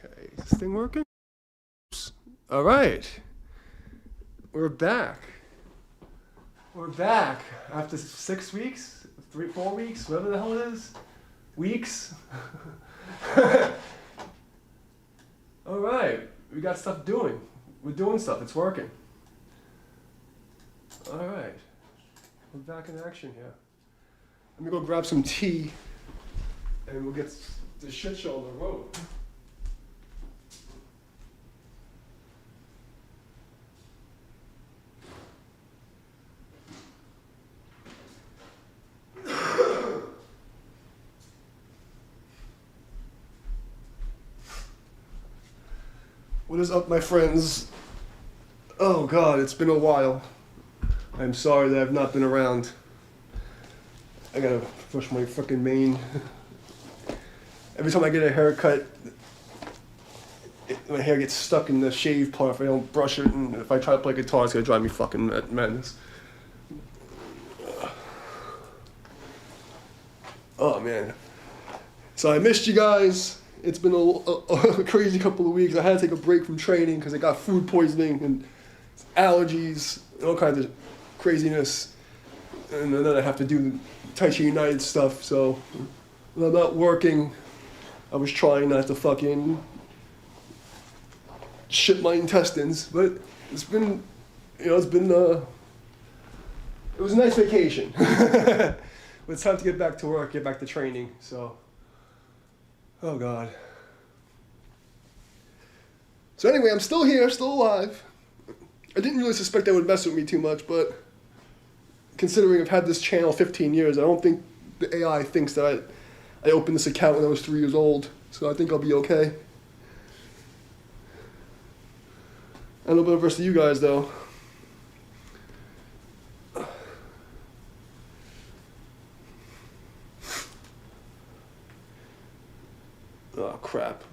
Okay, is this thing working? All right. We're back. We're back after 6 weeks, 4 weeks, whatever the hell it is. Weeks. All right, we got stuff doing. We're doing stuff, it's working. All right, we're back in action here. Let me go grab some tea and we'll get the shit show on the road. What is up, my friends? Oh God, it's been a while. I'm sorry that I've not been around. I gotta brush my fucking mane. Every time I get a haircut, my hair gets stuck in the shave part if I don't brush it, and if I try to play guitar, it's gonna drive me fucking madness. Oh man. So I missed you guys. It's been a crazy couple of weeks. I had to take a break from training because I got food poisoning and allergies and all kinds of craziness. And then I have to do Tai Chi United stuff. So when I'm not working, I was trying not to fucking shit my intestines. But it's been, it was a nice vacation. But it's time to get back to work, get back to training. So. Oh God. So anyway, I'm still here, still alive. I didn't really suspect that would mess with me too much, but considering I've had this channel 15 years, I don't think the AI thinks that I opened this account when I was 3 years old, so I think I'll be okay. I don't know about the rest of you guys though. Oh, crap.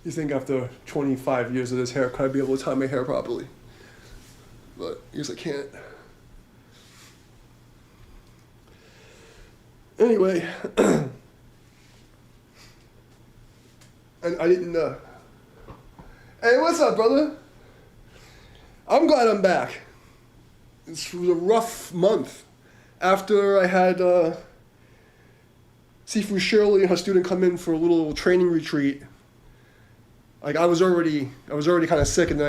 You think after 25 years of this haircut, I'd be able to tie my hair properly. But I guess I can't. Anyway. And I didn't, Hey, what's up, brother? I'm glad I'm back. It was a rough month. After I had, Sifu Shirley and her student come in for a little training retreat. Like I was already kind of sick, and then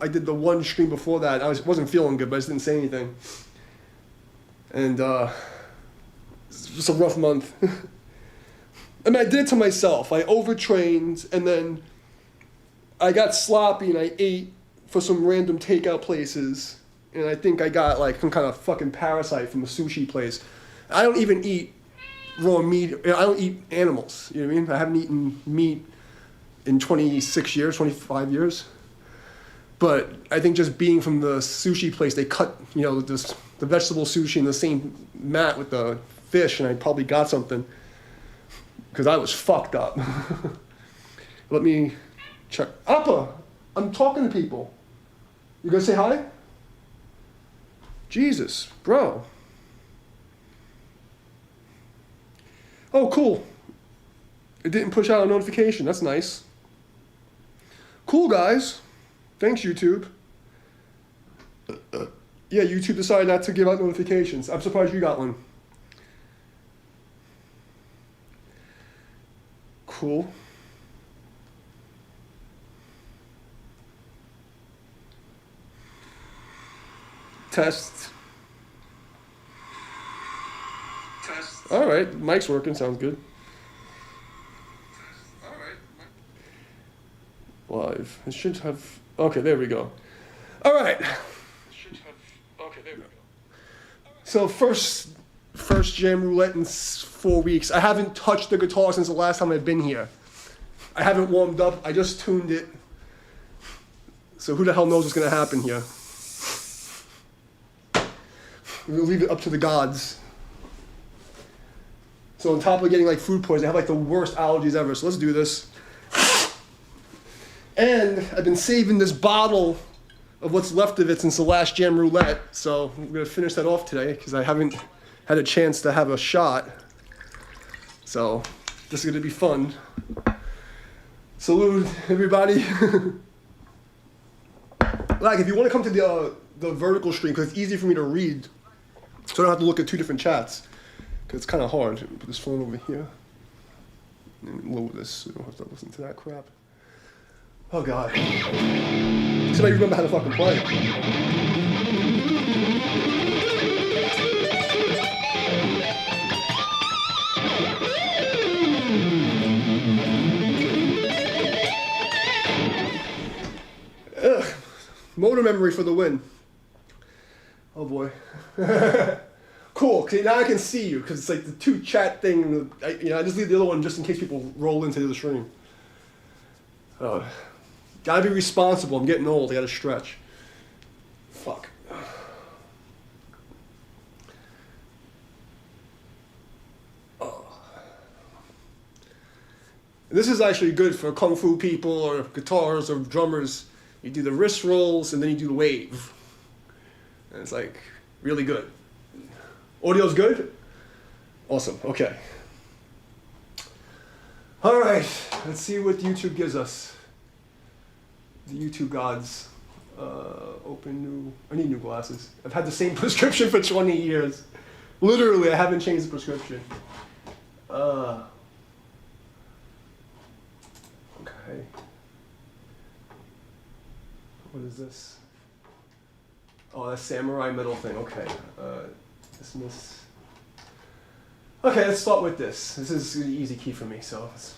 I did the one stream before that. Wasn't feeling good, but I just didn't say anything. And it's just a rough month. I mean, I did it to myself. I overtrained, and then I got sloppy, and I ate for some random takeout places, and I think I got like some kind of fucking parasite from a sushi place. I don't even eat raw meat. I don't eat animals, you know what I mean? I haven't eaten meat in 26 years, 25 years. But I think just being from the sushi place, they cut, the vegetable sushi in the same mat with the fish, and I probably got something because I was fucked up. Let me check. Appa, I'm talking to people. You gonna say hi? Jesus, bro. Oh, cool. It didn't push out a notification. That's nice. Cool, guys. Thanks, YouTube. Yeah, YouTube decided not to give out notifications. I'm surprised you got one. Cool. Test. All right, mic's working. Sounds good. Live. It should have. Okay, there we go. All right. So first jam roulette in 4 weeks. I haven't touched the guitar since the last time I've been here. I haven't warmed up. I just tuned it. So who the hell knows what's gonna happen here? We'll leave it up to the gods. So on top of getting like food poisoning, I have like the worst allergies ever. So let's do this. And I've been saving this bottle of what's left of it since the last jam roulette. So I'm gonna finish that off today because I haven't had a chance to have a shot. So this is gonna be fun. Salute, everybody. Like, if you want to come to the vertical stream, because it's easy for me to read, so I don't have to look at two different chats, because it's kind of hard. Put this phone over here and lower this so you don't have to listen to that crap. Oh, God. Somebody remember how to fucking play. Ugh. Motor memory for the win. Oh boy. Cool. Okay, now I can see you because it's like the two chat thing. I just leave the other one just in case people roll into the stream. Gotta be responsible. I'm getting old. I gotta stretch. Fuck. This is actually good for kung fu people or guitars or drummers. You do the wrist rolls and then you do the wave. And it's like really good. Audio's good? Awesome, okay. All right, let's see what YouTube gives us. The YouTube gods. I need new glasses. I've had the same prescription for 20 years. Literally, I haven't changed the prescription. Okay. What is this? Oh, that's samurai metal thing. Okay. Dismiss. Okay, let's start with this. This is an easy key for me, so let's...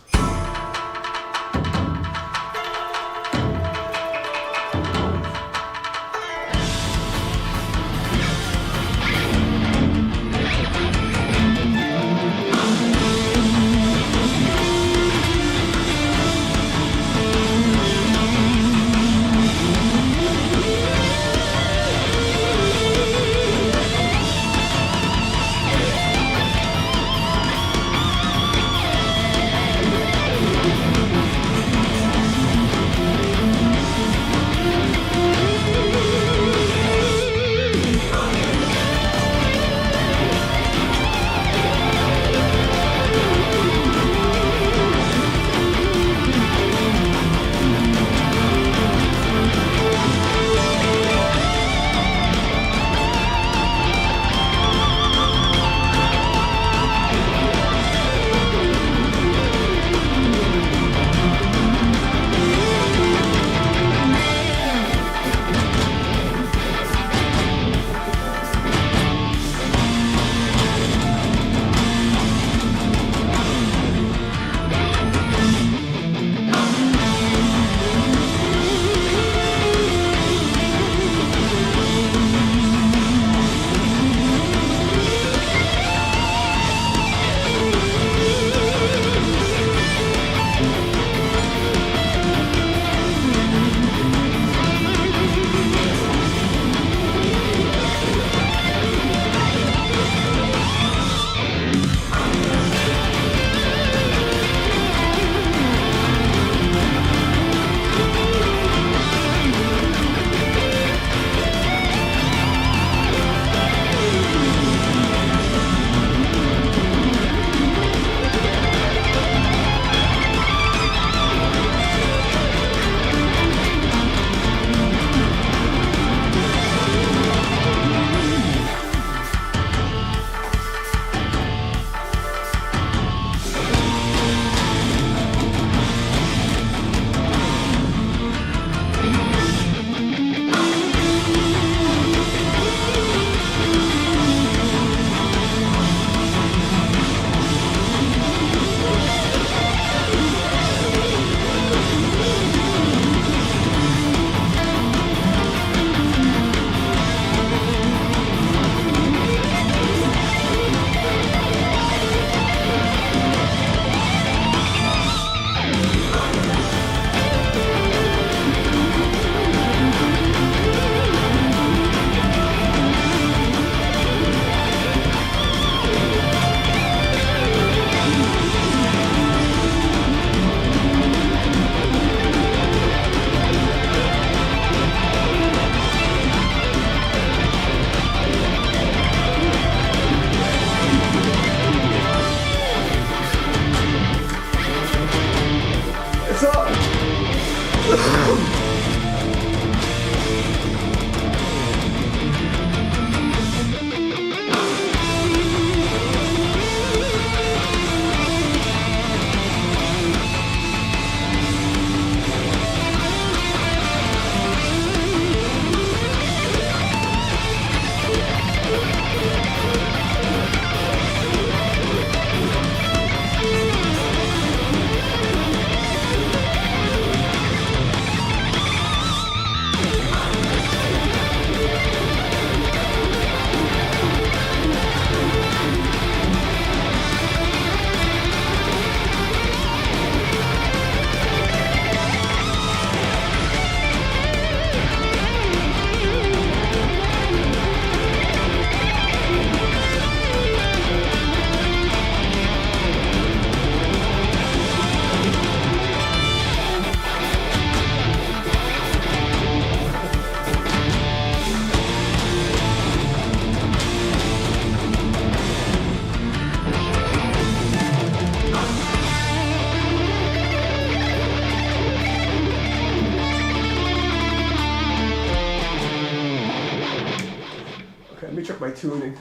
check my tuning.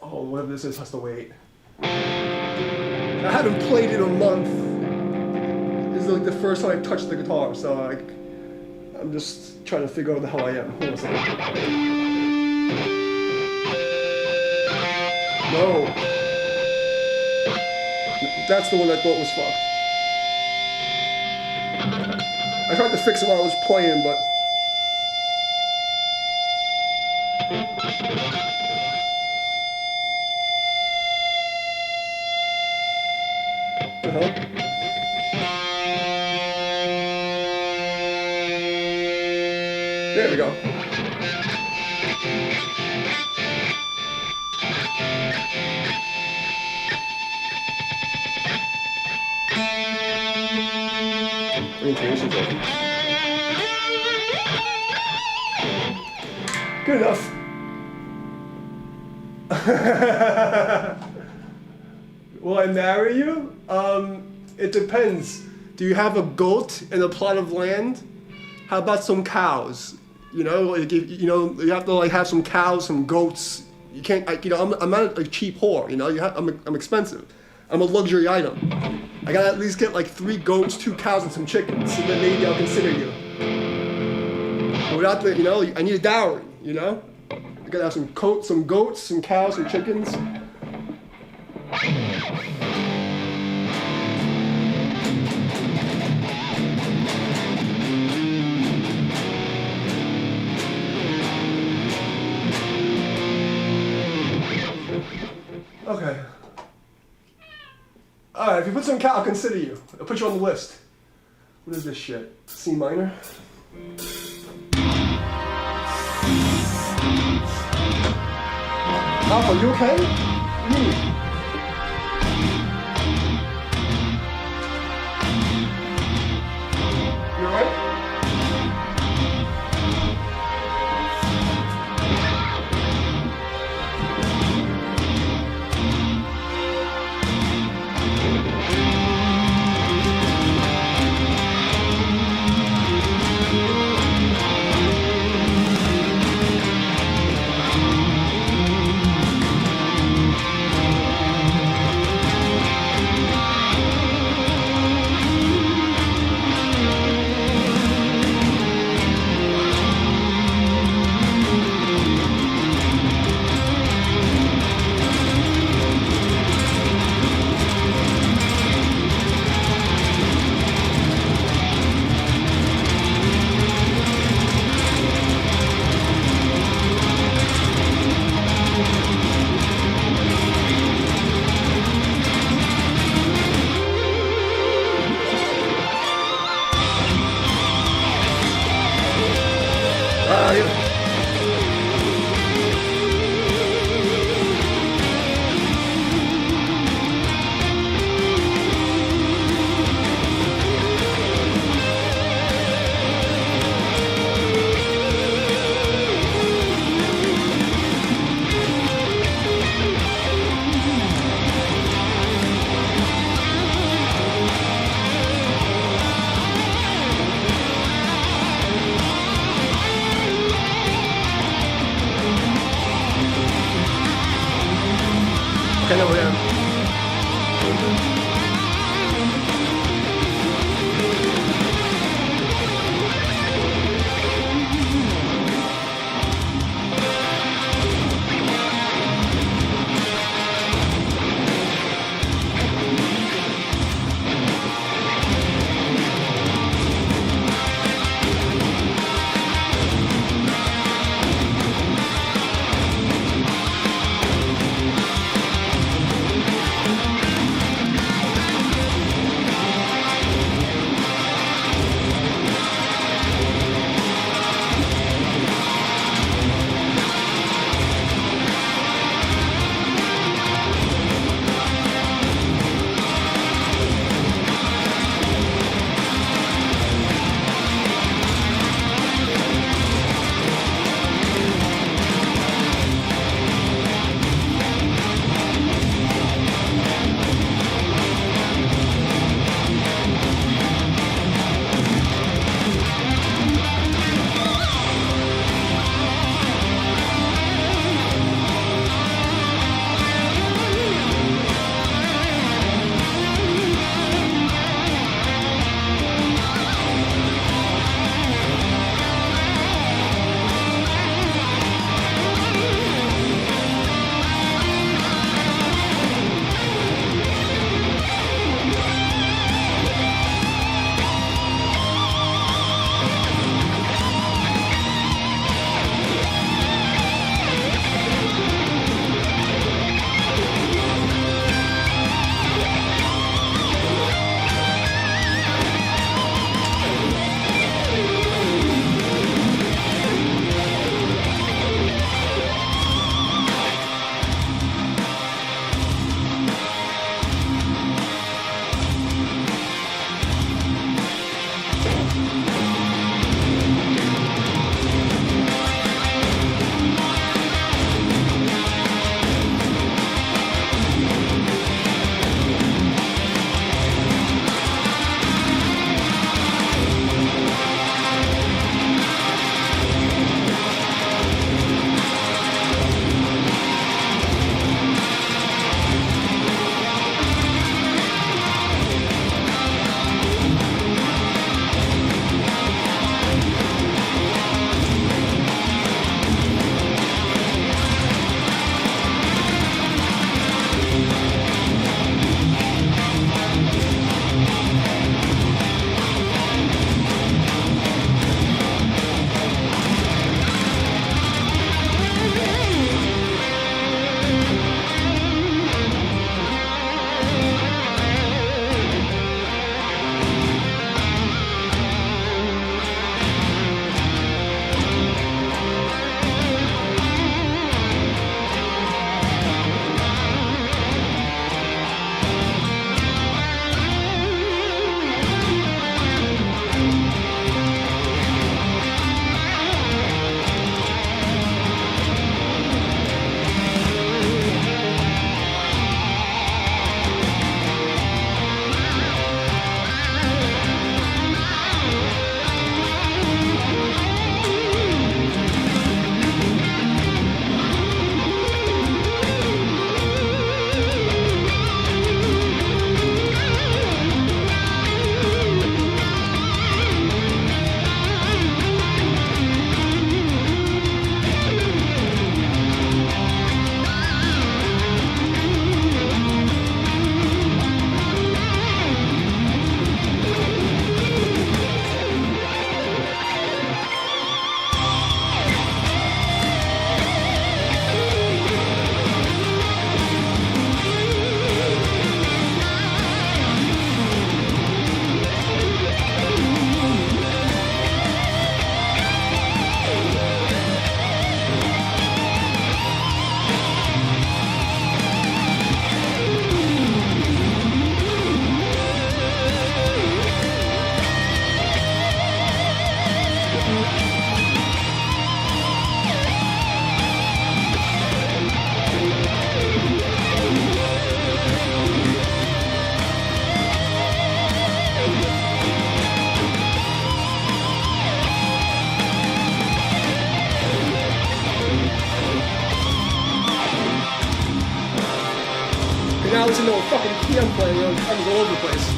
Oh, whatever this is has to wait. I haven't played in a month. This is like the first time I touched the guitar, so I'm just trying to figure out the hell I am. Hold on a second. No. That's the one I thought was fucked. I tried to fix it while I was playing, but... Uh-huh. There we go. Intonation's open. Good enough. Will I marry you? It depends. Do you have a goat and a plot of land? How about some cows? You know, like you have to like have some cows, some goats. You can't, I'm not a cheap whore. You know, I'm expensive. I'm a luxury item. I gotta at least get like 3 goats, 2 cows, and some chickens, and then maybe I'll consider you. But without the, I need a dowry. You know, I gotta have some goats, some cows, some chickens. Okay. Alright, if you put some cow, I'll consider you. I'll put you on the list. What is this shit? C minor? Alpha, you okay? What do you need? You alright? I know where I am. to know what fucking key I'm playing. I'm kind of all over the place.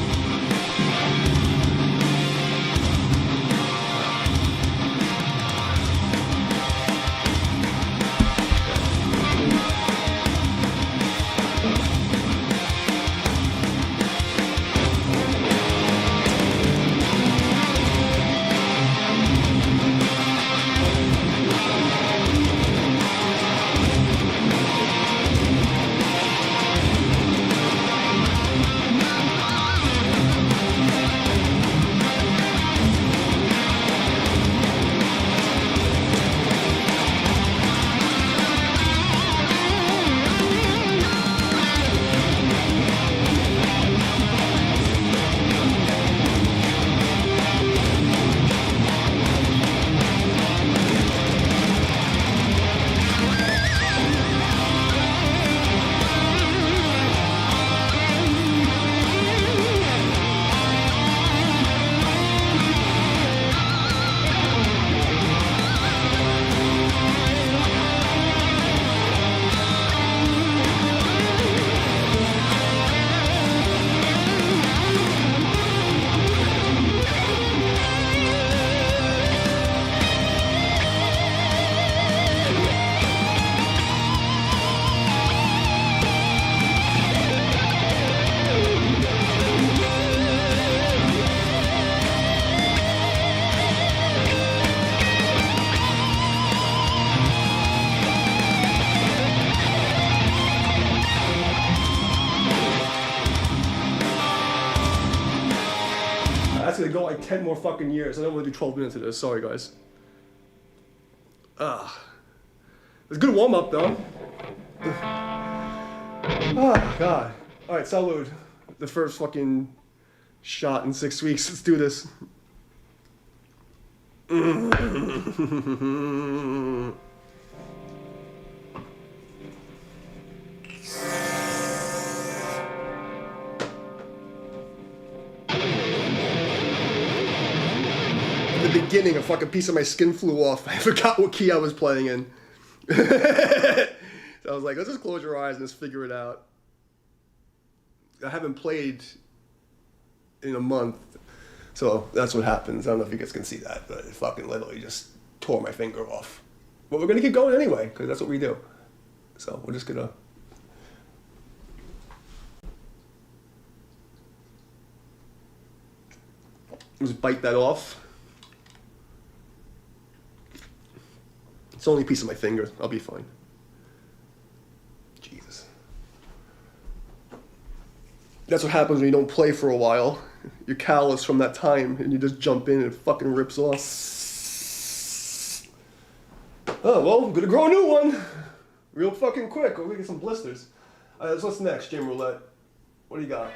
That's gonna go like 10 more fucking years. I don't want to do 12 minutes of this. Sorry, guys. It's a good warm up though. Oh, God. Alright, salud. The first fucking shot in 6 weeks. Let's do this. In the beginning, a fucking piece of my skin flew off. I forgot what key I was playing in. So I was like, let's just close your eyes and just figure it out. I haven't played in a month, so that's what happens. I don't know if you guys can see that, but it fucking literally just tore my finger off. But we're gonna keep going anyway, because that's what we do. So we're just gonna... just bite that off. It's only a piece of my finger. I'll be fine. Jesus. That's what happens when you don't play for a while. You're callous from that time, and you just jump in and it fucking rips off. Oh, well, I'm gonna grow a new one. Real fucking quick. We're gonna get some blisters. So what's next, Jim Roulette? What do you got?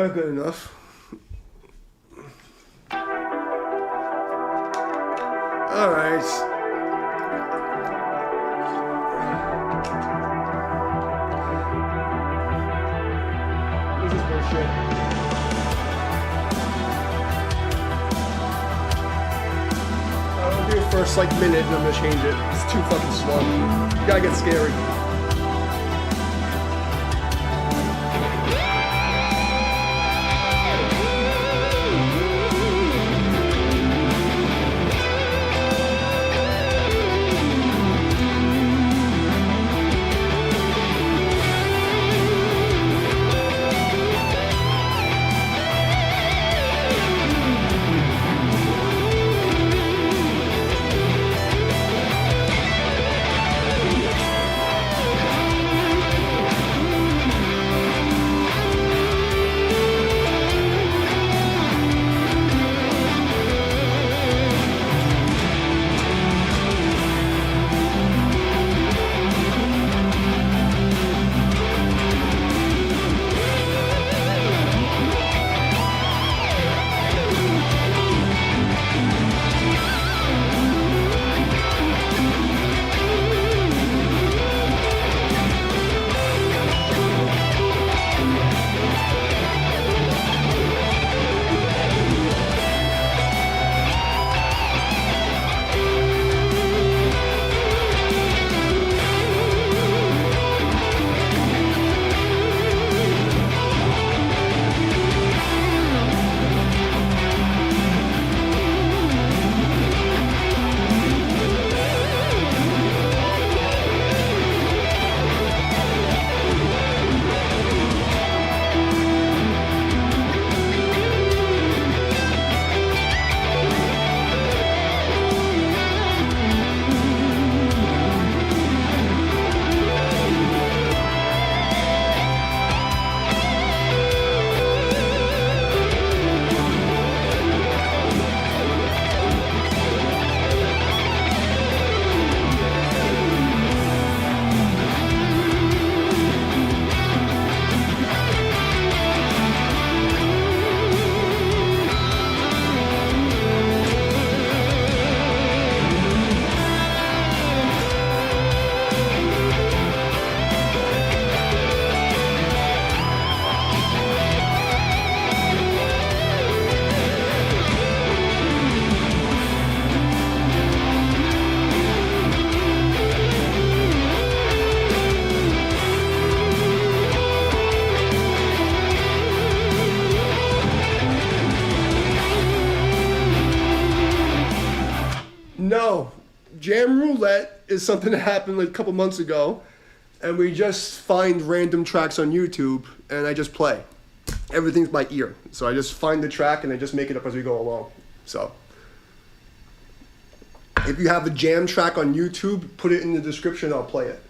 good enough. All right. This is bullshit. I'll do it first like minute and I'm gonna change it. It's too fucking slow. You gotta get scary. No, Jam Roulette is something that happened like a couple months ago, and we just find random tracks on YouTube and I just play. Everything's by ear, so I just find the track and I just make it up as we go along. So if you have a jam track on YouTube, put it in the description, I'll play it.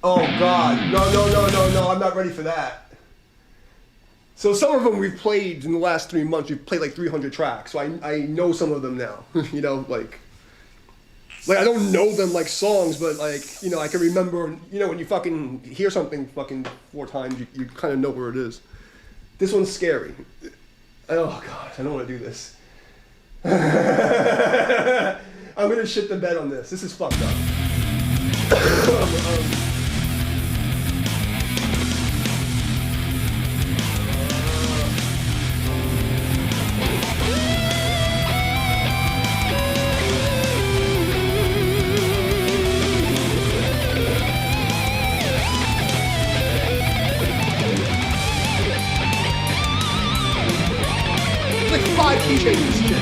Oh God, no, I'm not ready for that. So some of them we've played in the last 3 months. We've played like 300 tracks, so I know some of them now. You know, like I don't know them like songs, but like, you know, I can remember, you know, when you fucking hear something fucking 4 times, you kind of know where it is. This one's scary. Oh God, I don't want to do this. I'm gonna shit the bed on this. This is fucked up. Like 5 key changes shit.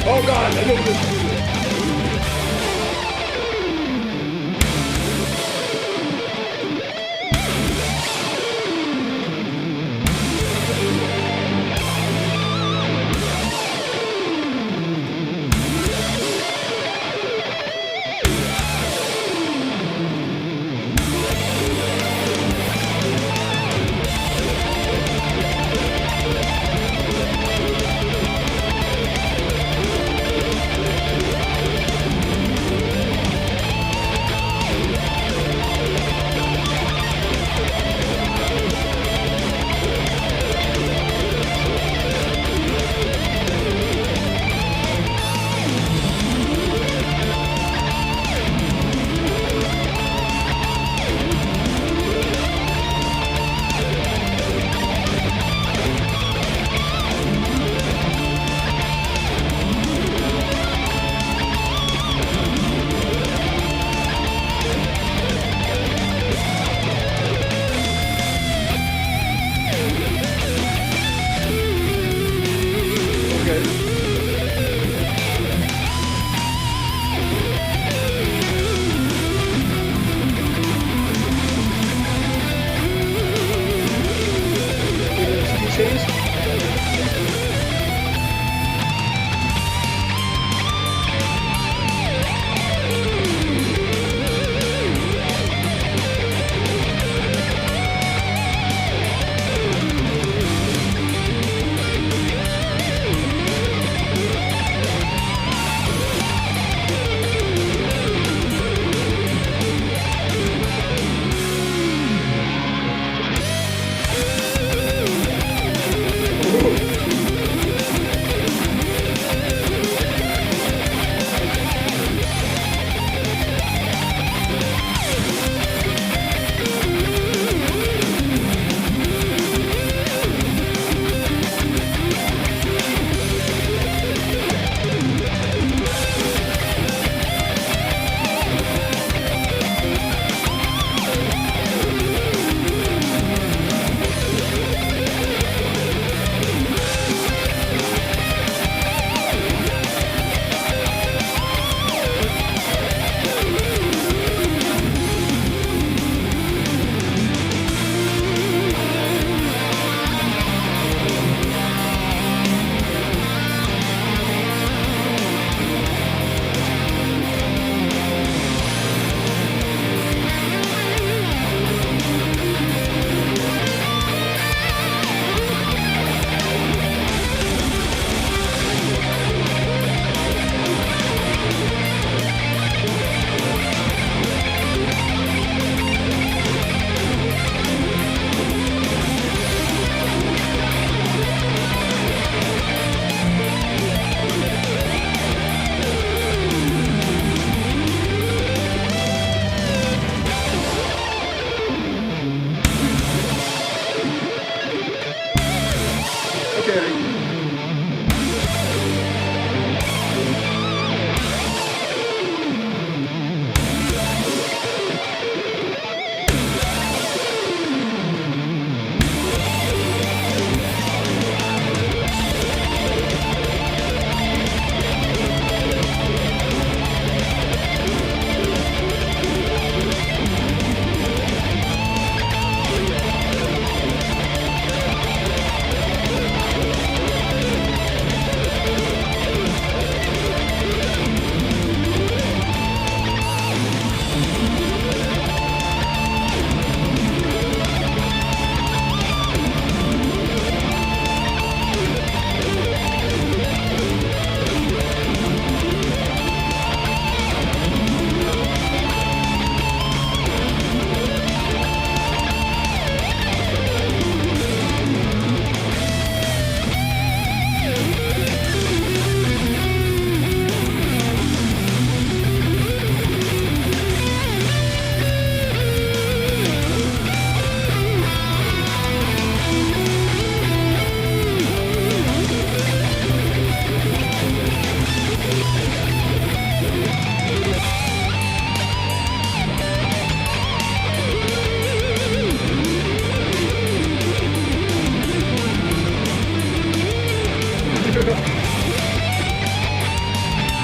Oh God, I know this.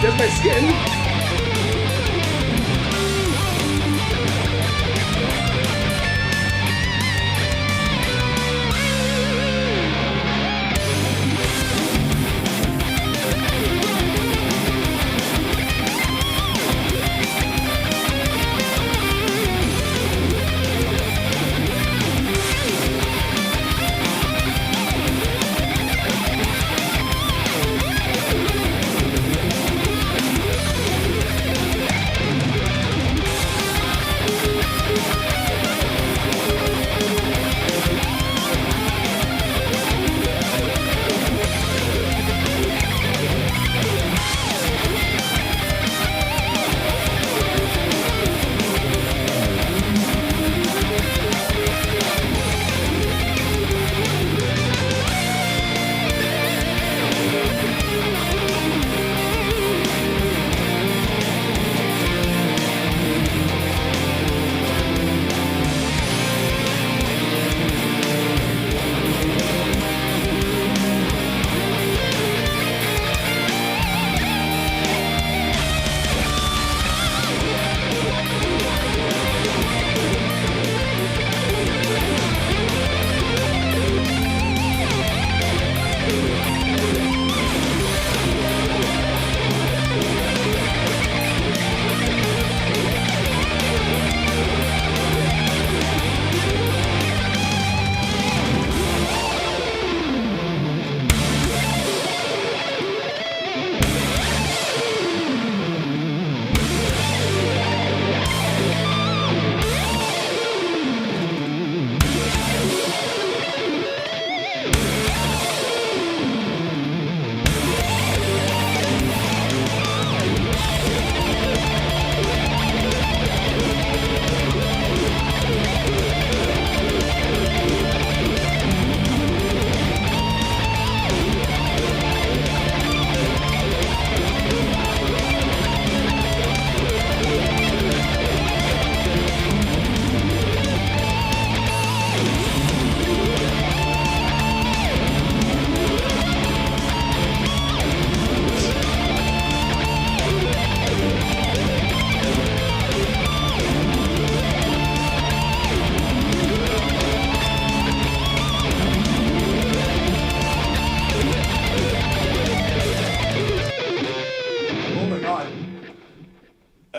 There's my skin.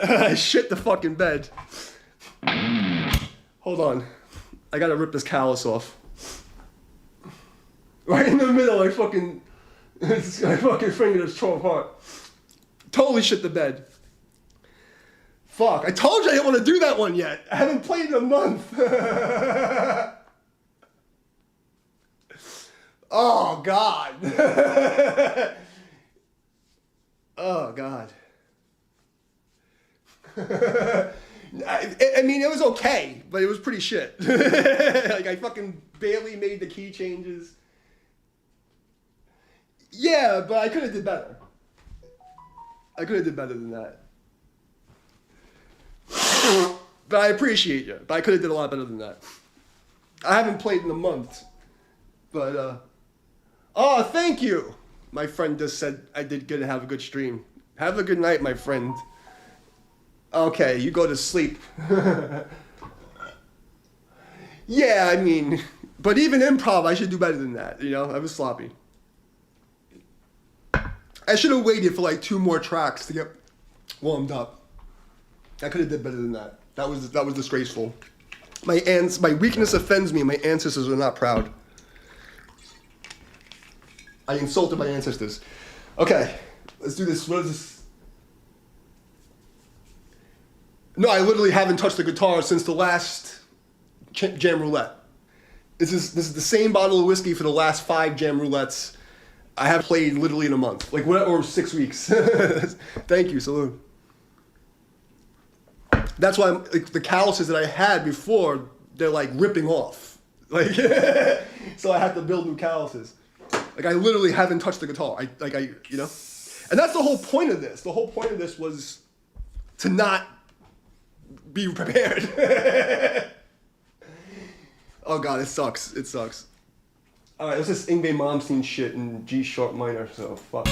I shit the fucking bed. Hold on. I gotta rip this callus off. Right in the middle, my fucking finger just tore apart. Totally shit the bed. Fuck, I told you I didn't want to do that one yet. I haven't played in a month. Oh, God. Oh, God. I mean, it was okay, but it was pretty shit. Like, I fucking barely made the key changes. Yeah, but I could have did better. I could have did better than that. But I appreciate you. But I could have did a lot better than that. I haven't played in a month. But, oh, thank you. My friend just said I did good and have a good stream. Have a good night, my friend. Okay, you go to sleep. Yeah, I mean, but even improv, I should do better than that. You know, I was sloppy. I should have waited for like 2 more tracks to get warmed up. I could have did better than that. That was disgraceful. My weakness offends me. My ancestors are not proud. I insulted my ancestors. Okay, let's do this. What is this? No, I literally haven't touched the guitar since the last Jam Roulette. This is the same bottle of whiskey for the last 5 Jam Roulettes. I have played literally in a month, like what, or 6 weeks. Thank you, salute. That's why like, the calluses that I had before, they're like ripping off. Like, so I have to build new calluses. Like I literally haven't touched the guitar. You know, and that's the whole point of this. The whole point of this was to not be prepared. Oh God, it sucks. It sucks. All right, it's just Yngwie Malmsteen shit in G sharp minor. So fuck.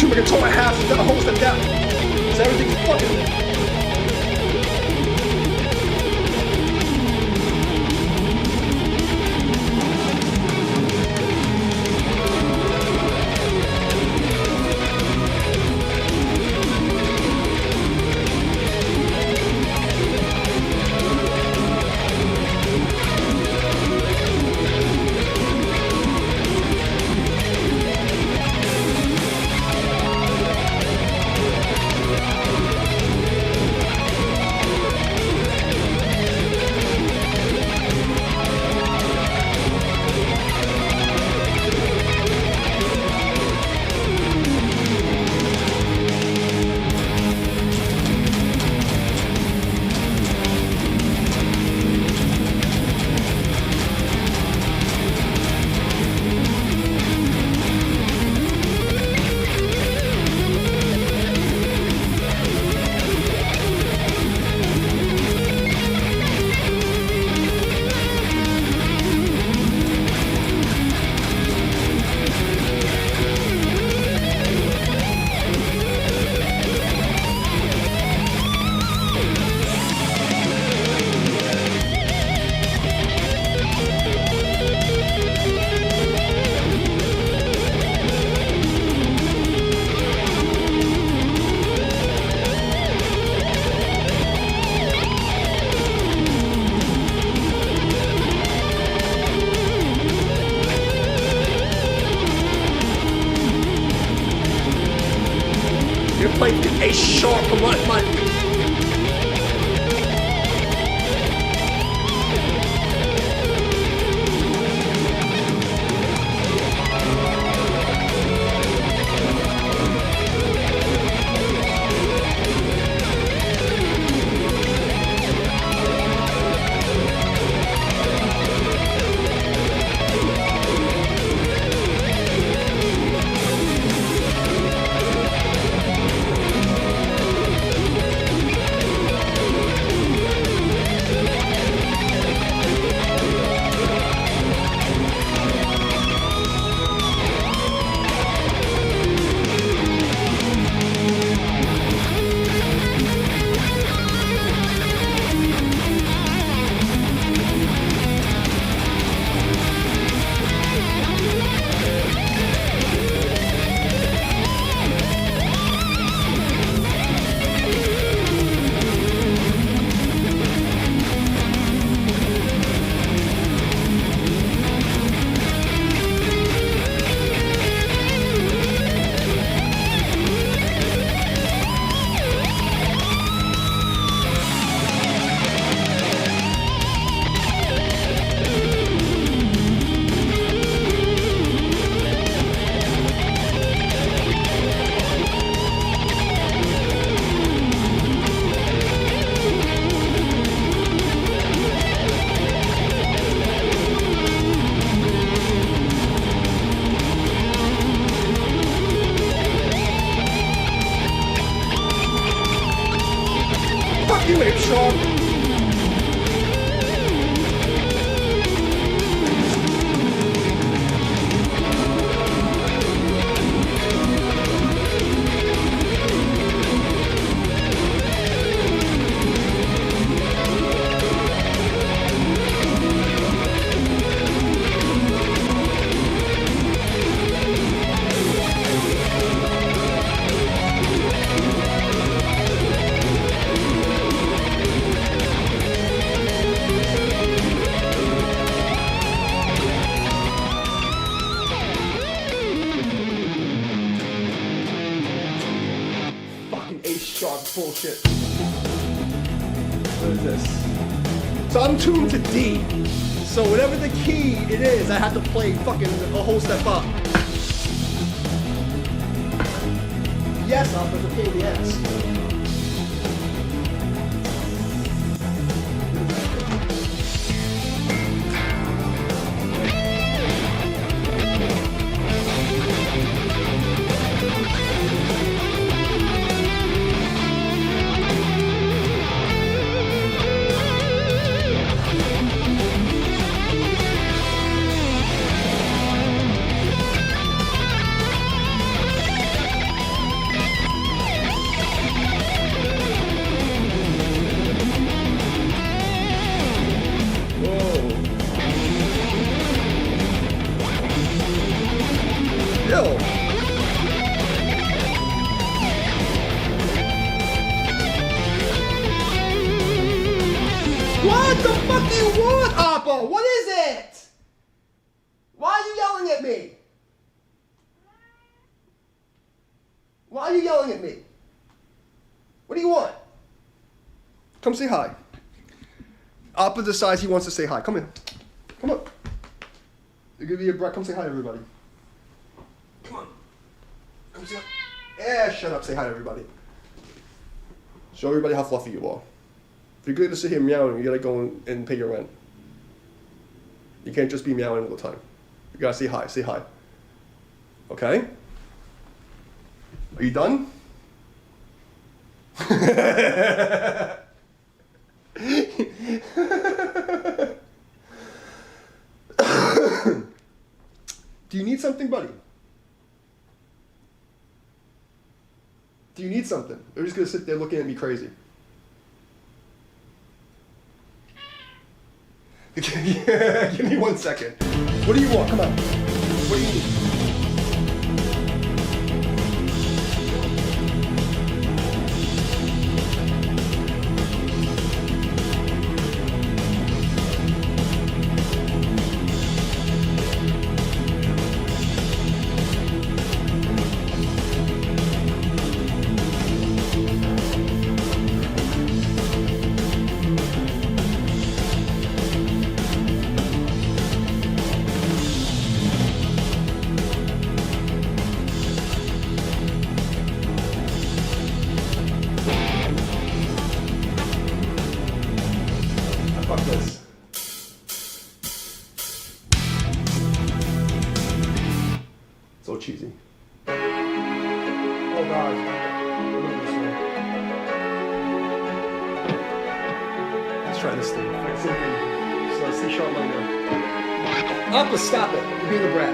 tune my guitar half, a whole step down. So everything's fucking. Play the A sharp, come on, come on. You ain't sharp. A-sharp bullshit. What is this? So I'm tuned to D. So whatever the key it is, I have to play fucking a whole step up. Yes, up, but it's a pain in the ass. What the fuck do you want, Appa? What is it? Why are you yelling at me? Why are you yelling at me? What do you want? Come say hi. Appa decides he wants to say hi. Come here. Come on. You're gonna be a brat. Come say hi, everybody. Come on. Come say hi. Yeah, shut up. Say hi, everybody. Show everybody how fluffy you are. If you're going to sit here meowing, you gotta go and pay your rent. You can't just be meowing all the time. You gotta say hi. Say hi. Okay? Are you done? Do you need something, buddy? Do you need something? Or are you just gonna sit there looking at me crazy? Give me 1 second. What do you want? Come on. What do you need? Fuck this. So cheesy. Oh God. Look at this one. Let's try this thing. Like something. So C-sharp minor. Appa, stop it. You're being a brat.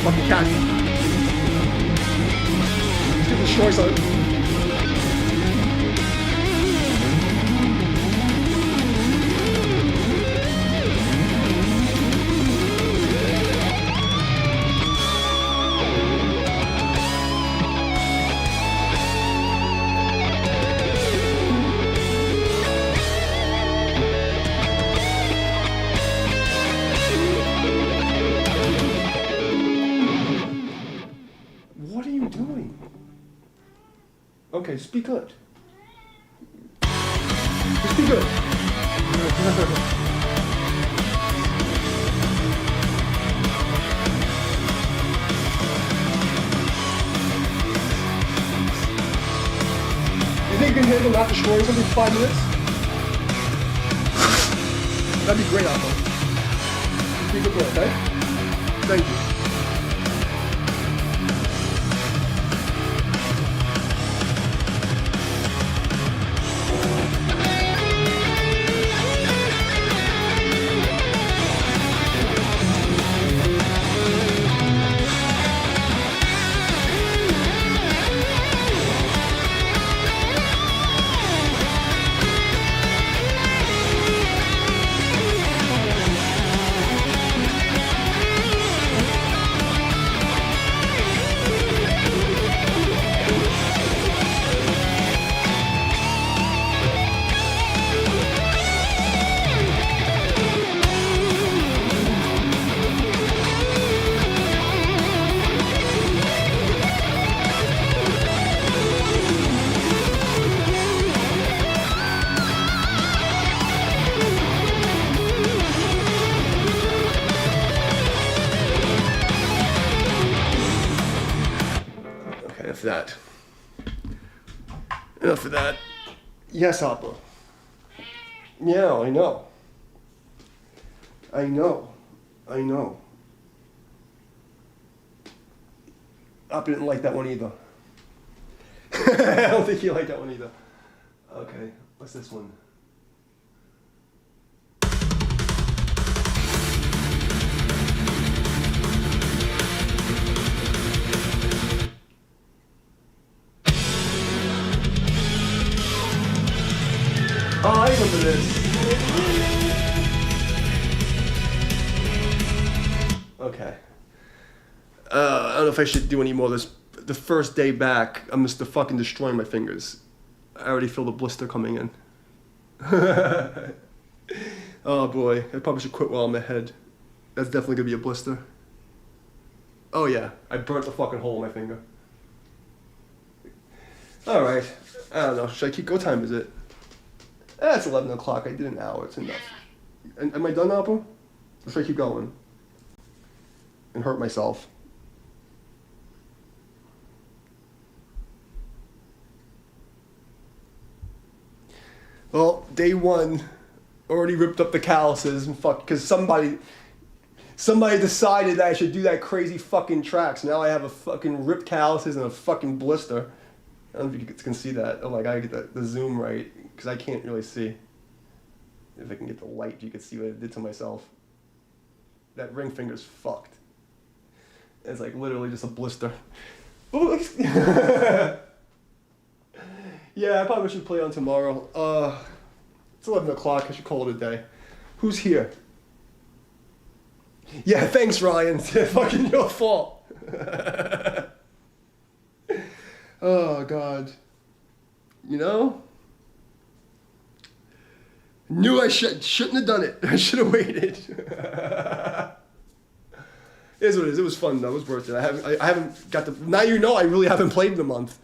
Fucking cat. Let's get the choice on it. What are you doing? Okay, just be good. Just be good. You think you can handle not destroying something for 5 minutes? That'd be great, Alpha. Just be a good boy, okay? Thank you. Enough of that. Enough of that. Yes, Appa. Yeah, I know. I know. I know. Appa didn't like that one either. I don't think he liked that one either. Okay, what's this one? Oh, I remember this. Okay. I don't know if I should do any more of this. The first day back, I'm just fucking destroying my fingers. I already feel the blister coming in. Oh boy, I probably should quit while I'm ahead. That's definitely gonna be a blister. Oh yeah, I burnt the fucking hole in my finger. Alright, I don't know, should I keep, what time is it? It's 11 o'clock, I did an hour, it's enough. Am I done, Apple? Or should I keep going? And hurt myself. Well, day one, already ripped up the calluses and because somebody decided that I should do that crazy fucking track. So now I have a fucking ripped calluses and a fucking blister. I don't know if you can see that. Oh my god, I get the zoom right, because I can't really see. If I can get the light, you can see what I did to myself. That ring finger's fucked. It's like literally just a blister. Yeah, I probably should play on tomorrow. It's 11 o'clock, I should call it a day. Who's here? Yeah, thanks, Ryan. It's fucking your fault. Oh, God. You know? Knew I shouldn't have done it. I should have waited. It is what it is. It was fun, though. It was worth it. I haven't got the... Now you know I really haven't played in a month.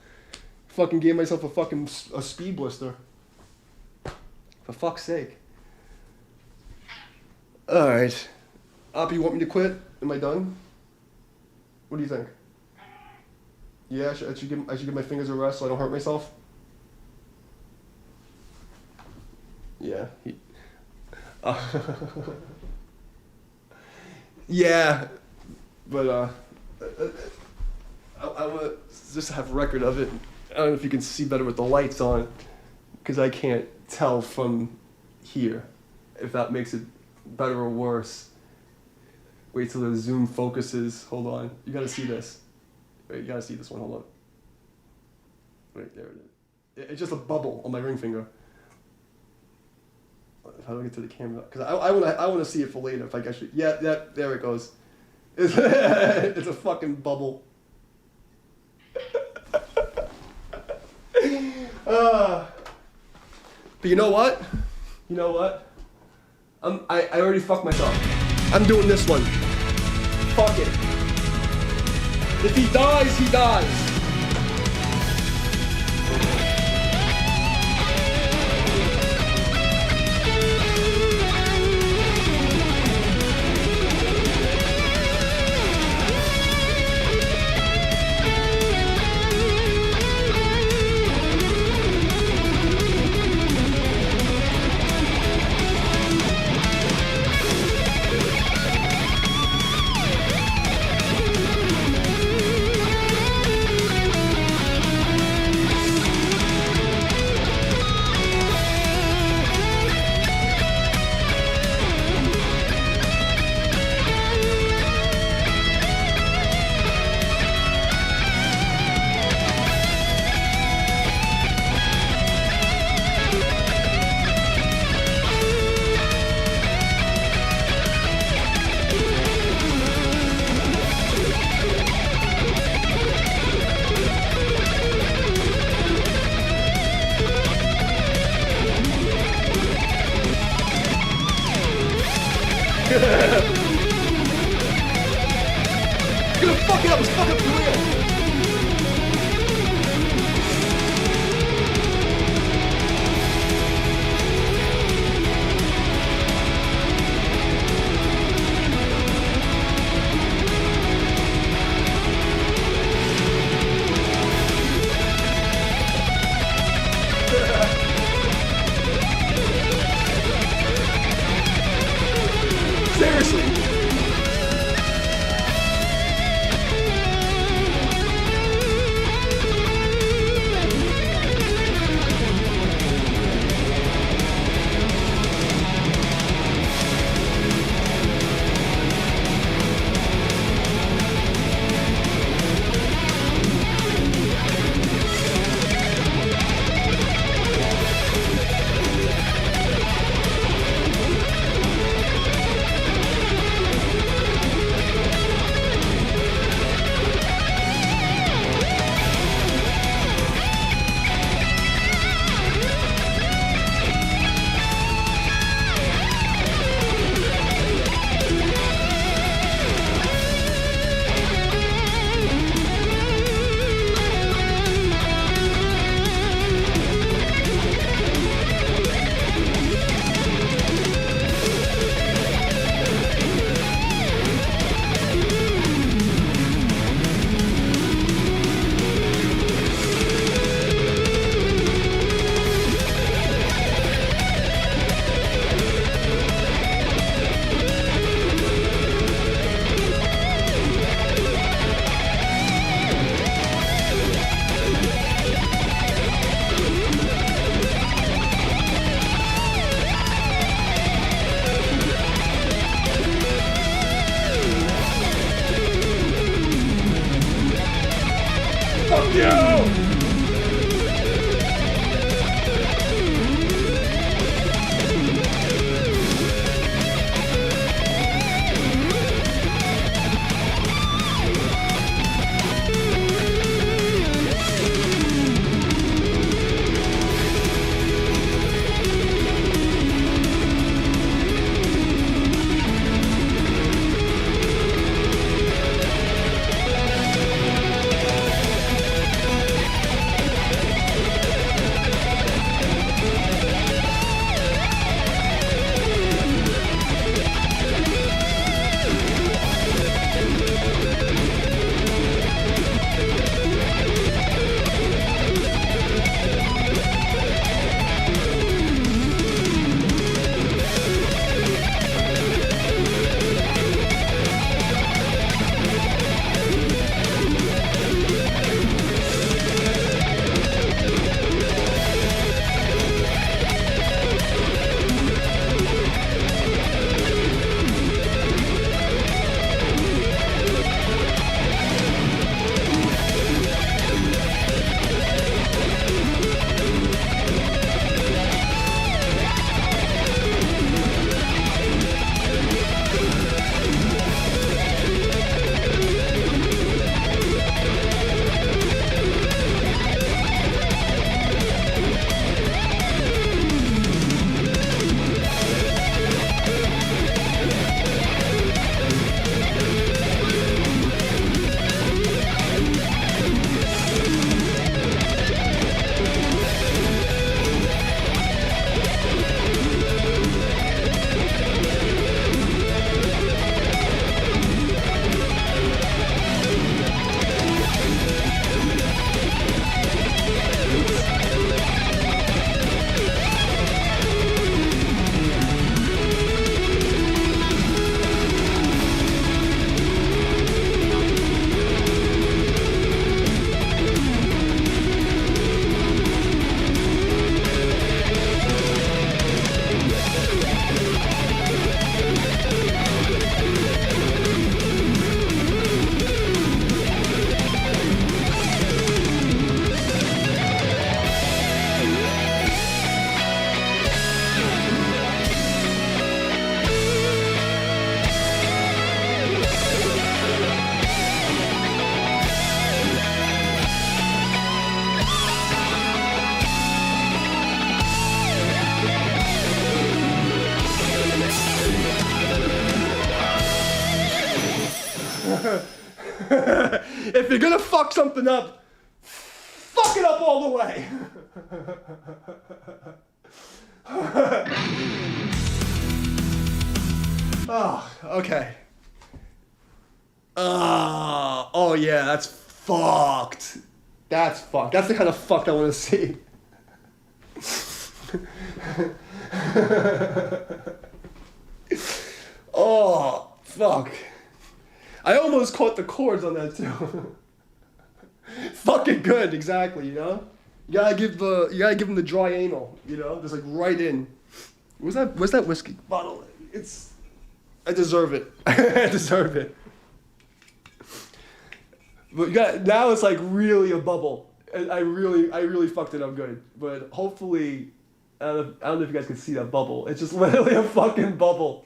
Fucking gave myself a speed blister. For fuck's sake. Alright. Oppie, you want me to quit? Am I done? What do you think? Yeah, I should give my fingers a rest so I don't hurt myself? Yeah. Yeah. But, I want to just have a record of it. I don't know if you can see better with the lights on, because I can't tell from here if that makes it better or worse. Wait till the zoom focuses. Hold on. You gotta see this. Wait, you gotta see this one. Hold on. Wait, there it is. It's just a bubble on my ring finger. How do I get to the camera? Because I wanna see it for later. If I actually, yeah, there it goes. It's, it's a fucking bubble. But you know what? You know what? I already fucked myself. I'm doing this one. Fuck it. If he dies, he dies. It's gonna fuck it up, it's fucking for real. Seriously. Fuck you! If you're gonna fuck something up, fuck it up all the way. Oh, okay. Oh yeah, that's fucked. That's fucked. That's the kind of fucked I want to see. Oh, fuck. I almost caught the chords on that too. Fucking good, exactly, you know? You gotta give them the dry anal, you know? Just like right in. Where's that whiskey bottle? I deserve it. I deserve it. But now it's like really a bubble. And I really fucked it up good. But hopefully, I don't know if you guys can see that bubble. It's just literally a fucking bubble.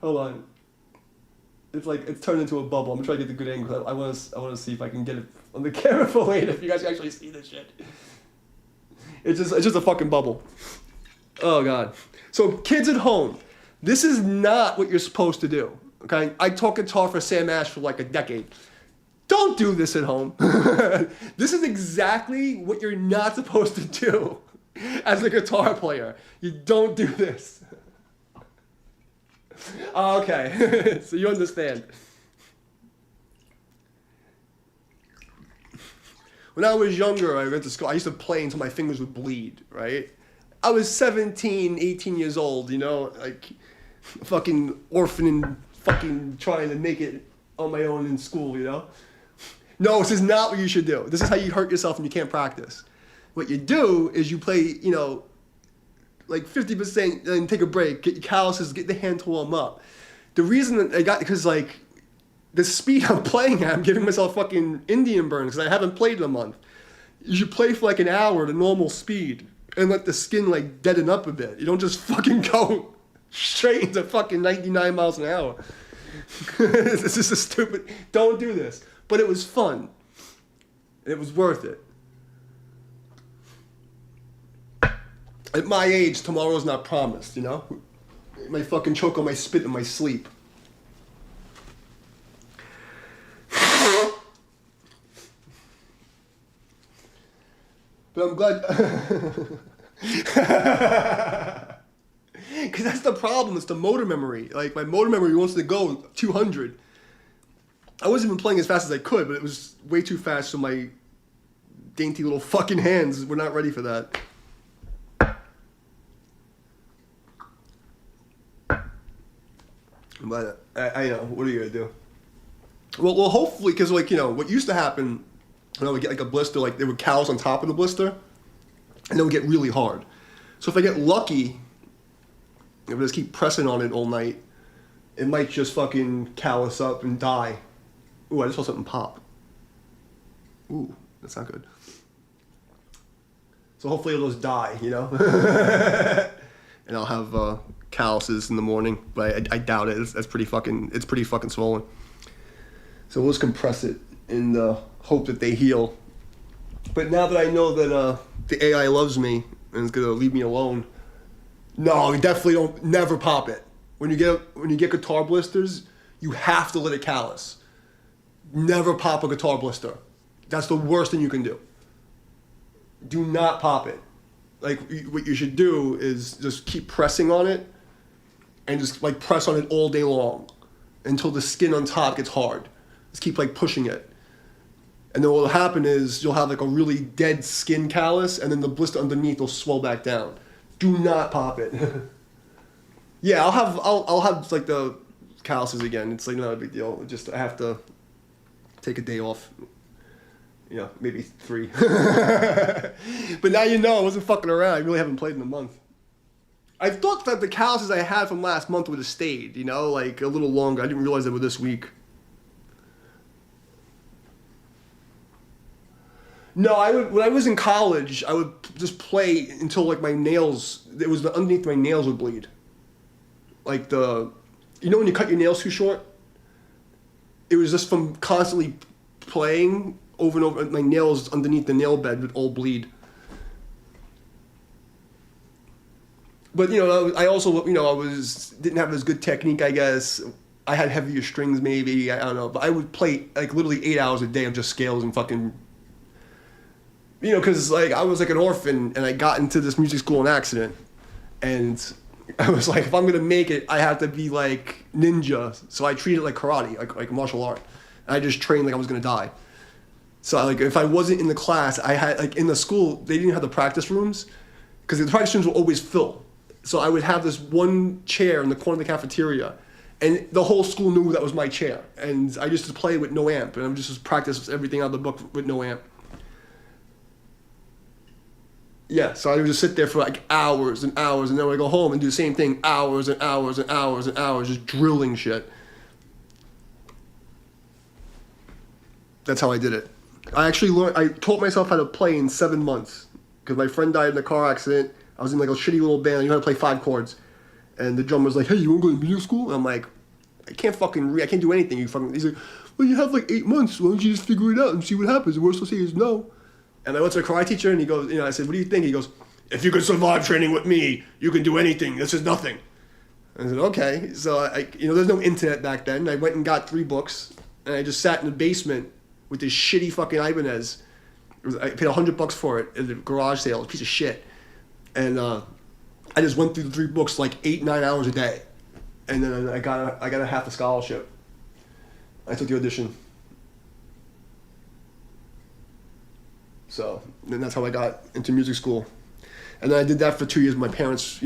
Hold on. It's turned into a bubble. I'm trying to get the good angle. I want to see if I can get it on the camera for later. If you guys can actually see this shit. It's just a fucking bubble. Oh god. So kids at home, this is not what you're supposed to do. Okay? I taught guitar for Sam Ash for like a decade. Don't do this at home. This is exactly what you're not supposed to do as a guitar player. You don't do this. Okay, so you understand. When I was younger, I went to school. I used to play until my fingers would bleed, right? I was 17, 18 years old, you know, like fucking orphan and fucking trying to make it on my own in school, you know? No, this is not what you should do. This is how you hurt yourself and you can't practice. What you do is you play, you know, like 50%, then take a break, get your calluses, get the hand to warm up. The reason that I got, because like, the speed I'm playing at, I'm giving myself fucking Indian burns because I haven't played in a month. You should play for like an hour at a normal speed and let the skin like deaden up a bit. You don't just fucking go straight into fucking 99 miles an hour. This is a stupid, don't do this. But it was fun. It was worth it. At my age, tomorrow's not promised, you know? I might fucking choke on my spit in my sleep. But I'm glad... Because that's the problem, it's the motor memory. Like, my motor memory wants to go 200. I wasn't even playing as fast as I could, but it was way too fast, so my dainty little fucking hands were not ready for that. But I know, what are you gonna do? Well, hopefully, because like, you know, what used to happen, when I would get like a blister, like there were callus on top of the blister, and it would get really hard. So if I get lucky, if I just keep pressing on it all night, it might just fucking callus up and die. Ooh, I just saw something pop. Ooh, that's not good. So hopefully it'll just die, you know? And I'll have calluses in the morning, but I doubt it. It's pretty fucking swollen. So we'll just compress it in the hope that they heal. But now that I know that the AI loves me and is gonna leave me alone, no, you definitely never pop it. When you get guitar blisters, you have to let it callus. Never pop a guitar blister. That's the worst thing you can do. Do not pop it. Like, what you should do is just keep pressing on it and just like press on it all day long until the skin on top gets hard. Just keep like pushing it. And then what will happen is you'll have like a really dead skin callus and then the blister underneath will swell back down. Do not pop it. Yeah, I'll have like the calluses again. It's like not a big deal. Just I have to take a day off. You know, maybe 3. But now you know I wasn't fucking around. I really haven't played in a month. I thought that the calluses I had from last month would have stayed, you know, like a little longer. I didn't realize they were this week. No, when I was in college, I would just play until like my nails, it was underneath my nails would bleed. Like you know when you cut your nails too short? It was just from constantly playing over and over, my nails underneath the nail bed would all bleed. But, you know, I also, you know, didn't have as good technique, I guess. I had heavier strings maybe, I don't know, but I would play like literally 8 hours a day of just scales and fucking, you know, because like I was like an orphan and I got into this music school in accident, and I was like, if I'm gonna make it, I have to be like ninja. So I treated it like karate, like martial art. And I just trained like I was gonna die. So like if I wasn't in the class, I had like in the school they didn't have the practice rooms, because the practice rooms were always full. So I would have this one chair in the corner of the cafeteria, and the whole school knew that was my chair. And I used to play with no amp, and I would just practice everything out of the book with no amp. Yeah, so I would just sit there for like hours and hours, and then I go home and do the same thing, hours and hours and hours and hours, just drilling shit. That's how I did it. I taught myself how to play in 7 months, because my friend died in a car accident. I was in like a shitty little band, you know how to play 5 chords. And the drummer was like, hey, you want to go to music school? And I'm like, I can't do anything, you fucking... He's like, well, you have like 8 months, why don't you just figure it out and see what happens? The worst they'll say is no. And I went to a karate teacher, and he goes, you know, I said, what do you think? He goes, if you could survive training with me, you can do anything. This is nothing. And I said, okay. So, there's no internet back then. I went and got 3 books, and I just sat in the basement with this shitty fucking Ibanez. I paid $100 for it at the garage sale. It was a piece of shit. And I just went through the 3 books like 8-9 hours a day. And then I got a half a scholarship. I took the audition. So then that's how I got into music school. And then I did that for 2 years. My parents,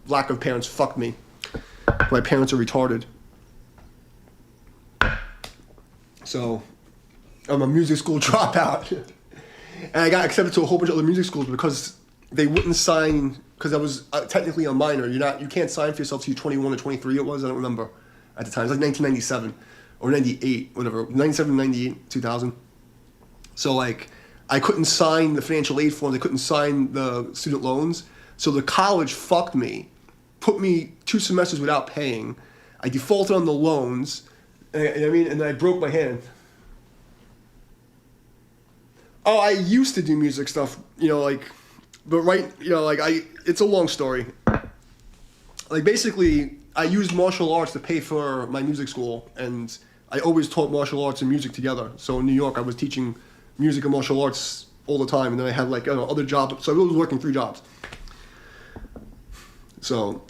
lack of parents fucked me. My parents are retarded. So I'm a music school dropout. And I got accepted to a whole bunch of other music schools because they wouldn't sign, because I was technically a minor. You can't sign for yourself till you're 21 or 23 it was, I don't remember at the time. It was like 1997 or 98, whatever, 97, 98, 2000. So like, I couldn't sign the financial aid forms, I couldn't sign the student loans. So the college fucked me, put me 2 semesters without paying. I defaulted on the loans, and I broke my hand. Oh, I used to do music stuff, but it's a long story. Like basically, I used martial arts to pay for my music school, and I always taught martial arts and music together. So in New York, I was teaching music and martial arts all the time, and then I had other jobs. So I was working 3 jobs. So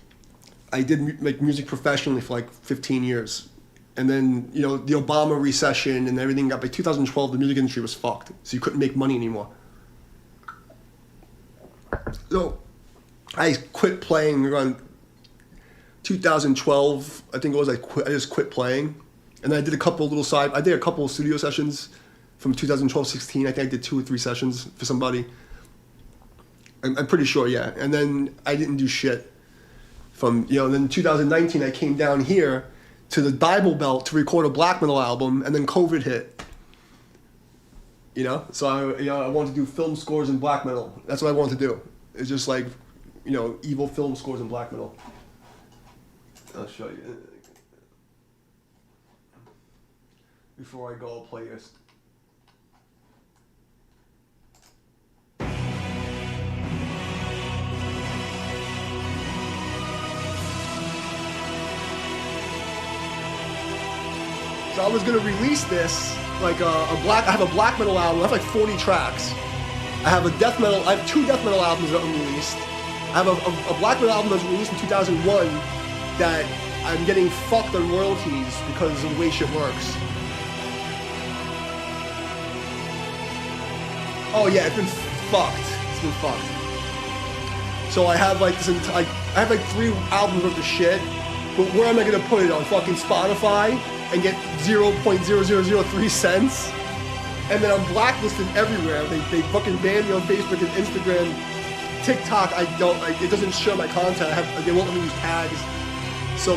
I did make music professionally for like 15 years. And then, the Obama recession and everything got, by 2012, the music industry was fucked. So you couldn't make money anymore. So I quit playing around 2012, I think it was. I just quit playing. And then I did a couple of studio sessions from 2012-16. I think I did 2 or 3 sessions for somebody. I'm pretty sure, yeah. And then I didn't do shit. Then in 2019, I came down here to the Bible Belt to record a black metal album, and then COVID hit. So I wanted to do film scores in black metal. That's what I wanted to do. It's just like, evil film scores in black metal. I'll show you. Before I go, I'll play this. So I was gonna release this I have a black metal album. I have like 40 tracks. I have 2 death metal albums that are unreleased. I have a black metal album that was released in 2001 that I'm getting fucked on royalties because of the way shit works. Oh yeah, it's been fucked. It's been fucked. So I have like I have like 3 albums worth of shit, but where am I gonna put it? On fucking Spotify and get 0.0003 cents? And then I'm blacklisted everywhere. They fucking ban me on Facebook and Instagram. TikTok, it doesn't show my content. They won't let me use tags. So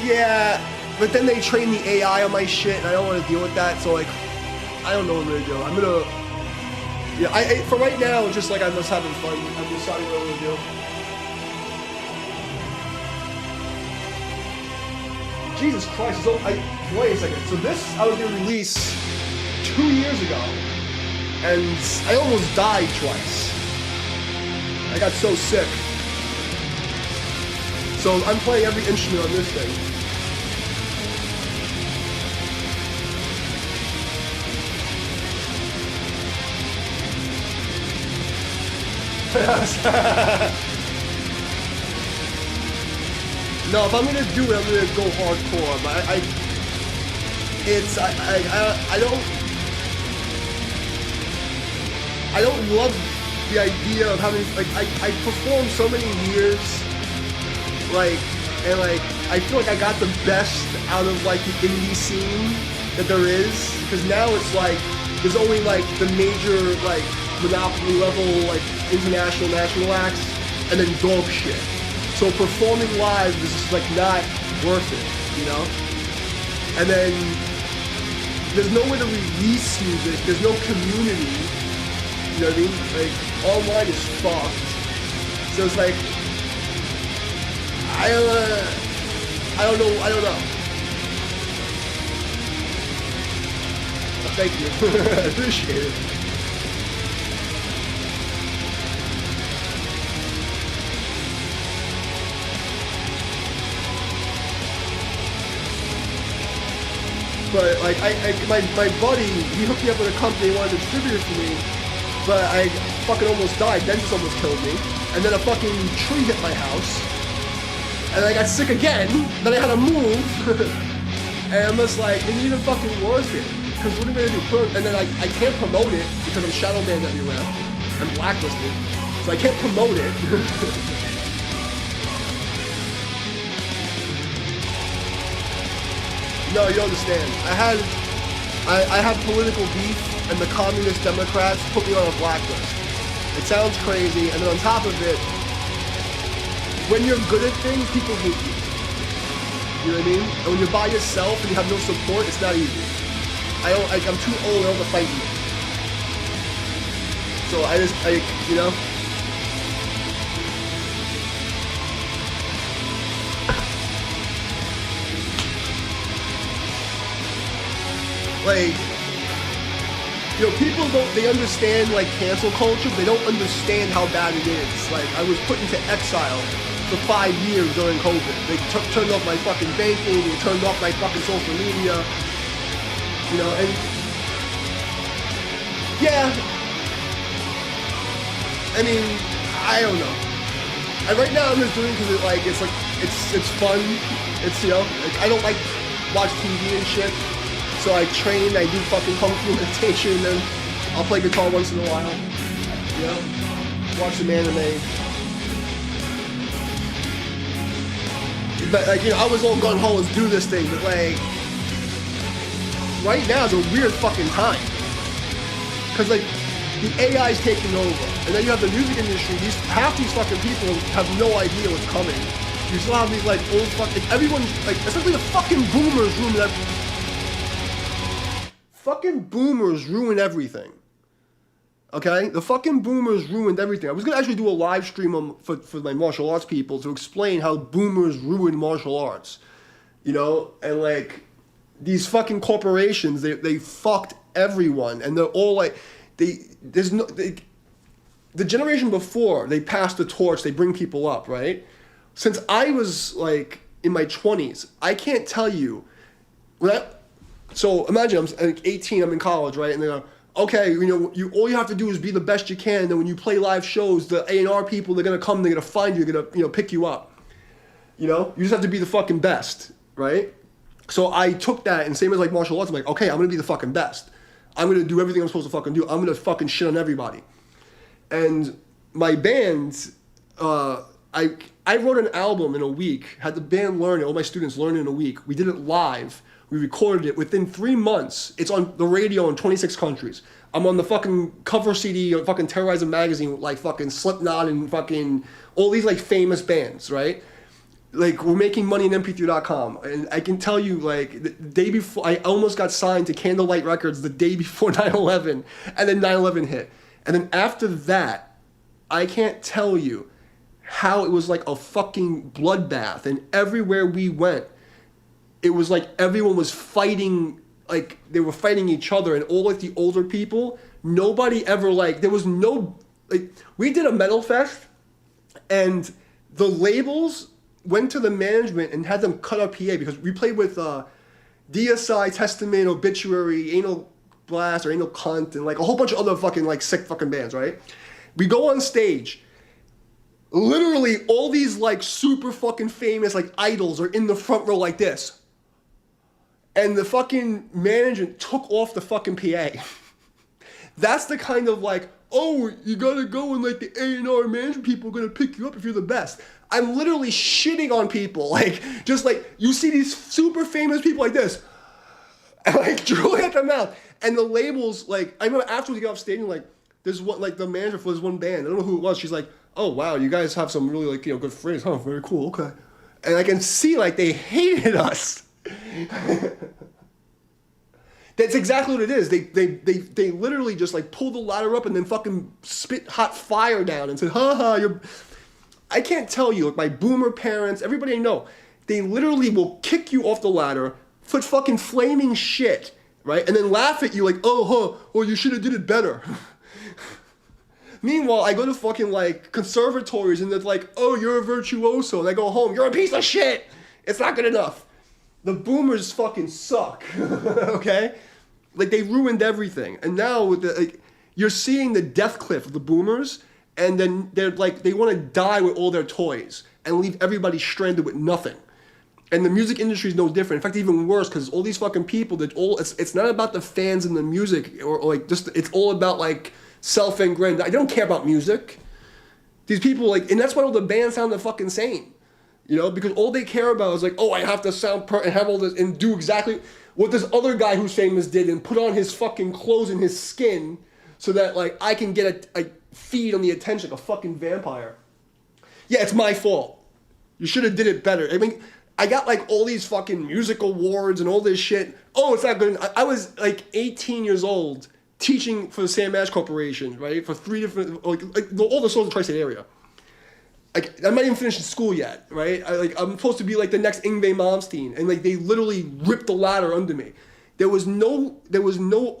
yeah, but then they train the AI on my shit, and I don't want to deal with that. So I don't know what I'm gonna do. I'm gonna, for right now, it's just I'm just having fun. I'm deciding what I'm gonna do. Jesus Christ! So wait a second. So this I was gonna release 2 years ago, and I almost died twice. I got so sick. So I'm playing every instrument on this thing. No, if I'm gonna do it, I'm gonna go hardcore. But I don't love the idea of having like I performed so many years, like, and like I feel like I got the best out of like the indie scene that there is, because now it's like there's only like the major like monopoly level like international national acts and then dog shit. So performing live is just like not worth it, you know? And then there's no way to release music, there's no community, you know what I mean? Like online is fucked. So it's like I don't know. Thank you. I appreciate it. But like my buddy, he hooked me up with a company, wanted to distribute it for me, but I fucking almost died. Dentist almost killed me, and then a fucking tree hit my house, and I got sick again. Then I had to move, and I'm just like, is it even fucking worth it? Because what am I gonna do? And then I can't promote it because I'm shadow banned everywhere. I'm blacklisted, so I can't promote it. No, you don't understand. I had political beef, and the communist Democrats put me on a blacklist. It sounds crazy, and then on top of it, when you're good at things, people hate you. You know what I mean? And when you're by yourself and you have no support, it's not easy. I'm too old to fight you. So you know. Like, you know, people they understand, like, cancel culture, but they don't understand how bad it is. Like, I was put into exile for 5 years during COVID. They turned off my fucking banking, they turned off my fucking social media, you know, and, yeah, I mean, I don't know. And right now I'm just doing it because it's fun. It's, you know, like, I don't like watch TV and shit. So I train, I do fucking kung fu meditation, and I'll play guitar once in a while. You know? Watch some anime. But like, you know, I was all gung-ho, let's do this thing, but like, right now is a weird fucking time. Cause like, the AI's taking over. And then you have the music industry, half these fucking people have no idea what's coming. You still have these like old fucking, everyone, like, especially the fucking boomers ruin everything. Fucking boomers ruin everything. Okay? The fucking boomers ruined everything. I was gonna actually do a live stream for my martial arts people to explain how boomers ruined martial arts. You know? And like, these fucking corporations, they fucked everyone. And they're all like, the generation before, they passed the torch, they bring people up, right? Since I was like in my 20s, I can't tell you, so imagine I'm like 18, I'm in college, right? And they go, okay, you know, all you have to do is be the best you can. And then when you play live shows, the A&R people, they're gonna come, they're gonna find you, they're gonna, you know, pick you up. You know, you just have to be the fucking best, right? So I took that, and same as like martial arts, I'm like, okay, I'm gonna be the fucking best. I'm gonna do everything I'm supposed to fucking do. I'm gonna fucking shit on everybody. And my band, I wrote an album in a week, had the band learn it, all my students learn it in a week. We did it live. We recorded it. Within 3 months, it's on the radio in 26 countries. I'm on the fucking cover CD of fucking Terrorizer magazine with like fucking Slipknot and fucking all these like famous bands, right? Like, we're making money in mp3.com. And I can tell you, like, the day before, I almost got signed to Candlelight Records the day before 9/11, and then 9/11 hit. And then after that, I can't tell you how it was like a fucking bloodbath. And everywhere we went, it was like everyone was fighting, like they were fighting each other, and all like the older people, nobody ever like, there was no, like, we did a metal fest, and the labels went to the management and had them cut our PA because we played with DSI, Testament, Obituary, Anal Blast or Anal Cunt, and like a whole bunch of other fucking like sick fucking bands, right? We go on stage. Literally, all these like super fucking famous like idols are in the front row like this. And the fucking management took off the fucking PA. That's the kind of like, oh, you gotta go and like the A&R management people are gonna pick you up if you're the best. I'm literally shitting on people. Like, just like, you see these super famous people like this. And like, drooling at their mouth. And the labels, like, I remember after we got off stage, like, there's one, like, the manager for this one band, I don't know who it was, she's like, oh, wow, you guys have some really, like, you know, good friends, huh? Very cool, okay. And I can see, like, they hated us. That's exactly what it is. They literally just, like, pull the ladder up and then fucking spit hot fire down and say, ha, you're... I can't tell you, like, my boomer parents, everybody I know, they literally will kick you off the ladder, put fucking flaming shit, right? And then laugh at you like, oh, you should have did it better. Meanwhile, I go to fucking, like, conservatories and they're like, oh, you're a virtuoso. And I go home, you're a piece of shit. It's not good enough. The boomers fucking suck, okay? Like, they ruined everything. And now, like, you're seeing the death cliff of the boomers, and then they're like, they want to die with all their toys and leave everybody stranded with nothing. And the music industry is no different. In fact, even worse, because all these fucking people that it's not about the fans and the music or like just, it's all about like self-ingrained. I don't care about music. These people like, and that's why all the bands sound the fucking same. You know, because all they care about is like, oh, I have to sound and have all this and do exactly what this other guy who's famous did and put on his fucking clothes and his skin so that like I can get a feed on the attention like a fucking vampire. Yeah, it's my fault. You should have did it better. I mean, I got like all these fucking music awards and all this shit. Oh, it's not good. I was like 18 years old teaching for the Sam Ash Corporation, right? For 3 different, like all the schools in the Tri-State area. Like, I'm not even finished school yet, right? I'm supposed to be like the next Yngwie Malmsteen, and like they literally ripped the ladder under me. There was no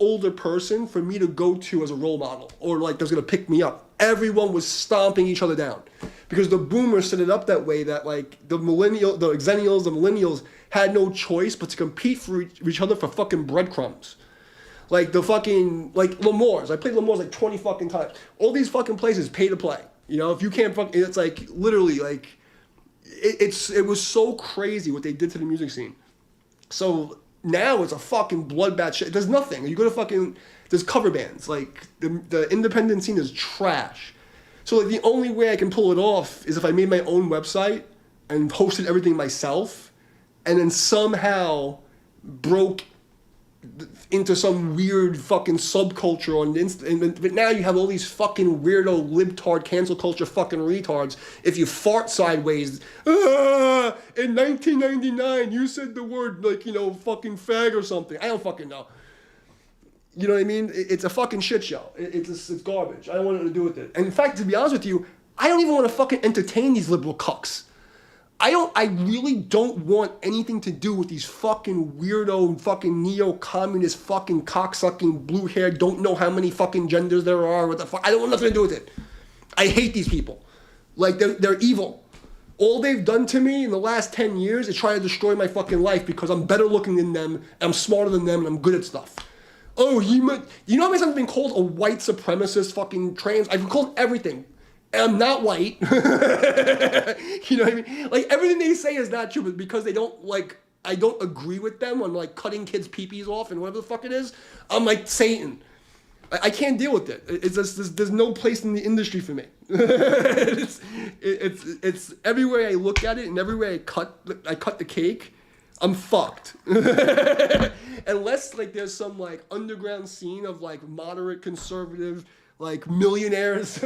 older person for me to go to as a role model or like that was gonna pick me up. Everyone was stomping each other down because the boomers set it up that way that like the Xennials, the millennials had no choice but to compete for each other for fucking breadcrumbs. Like the fucking, like L'Amour's. I played L'Amour's like 20 fucking times. All these fucking places pay to play. You know, if you can't fucking, it's like literally like, it was so crazy what they did to the music scene. So now it's a fucking bloodbath shit. There's nothing. You go to fucking, there's cover bands. Like, the independent scene is trash. So, like, the only way I can pull it off is if I made my own website and hosted everything myself and then somehow broke into some weird fucking subculture on Insta. But now you have all these fucking weirdo libtard cancel culture fucking retards. If you fart sideways, in 1999 you said the word like, you know, fucking fag or something. I don't fucking know. You know what I mean? It's a fucking shit show. It's garbage. I don't want nothing to do with it. And in fact, to be honest with you, I don't even want to fucking entertain these liberal cucks. I really don't want anything to do with these fucking weirdo, fucking neo-communist, fucking cocksucking, blue-haired, don't know how many fucking genders there are, what the fuck. I don't want nothing to do with it. I hate these people. Like, they're evil. All they've done to me in the last 10 years is try to destroy my fucking life because I'm better looking than them, I'm smarter than them, and I'm good at stuff. Oh, you know how many times I've been called a white supremacist, fucking trans? I've been called everything. I'm not white. You know what I mean? Like, everything they say is not true, but because they don't, like, I don't agree with them on, like, cutting kids' peepees off and whatever the fuck it is, I'm like Satan. I can't deal with it. It's just, there's no place in the industry for me. it's everywhere I look at it and everywhere I cut the cake, I'm fucked. Unless, like, there's some, like, underground scene of, like, moderate conservative, like, millionaires.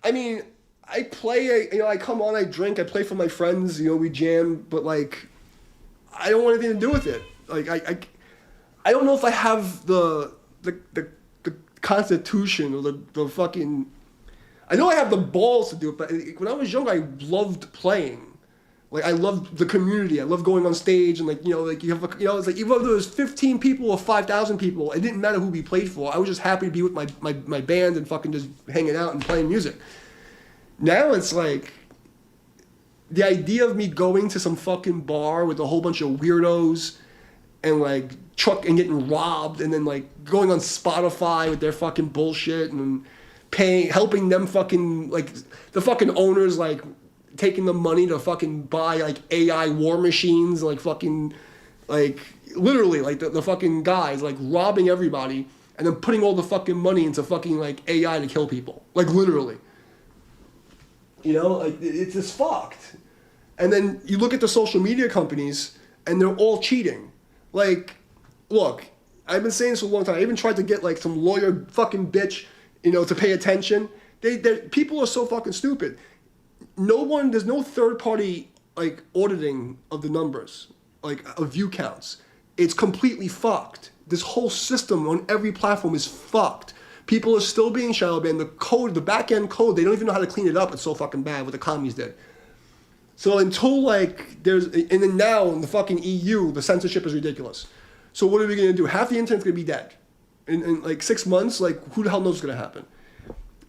I mean, I play, I come on, I drink, I play for my friends, we jam, but, like, I don't want anything to do with it. Like, I don't know if I have the constitution or the fucking, I know I have the balls to do it, but when I was young, I loved playing. Like I love the community. I love going on stage and like, you know, like you have, you know, it's like even though there was 15 people or 5,000 people, it didn't matter who we played for. I was just happy to be with my band and fucking just hanging out and playing music. Now it's like the idea of me going to some fucking bar with a whole bunch of weirdos and like getting robbed and then like going on Spotify with their fucking bullshit and helping them fucking like the fucking owners like taking the money to fucking buy like AI war machines, like fucking like literally like the fucking guys like robbing everybody and then putting all the fucking money into fucking like AI to kill people, like literally. You know, like it's just fucked. And then you look at the social media companies and they're all cheating. Like, look, I've been saying this for a long time. I even tried to get like some lawyer fucking bitch, you know, to pay attention. People are so fucking stupid. There's no third party like auditing of the numbers, like of view counts. It's completely fucked. This whole system on every platform is fucked. People are still being shadow banned. The code, the back end code, they don't even know how to clean it up. It's so fucking bad what the commies did. So until like and then now in the fucking EU, the censorship is ridiculous. So what are we gonna do? Half the internet's gonna be dead. In like 6 months, like who the hell knows what's gonna happen?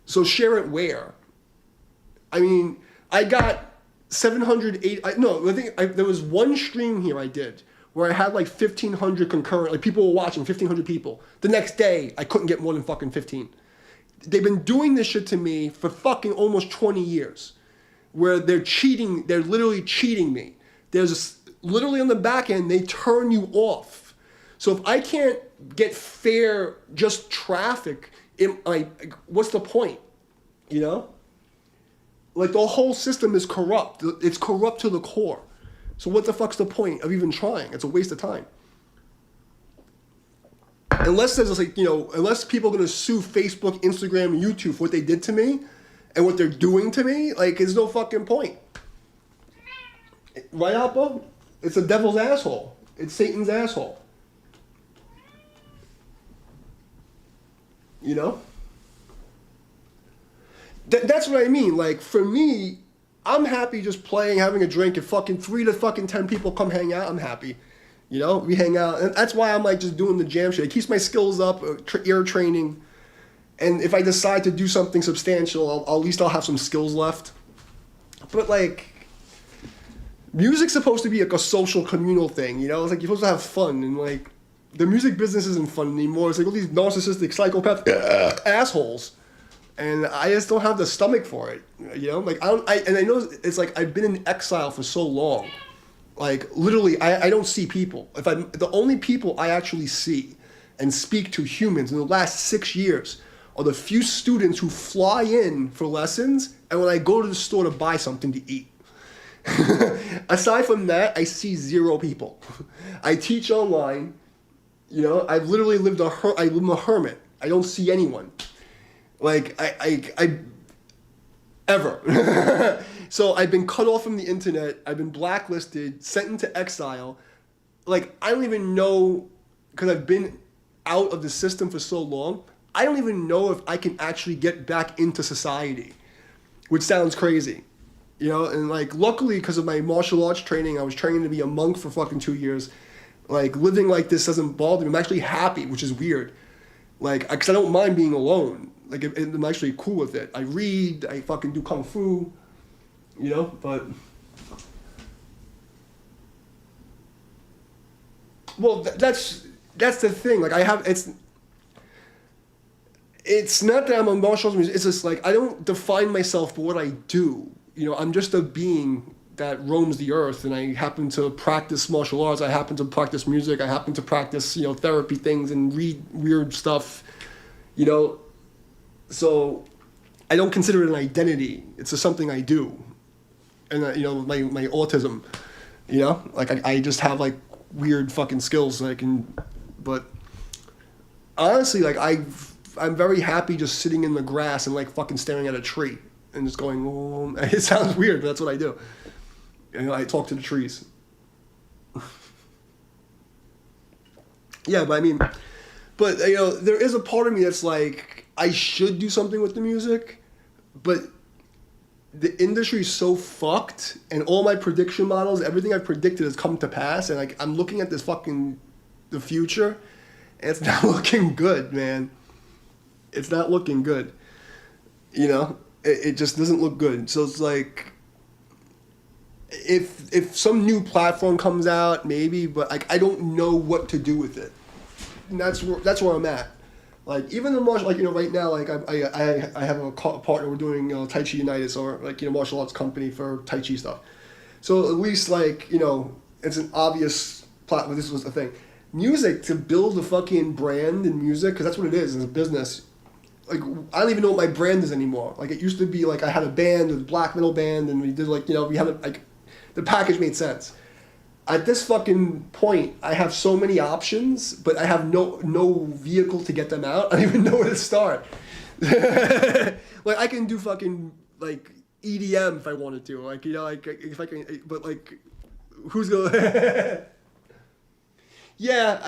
So share it where? I mean, I got 708. There was one stream here I did where I had like 1,500 concurrent, like people were watching, 1,500 people. The next day, I couldn't get more than fucking 15. They've been doing this shit to me for fucking almost 20 years, where they're cheating. They're literally cheating me. Literally on the back end, they turn you off. So if I can't get fair, just traffic, what's the point? You know? Like the whole system is corrupt. It's corrupt to the core. So what the fuck's the point of even trying? It's a waste of time. Unless there's like, you know, unless people are gonna sue Facebook, Instagram, and YouTube for what they did to me and what they're doing to me, like there's no fucking point. Right, Appa? It's the devil's asshole. It's Satan's asshole. You know? That's what I mean. Like, for me, I'm happy just playing, having a drink. If fucking 3 to fucking 10 people come hang out, I'm happy. You know, we hang out. And that's why I'm like just doing the jam shit. It keeps my skills up, ear training. And if I decide to do something substantial, at least I'll have some skills left. But like, music's supposed to be like a social communal thing, you know? It's like you're supposed to have fun. And like, the music business isn't fun anymore. It's like all these narcissistic psychopath assholes. And I just don't have the stomach for it, you know. Like and I know it's like I've been in exile for so long, like literally I don't see people. The only people I actually see and speak to humans in the last 6 years are the few students who fly in for lessons, and when I go to the store to buy something to eat. Aside from that, I see 0 people. I teach online, you know. I've literally lived a hermit. I don't see anyone. Like, I ever. So I've been cut off from the internet. I've been blacklisted, sent into exile. Like, I don't even know, because I've been out of the system for so long, I don't even know if I can actually get back into society, which sounds crazy. You know, and like, luckily, because of my martial arts training, I was training to be a monk for fucking 2 years. Like, living like this doesn't bother me. I'm actually happy, which is weird. Like, because I don't mind being alone. Like, I'm actually cool with it. I read, I fucking do kung fu, you know, but... Well, that's the thing. Like, it's not that I'm a martial arts musician. It's just, like, I don't define myself for what I do. You know, I'm just a being that roams the earth, and I happen to practice martial arts. I happen to practice music. I happen to practice, you know, therapy things and read weird stuff, you know. So I don't consider it an identity. It's just something I do. And, you know, my autism, you know, like I just have like weird fucking skills that I can, but honestly, like I'm very happy just sitting in the grass and like fucking staring at a tree and just going, oh. It sounds weird, but that's what I do. You know, I talk to the trees. Yeah, but I mean, but you know, there is a part of me that's like, I should do something with the music, but the industry is so fucked, and all my prediction models, everything I predicted has come to pass, and like I'm looking at this fucking the future, and it's not looking good, man. It's not looking good. You know, it just doesn't look good. So it's like, if some new platform comes out, maybe, but like I don't know what to do with it. And that's where I'm at. Like even the martial, like right now, like I have a partner. We're doing Tai Chi United, so like martial arts company for Tai Chi stuff. So at least like it's an obvious platform. This was the thing. Music, to build a fucking brand in music, because that's what it is. It's a business. Like I don't even know what my brand is anymore. Like it used to be like I had a band, a black metal band, and we did like we had like the package made sense. At this fucking point, I have so many options, but I have no vehicle to get them out. I don't even know where to start. Like I can do fucking like EDM if I wanted to. Like like if I can, but like who's gonna? Yeah,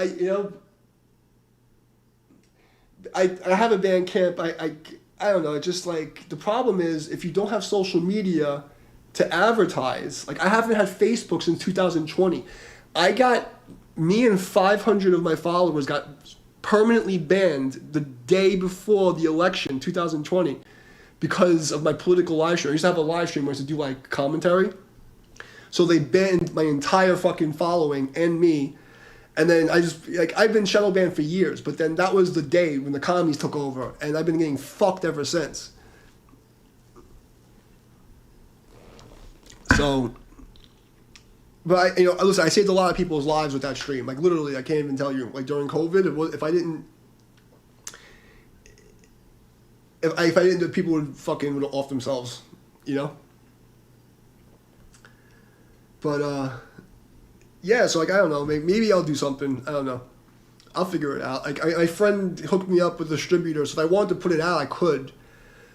I have a band camp. I don't know. It's just like the problem is if you don't have social media to advertise. Like I haven't had Facebook since 2020. Me and 500 of my followers got permanently banned the day before the election, 2020, because of my political live stream. I used to have a live stream where I used to do like commentary. So they banned my entire fucking following and me. And then I've been shadow banned for years, but then that was the day when the commies took over, and I've been getting fucked ever since. So, but listen, I saved a lot of people's lives with that stream. Like literally, I can't even tell you. Like during COVID, if I didn't do it, people would off themselves, But yeah, so like I don't know, maybe I'll do something. I don't know. I'll figure it out. Like my friend hooked me up with a distributor, so if I wanted to put it out, I could.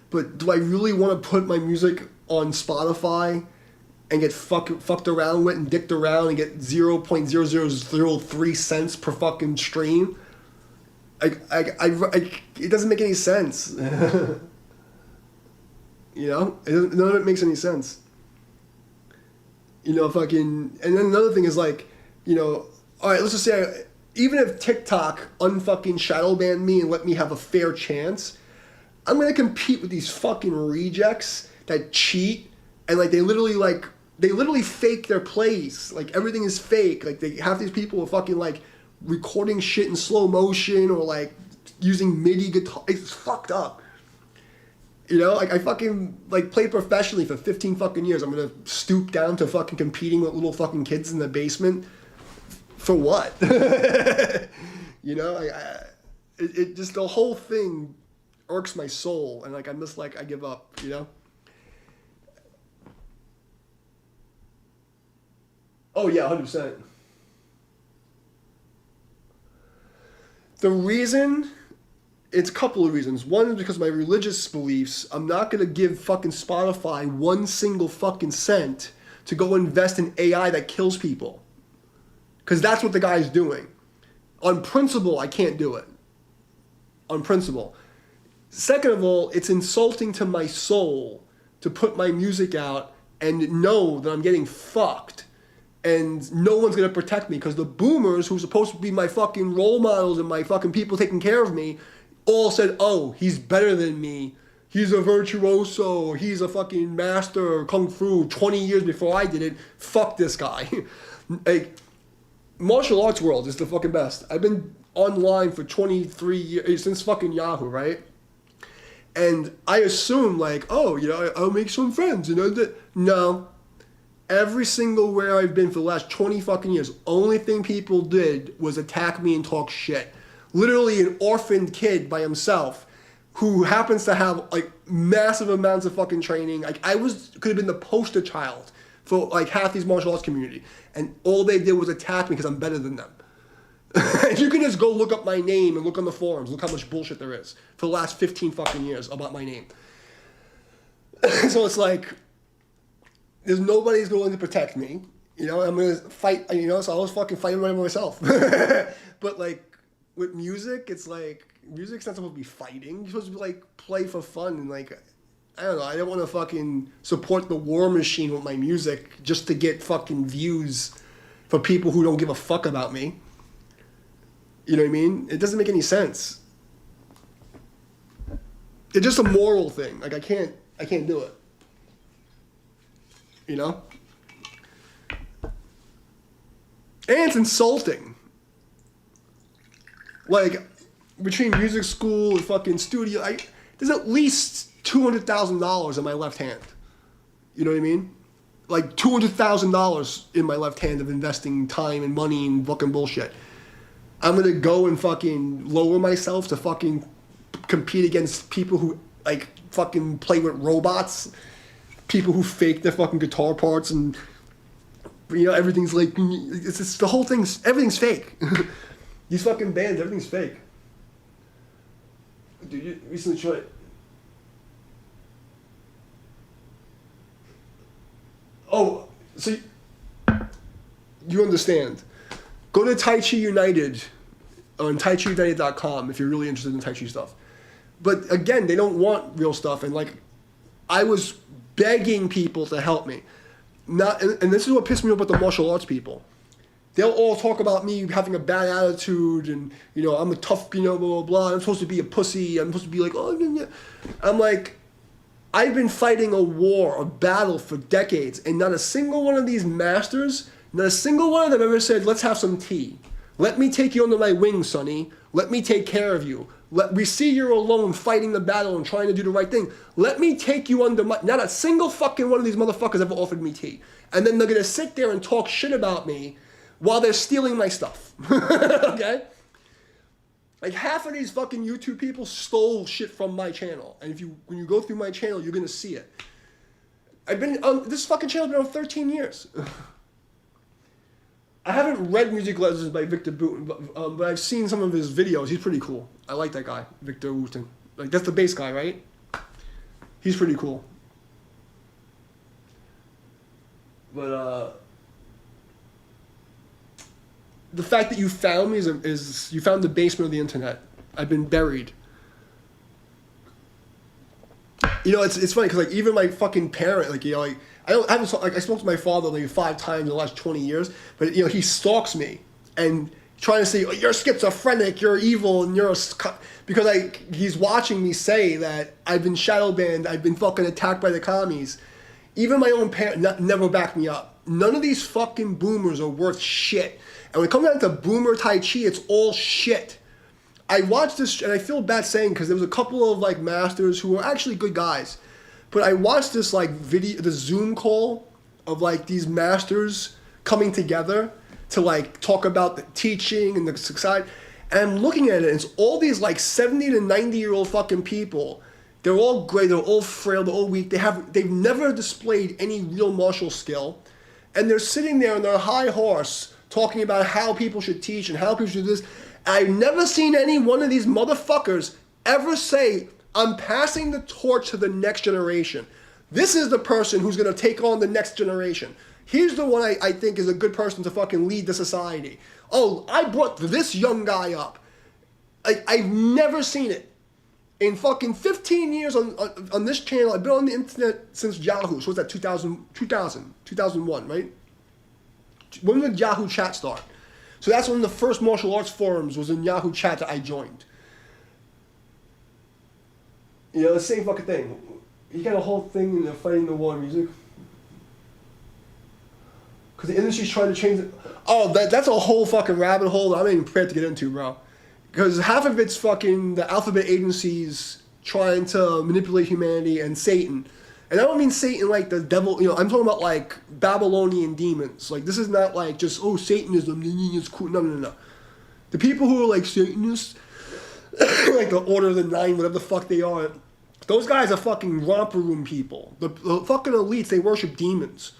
But do I really want to put my music on Spotify and get fucked around with and dicked around and get 0.0003 cents per fucking stream? It doesn't make any sense. None of it makes any sense. And then another thing is like, all right, let's just say, even if TikTok unfucking shadow banned me and let me have a fair chance, I'm gonna compete with these fucking rejects that cheat and like they literally fake their plays. Like everything is fake. Like they have these people who are fucking like recording shit in slow motion or like using MIDI guitar. It's fucked up. Like I fucking like played professionally for 15 fucking years. I'm gonna stoop down to fucking competing with little fucking kids in the basement. For what? It just the whole thing irks my soul, and like I'm just like I give up. Oh yeah, 100%. The reason. It's a couple of reasons. One is because of my religious beliefs. I'm not going to give fucking Spotify one single fucking cent to go invest in AI that kills people. Because that's what the guy's doing. On principle, I can't do it. On principle. Second of all, it's insulting to my soul to put my music out and know that I'm getting fucked. And no one's going to protect me because the boomers who are supposed to be my fucking role models and my fucking people taking care of me all said, oh, he's better than me. He's a virtuoso. He's a fucking master of Kung Fu 20 years before I did it. Fuck this guy. Like, martial arts world is the fucking best. I've been online for 23 years, since fucking Yahoo, right? And I assume like, oh, I'll make some friends, No. Every single where I've been for the last 20 fucking years, only thing people did was attack me and talk shit. Literally an orphaned kid by himself who happens to have like massive amounts of fucking training. Like could have been the poster child for like half these martial arts community. And all they did was attack me because I'm better than them. You can just go look up my name and look on the forums. Look how much bullshit there is for the last 15 fucking years about my name. So it's like, there's nobody's going to protect me. I'm going to fight, so I was fucking fighting by myself. But like, with music, it's like, music's not supposed to be fighting. You're supposed to like play for fun and like, I don't know. I don't want to fucking support the war machine with my music just to get fucking views for people who don't give a fuck about me. You know what I mean? It doesn't make any sense. It's just a moral thing. Like I can't do it. You know? And it's insulting. Like, between music school and fucking studio, there's at least $200,000 in my left hand. You know what I mean? Like $200,000 in my left hand of investing time and money and fucking bullshit. I'm gonna go and fucking lower myself to fucking compete against people who like fucking play with robots, people who fake their fucking guitar parts, and you know everything's like it's just, the whole thing's everything's fake. These fucking bands, everything's fake. Dude, you recently tried. Oh, so you understand. Go to Tai Chi United on taichiunited.com if you're really interested in Tai Chi stuff. But again, they don't want real stuff. And like, I was begging people to help me. And this is what pissed me off about the martial arts people. They'll all talk about me having a bad attitude and, you know, I'm a tough, you know, blah, blah, blah. I'm supposed to be a pussy. I'm supposed to be like, oh, yeah. I'm like, I've been fighting a war, a battle for decades, and not a single one of these masters, not a single one of them ever said, let's have some tea. Let me take you under my wing, Sonny. Let me take care of you. We see you're alone fighting the battle and trying to do the right thing. Let me take you under my... Not a single fucking one of these motherfuckers ever offered me tea. And then they're going to sit there and talk shit about me while they're stealing my stuff. Okay? Like half of these fucking YouTube people stole shit from my channel. And when you go through my channel, you're going to see it. I've been on... This fucking channel's been on 13 years. I haven't read Music Legends by Victor Wooten, but I've seen some of his videos. He's pretty cool. I like that guy, Victor Wooten. Like, that's the bass guy, right? He's pretty cool. But, the fact that you found me is you found the basement of the internet. I've been buried. You know, it's funny, because, like, even my fucking parent, like, you know, like, I spoke to my father like 5 times in the last 20 years, but you know he stalks me and trying to say, oh, you're schizophrenic, you're evil, and because he's watching me say that I've been shadow banned, I've been fucking attacked by the commies. Even my own parent never backed me up. None of these fucking boomers are worth shit. And when it comes down to boomer Tai Chi, it's all shit. I watched this and I feel bad saying because there was a couple of like masters who were actually good guys. But I watched this like video, the Zoom call of like these masters coming together to like talk about the teaching and the society. And I'm looking at it, and it's all these like 70 to 90-year-old fucking people. They're all gray, they're all frail, they're all weak. They've never displayed any real martial skill. And they're sitting there on their high horse talking about how people should teach and how people should do this. I've never seen any one of these motherfuckers ever say, I'm passing the torch to the next generation. This is the person who's going to take on the next generation. Here's the one I think is a good person to fucking lead the society. Oh, I brought this young guy up. I've never seen it. In fucking 15 years on this channel, I've been on the internet since Yahoo. So what's that, 2001, right? When did Yahoo Chat start? So that's when the first martial arts forums was in Yahoo Chat that I joined. You know, the same fucking thing. You got a whole thing in the fighting the war music. Because the industry's trying to change it. Oh, that's a whole fucking rabbit hole that I'm not even prepared to get into, bro. Because half of it's fucking the alphabet agencies trying to manipulate humanity and Satan. And I don't mean Satan like the devil, you know, I'm talking about like Babylonian demons. Like, this is not like just, oh, Satanism, it's cool. No. The people who are like Satanists, like the Order of the Nine, whatever the fuck they are, those guys are fucking romper room people. The fucking elites, they worship demons.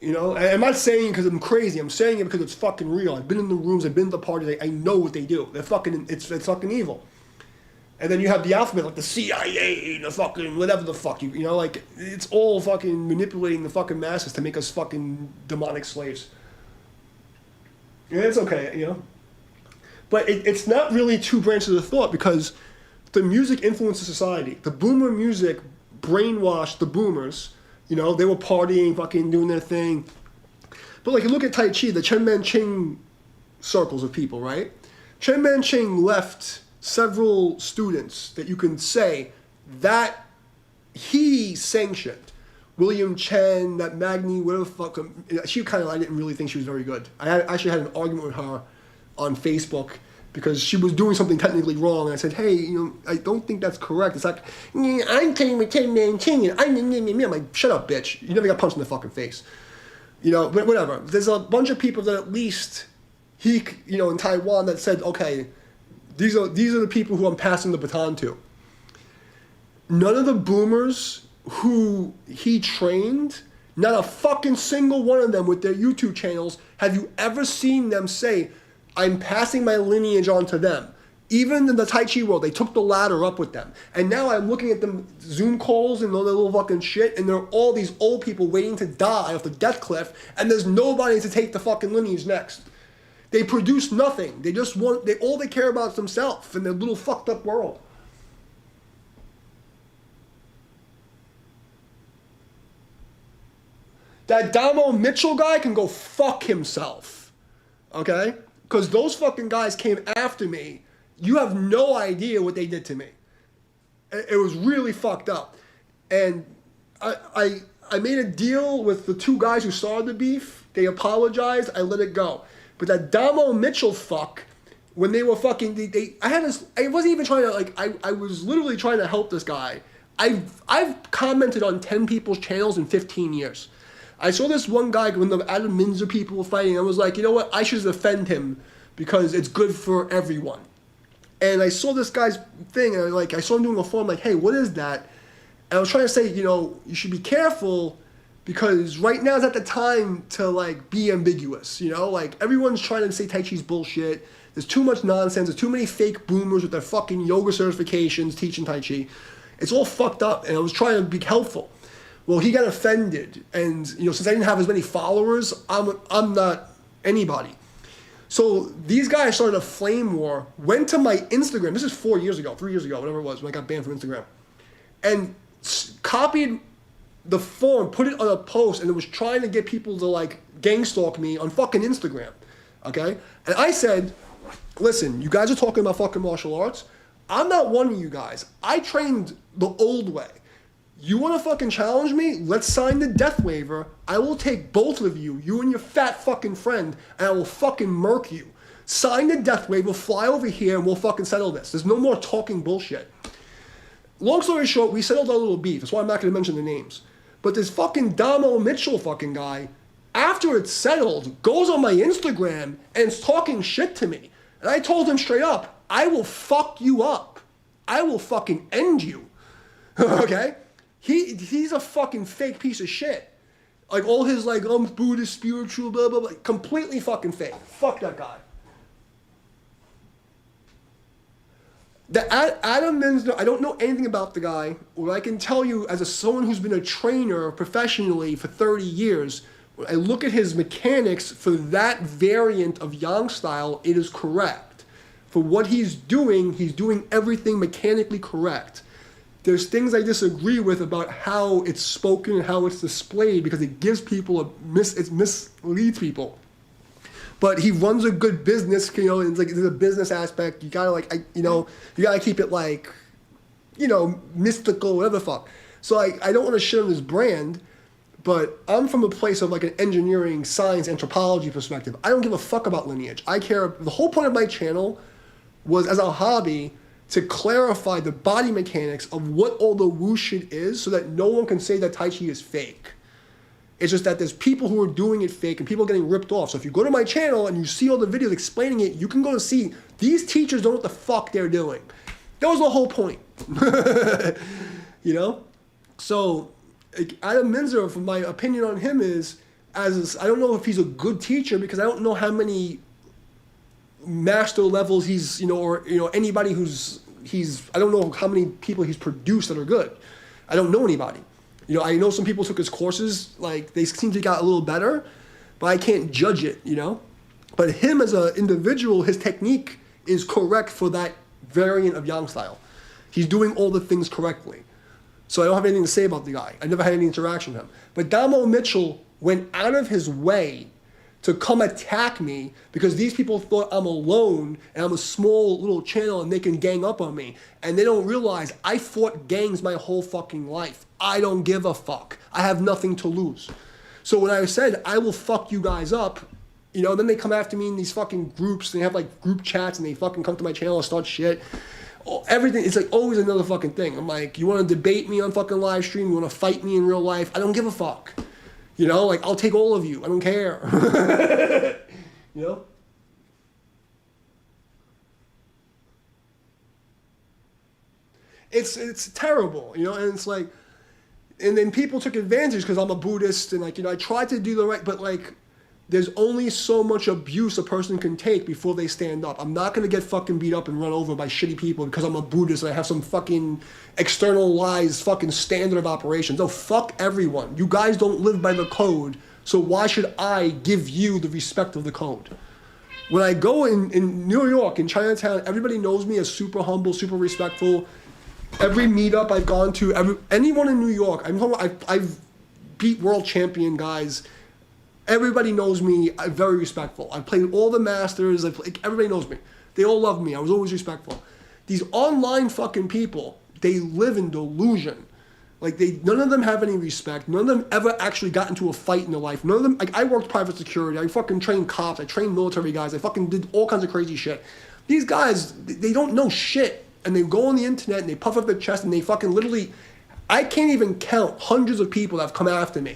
You know, and I'm not saying it because I'm crazy. I'm saying it because it's fucking real. I've been in the rooms, I've been to the parties, I know what they do. They're fucking, it's fucking evil. And then you have the alphabet, like the CIA, the fucking whatever the fuck, you know, like, it's all fucking manipulating the fucking masses to make us fucking demonic slaves. And it's okay, you know. But it's not really two branches of thought, because the music influences society. The boomer music brainwashed the boomers. You know, they were partying, fucking doing their thing. But like, you look at Tai Chi, the Chen Man-ching circles of people, right? Chen Man-ching left several students that you can say that he sanctioned. William Chen, that Magni, whatever the fuck. She kind of, I didn't really think she was very good. I actually had an argument with her on Facebook because she was doing something technically wrong. And I said, hey, you know, I don't think that's correct. It's like, I'm playing with Chen Man-ching, and I'm like, shut up, bitch. You never got punched in the fucking face. You know, but whatever. There's a bunch of people that at least he, you know, in Taiwan that said, okay, these are the people who I'm passing the baton to. None of the boomers who he trained, not a fucking single one of them with their YouTube channels, have you ever seen them say, I'm passing my lineage on to them. Even in the Tai Chi world, they took the ladder up with them. And now I'm looking at them Zoom calls and all that little fucking shit, and there are all these old people waiting to die off the death cliff, and there's nobody to take the fucking lineage next. They produce nothing. They just want, all they care about is themselves and their little fucked up world. That Damo Mitchell guy can go fuck himself. Okay? Because those fucking guys came after me. You have no idea what they did to me. It was really fucked up. And I made a deal with the two guys who started the beef. They apologized. I let it go. But that Damo Mitchell fuck, when they were fucking, I wasn't even trying to, like, I was literally trying to help this guy. I've commented on 10 people's channels in 15 years. I saw this one guy when the Adam Minzer people were fighting. I was like, you know what? I should defend him because it's good for everyone. And I saw this guy's thing, and I saw him doing a form, like, hey, what is that? And I was trying to say, you know, you should be careful because right now is not the time to, like, be ambiguous, you know? Like, everyone's trying to say Tai Chi's bullshit. There's too much nonsense. There's too many fake boomers with their fucking yoga certifications teaching Tai Chi. It's all fucked up, and I was trying to be helpful. Well, he got offended, and, you know, since I didn't have as many followers, I'm not anybody. So these guys started a flame war, went to my Instagram. This is 3 years ago, whatever it was, when I got banned from Instagram. And copied the form, put it on a post, and it was trying to get people to, like, gang stalk me on fucking Instagram, okay? And I said, listen, you guys are talking about fucking martial arts. I'm not one of you guys. I trained the old way. You want to fucking challenge me? Let's sign the death waiver. I will take both of you, you and your fat fucking friend, and I will fucking murk you. Sign the death waiver, fly over here, and we'll fucking settle this. There's no more talking bullshit. Long story short, we settled our little beef. That's why I'm not going to mention the names. But this fucking Damo Mitchell fucking guy, after it's settled, goes on my Instagram and is talking shit to me. And I told him straight up, I will fuck you up. I will fucking end you. Okay? He's a fucking fake piece of shit. Like, all his, like, Buddhist, spiritual, blah, blah, blah. Completely fucking fake. Fuck that guy. The Adam Minzer, I don't know anything about the guy. What I can tell you, as someone who's been a trainer professionally for 30 years, when I look at his mechanics for that variant of Yang style, it is correct. For what he's doing everything mechanically correct. There's things I disagree with about how it's spoken and how it's displayed because it gives people it misleads people. But he runs a good business, you know, and it's like there's a business aspect. You gotta you gotta keep it like, you know, mystical, whatever the fuck. So I don't want to shit on his brand, but I'm from a place of like an engineering, science, anthropology perspective. I don't give a fuck about lineage. I care. The whole point of my channel was as a hobby to clarify the body mechanics of what all the woo shit is so that no one can say that Tai Chi is fake. It's just that there's people who are doing it fake and people are getting ripped off. So if you go to my channel and you see all the videos explaining it, you can go to see these teachers don't know what the fuck they're doing. That was the whole point. You know? So Adam Minzer, from my opinion on him is, I don't know if he's a good teacher because I don't know how many master levels he's, you know, or, you know, anybody I don't know how many people he's produced that are good. I don't know anybody. You know, I know some people took his courses, like, they seem to got a little better, but I can't judge it, you know? But him as an individual, his technique is correct for that variant of Yang style. He's doing all the things correctly. So I don't have anything to say about the guy. I never had any interaction with him. But Damo Mitchell went out of his way to come attack me because these people thought I'm alone and I'm a small little channel and they can gang up on me. And they don't realize I fought gangs my whole fucking life. I don't give a fuck. I have nothing to lose. So when I said, I will fuck you guys up, you know, then they come after me in these fucking groups. They have like group chats and they fucking come to my channel and start shit. Everything, it's like always another fucking thing. I'm like, you want to debate me on fucking live stream? You want to fight me in real life? I don't give a fuck. You know, like, I'll take all of you. I don't care. You know? It's terrible, you know? And it's like, and then people took advantage because I'm a Buddhist and, like, you know, I tried to do the right, but, like, there's only so much abuse a person can take before they stand up. I'm not going to get fucking beat up and run over by shitty people because I'm a Buddhist and I have some fucking externalized fucking standard of operations. No, fuck everyone. You guys don't live by the code, so why should I give you the respect of the code? When I go in New York, in Chinatown, everybody knows me as super humble, super respectful. Every meetup I've gone to, anyone in New York, I've beat world champion guys. Everybody knows me. I'm very respectful. I played all the Masters. Everybody knows me. They all love me. I was always respectful. These online fucking people, they live in delusion. Like, none of them have any respect. None of them ever actually got into a fight in their life. None of them, like, I worked private security. I fucking trained cops. I trained military guys. I fucking did all kinds of crazy shit. These guys, they don't know shit. And they go on the internet and they puff up their chest and they fucking literally, I can't even count hundreds of people that have come after me.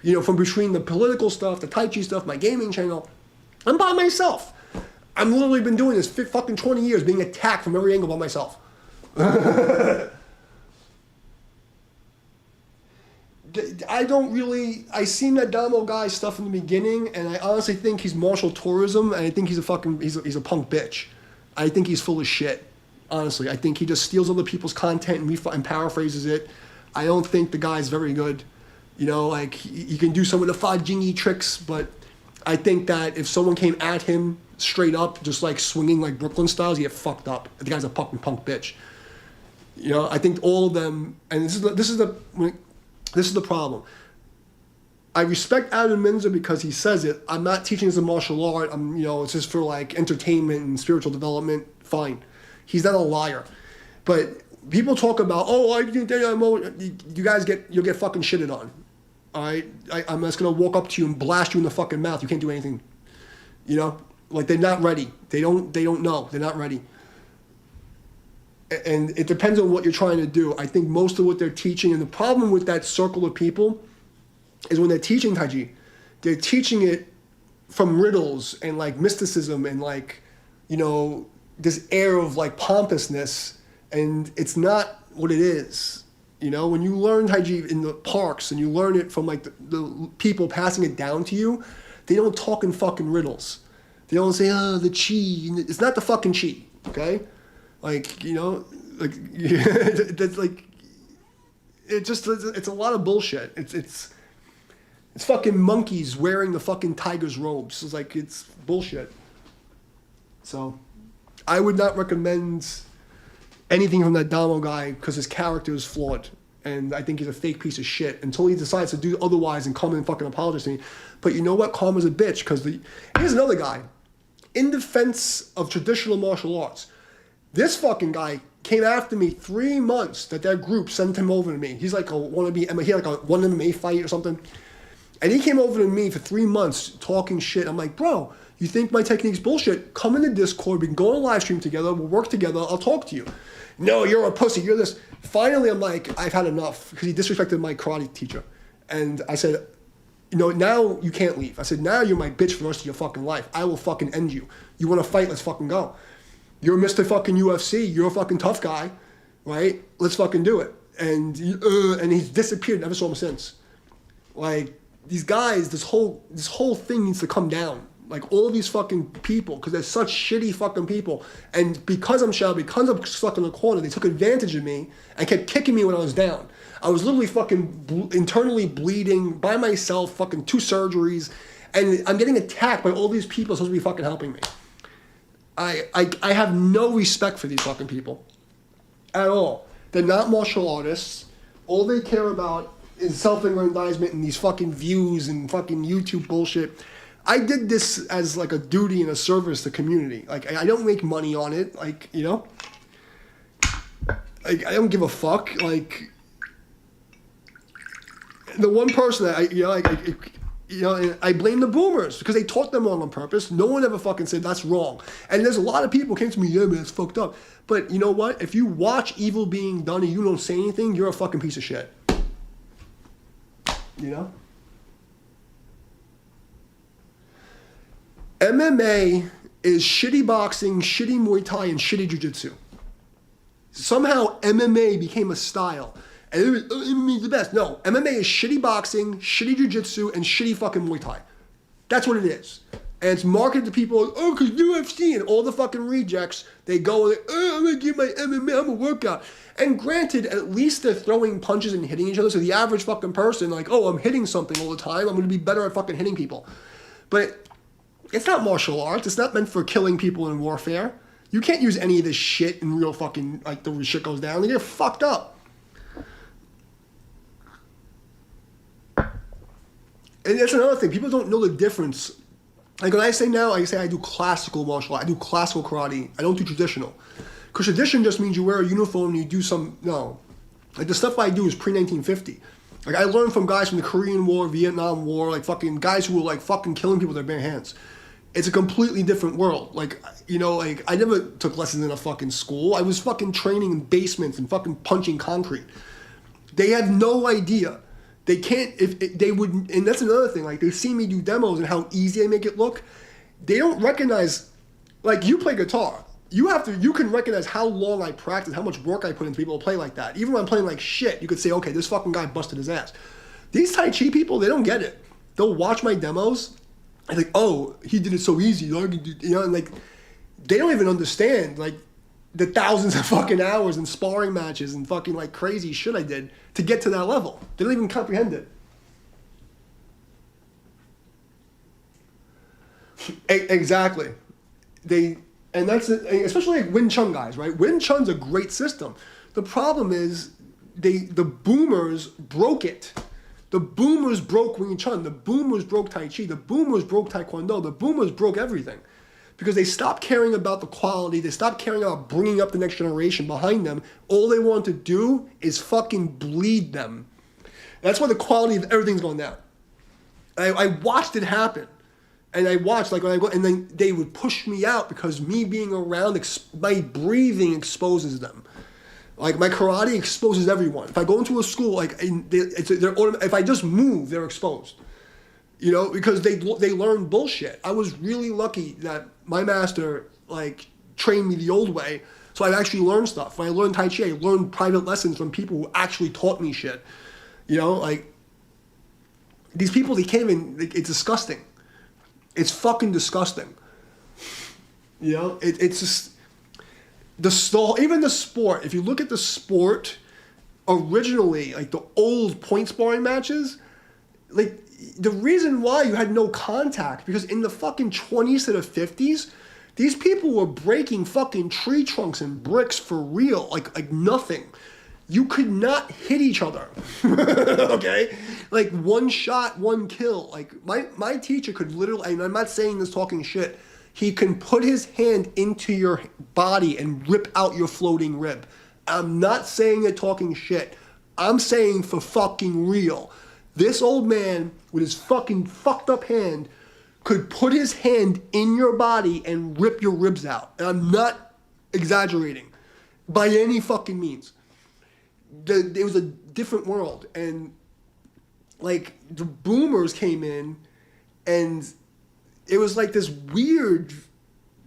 You know, from between the political stuff, the Tai Chi stuff, my gaming channel. I'm by myself. I've literally been doing this fucking 20 years, being attacked from every angle by myself. I seen that Damo guy stuff in the beginning, and I honestly think he's martial tourism, and I think he's a punk bitch. I think he's full of shit. Honestly, I think he just steals other people's content and paraphrases it. I don't think the guy's very good. You know, like, he can do some of the Fajingi tricks, but I think that if someone came at him straight up, just like swinging like Brooklyn styles, he get fucked up. The guy's a fucking punk bitch. You know, I think all of them, and this is the problem. I respect Adam Minzer because he says it. I'm not teaching as a martial art. It's just for like entertainment and spiritual development. Fine. He's not a liar. But people talk about, you guys you'll get fucking shitted on. All right, I'm just gonna walk up to you and blast you in the fucking mouth. You can't do anything. You know, like, they're not ready. They don't know. They're not ready. And it depends on what you're trying to do. I think most of what they're teaching, and the problem with that circle of people, is when they're teaching Tai Chi, they're teaching it from riddles and like mysticism and like, you know, this air of like pompousness, and it's not what it is. You know, when you learn Tai Chi in the parks and you learn it from like the people passing it down to you, they don't talk in fucking riddles. They don't say, the chi. It's not the fucking chi, okay? Like, you know, like, that's like, it's a lot of bullshit. It's fucking monkeys wearing the fucking tiger's robes. It's like, it's bullshit. So, I would not recommend anything from that Damo guy because his character is flawed. And I think he's a fake piece of shit until he decides to do otherwise and come and fucking apologize to me. But you know what? Karma's a bitch, because here's another guy. In defense of traditional martial arts, this fucking guy came after me 3 months that group sent him over to me. He's like he had like a one MMA fight or something. And he came over to me for 3 months talking shit. I'm like, bro, you think my technique's bullshit? Come in the Discord, we can go on a live stream together, we'll work together, I'll talk to you. No, you're a pussy, you're this. Finally, I'm like, I've had enough, because he disrespected my karate teacher. And I said, you know, now you can't leave. I said, now you're my bitch for the rest of your fucking life. I will fucking end you. You want to fight? Let's fucking go. You're Mr. fucking UFC. You're a fucking tough guy, right? Let's fucking do it. And he's disappeared. Never saw him since. Like, these guys, this whole thing needs to come down. Like, all these fucking people, because they're such shitty fucking people. And because I'm shy, because I'm stuck in the corner, they took advantage of me and kept kicking me when I was down. I was literally fucking internally bleeding by myself, fucking 2 surgeries, and I'm getting attacked by all these people supposed to be fucking helping me. I have no respect for these fucking people at all. They're not martial artists. All they care about is self-aggrandizement and these fucking views and fucking YouTube bullshit. I did this as like a duty and a service to the community. Like, I don't make money on it. Like, you know, like, I don't give a fuck. Like, the one person that I blame the boomers because they taught them wrong on purpose. No one ever fucking said that's wrong. And there's a lot of people who came to me, yeah, man, it's fucked up. But you know what? If you watch evil being done and you don't say anything, you're a fucking piece of shit. You know? MMA is shitty boxing, shitty Muay Thai, and shitty Jiu-Jitsu. Somehow MMA became a style. And MMA is the best. No, MMA is shitty boxing, shitty Jiu-Jitsu, and shitty fucking Muay Thai. That's what it is. And it's marketed to people, oh, because UFC and all the fucking rejects, they go, like, oh, I'm going to give my MMA, I'm going to work out. And granted, at least they're throwing punches and hitting each other, so the average fucking person, like, oh, I'm hitting something all the time, I'm going to be better at fucking hitting people. But it's not martial arts. It's not meant for killing people in warfare. You can't use any of this shit in real fucking, like, the shit goes down. They get fucked up. And that's another thing. People don't know the difference. Like when I say now, I say I do classical martial art. I do classical karate. I don't do traditional. Because tradition just means you wear a uniform and you do some, no. Like the stuff I do is pre-1950. Like I learned from guys from the Korean War, Vietnam War, like fucking guys who were like fucking killing people with their bare hands. It's a completely different world. Like, you know, like I never took lessons in a fucking school. I was fucking training in basements and fucking punching concrete. They have no idea. They can't, if they would, and that's another thing, like they see me do demos and how easy I make it look. They don't recognize, like you play guitar. You can recognize how long I practice, how much work I put into people to play like that. Even when I'm playing like shit, you could say, okay, this fucking guy busted his ass. These Tai Chi people, they don't get it. They'll watch my demos and like, oh, he did it so easy. You know, and like, they don't even understand, like, the thousands of fucking hours and sparring matches and fucking like crazy shit I did to get to that level. They don't even comprehend it. Exactly. And that's it, especially like Wing Chun guys, right? Wing Chun's a great system. The problem is the boomers broke it. The boomers broke Wing Chun. The boomers broke Tai Chi. The boomers broke Taekwondo. The boomers broke everything. Because they stopped caring about the quality. They stopped caring about bringing up the next generation behind them. All they want to do is fucking bleed them. That's why the quality of everything's going down. I watched it happen. And I watched, like, when I go, and then they would push me out because me being around, my breathing exposes them. Like, my karate exposes everyone. If I go into a school, like, if I just move, they're exposed. You know, because they learn bullshit. I was really lucky that my master, like, trained me the old way, so I actually learned stuff. When I learned Tai Chi, I learned private lessons from people who actually taught me shit. You know, like, these people, they can't even, like, it's disgusting. It's fucking disgusting. You know, it's just, even the sport, if you look at the sport, originally, like, the old point sparring matches, like, the reason why you had no contact, because in the fucking 20s to the 50s, these people were breaking fucking tree trunks and bricks for real, like nothing. You could not hit each other, okay? Like one shot, one kill. Like my teacher could literally, and I'm not saying this talking shit, he can put his hand into your body and rip out your floating rib. I'm not saying it talking shit. I'm saying for fucking real. This old man with his fucking fucked up hand could put his hand in your body and rip your ribs out. And I'm not exaggerating by any fucking means. It was a different world. And like the boomers came in and it was like this weird,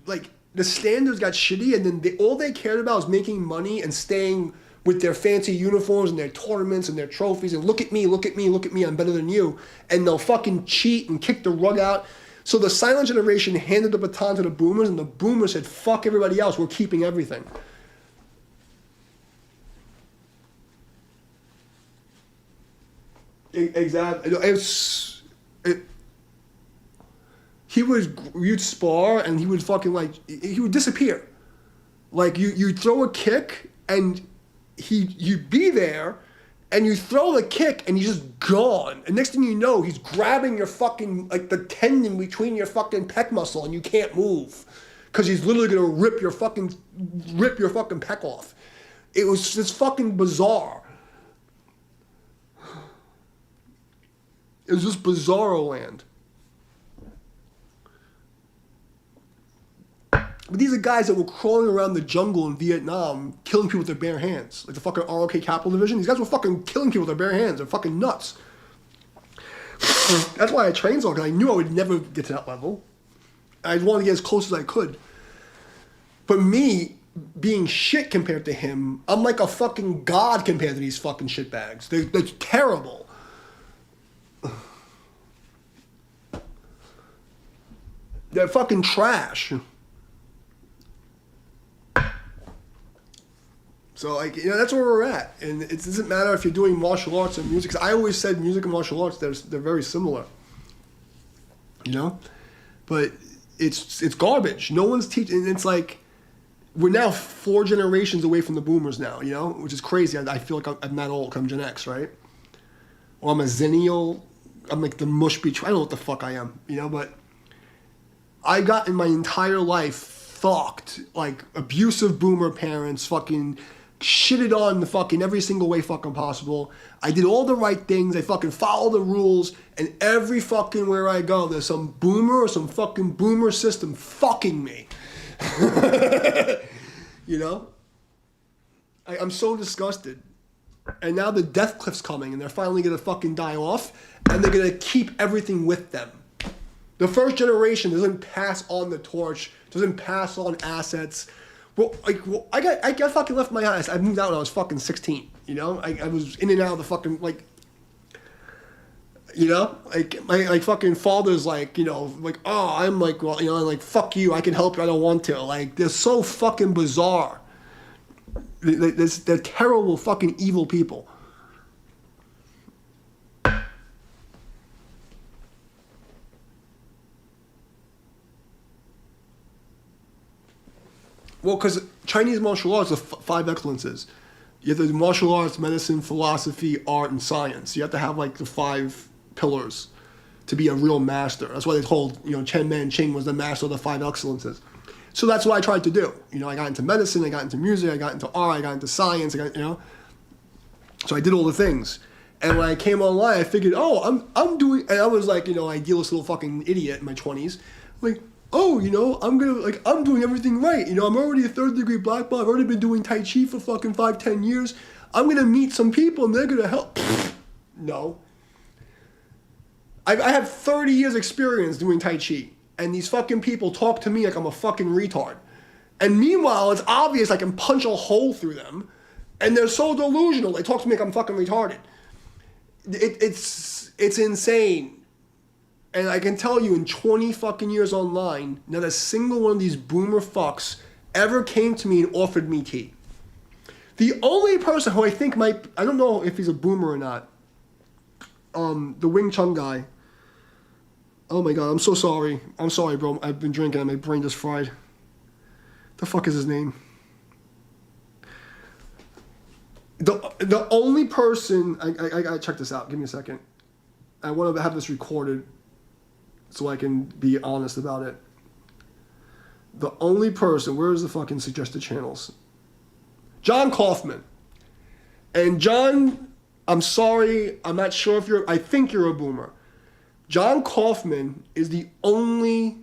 like the standards got shitty and then all they cared about was making money and staying with their fancy uniforms and their tournaments and their trophies and look at me, I'm better than you. And they'll fucking cheat and kick the rug out. So the silent generation handed the baton to the boomers and the boomers said, fuck everybody else, we're keeping everything. Exactly. You'd spar and he would fucking he would disappear. Like you'd throw a kick and you'd be there And you throw the kick and he's just gone. And next thing you know, he's grabbing your fucking, like the tendon between your fucking pec muscle and you can't move. Because he's literally going to rip your fucking pec off. It was just fucking bizarre. It was just bizarro land. But these are guys that were crawling around the jungle in Vietnam, killing people with their bare hands. Like the fucking ROK Capital Division. These guys were fucking killing people with their bare hands. They're fucking nuts. That's why I trained so, because I knew I would never get to that level. I wanted to get as close as I could. But me, being shit compared to him, I'm like a fucking god compared to these fucking shitbags. They're terrible. They're fucking trash. So, like, you know, that's where we're at. And it doesn't matter if you're doing martial arts or music. Because I always said music and martial arts, they're very similar. You know? But it's garbage. No one's teaching. And it's like, we're now 4 generations away from the boomers now, you know? Which is crazy. I feel like I'm not old. I'm Gen X, right? Or I'm a Zennial. I'm like the mush between. I don't know what the fuck I am, you know? But I got in my entire life fucked. Like, abusive boomer parents, fucking shitted on the fucking every single way fucking possible. I did all the right things. I fucking followed the rules. And every fucking where I go, there's some boomer or some fucking boomer system fucking me. You know? I'm so disgusted. And now the death cliff's coming and they're finally going to fucking die off. And they're going to keep everything with them. The first generation doesn't pass on the torch, doesn't pass on assets. I got fucking left my ass. I moved out when I was fucking 16, you know? I was in and out of the fucking, like, you know? Like, my fucking father's like, you know, like, oh, I'm like, well, you know, like, fuck you, I can help you, I don't want to. Like, they're so fucking bizarre. They're terrible fucking evil people. Well, because Chinese martial arts are 5 excellences. You have the martial arts, medicine, philosophy, art, and science. You have to have like the 5 pillars to be a real master. That's why they told, you know, Chen Man Ching was the master of the 5 excellences. So that's what I tried to do. You know, I got into medicine, I got into music, I got into art, I got into science, you know. So I did all the things. And when I came online, I figured, oh, I'm doing, and I was like, you know, idealist little fucking idiot in my 20s. Like, oh, you know, I'm doing everything right. You know, I'm already a 3rd degree black belt. I've already been doing Tai Chi for fucking 5-10 years. I'm going to meet some people and they're going to help. No. I have 30 years experience doing Tai Chi. And these fucking people talk to me like I'm a fucking retard. And meanwhile, it's obvious I can punch a hole through them. And they're so delusional. They talk to me like I'm fucking retarded. It's insane. And I can tell you, in 20 fucking years online, not a single one of these boomer fucks ever came to me and offered me tea. The only person who I think might, I don't know if he's a boomer or not, the Wing Chun guy. Oh my god, I'm so sorry. I'm sorry, bro. I've been drinking and my brain just fried. The fuck is his name? The only person, I gotta check this out. Give me a second. I want to have this recorded so I can be honest about it. The only person, where's the fucking suggested channels? John Kaufman. And John, I'm sorry, I'm not sure if I think you're a boomer. John Kaufman is the only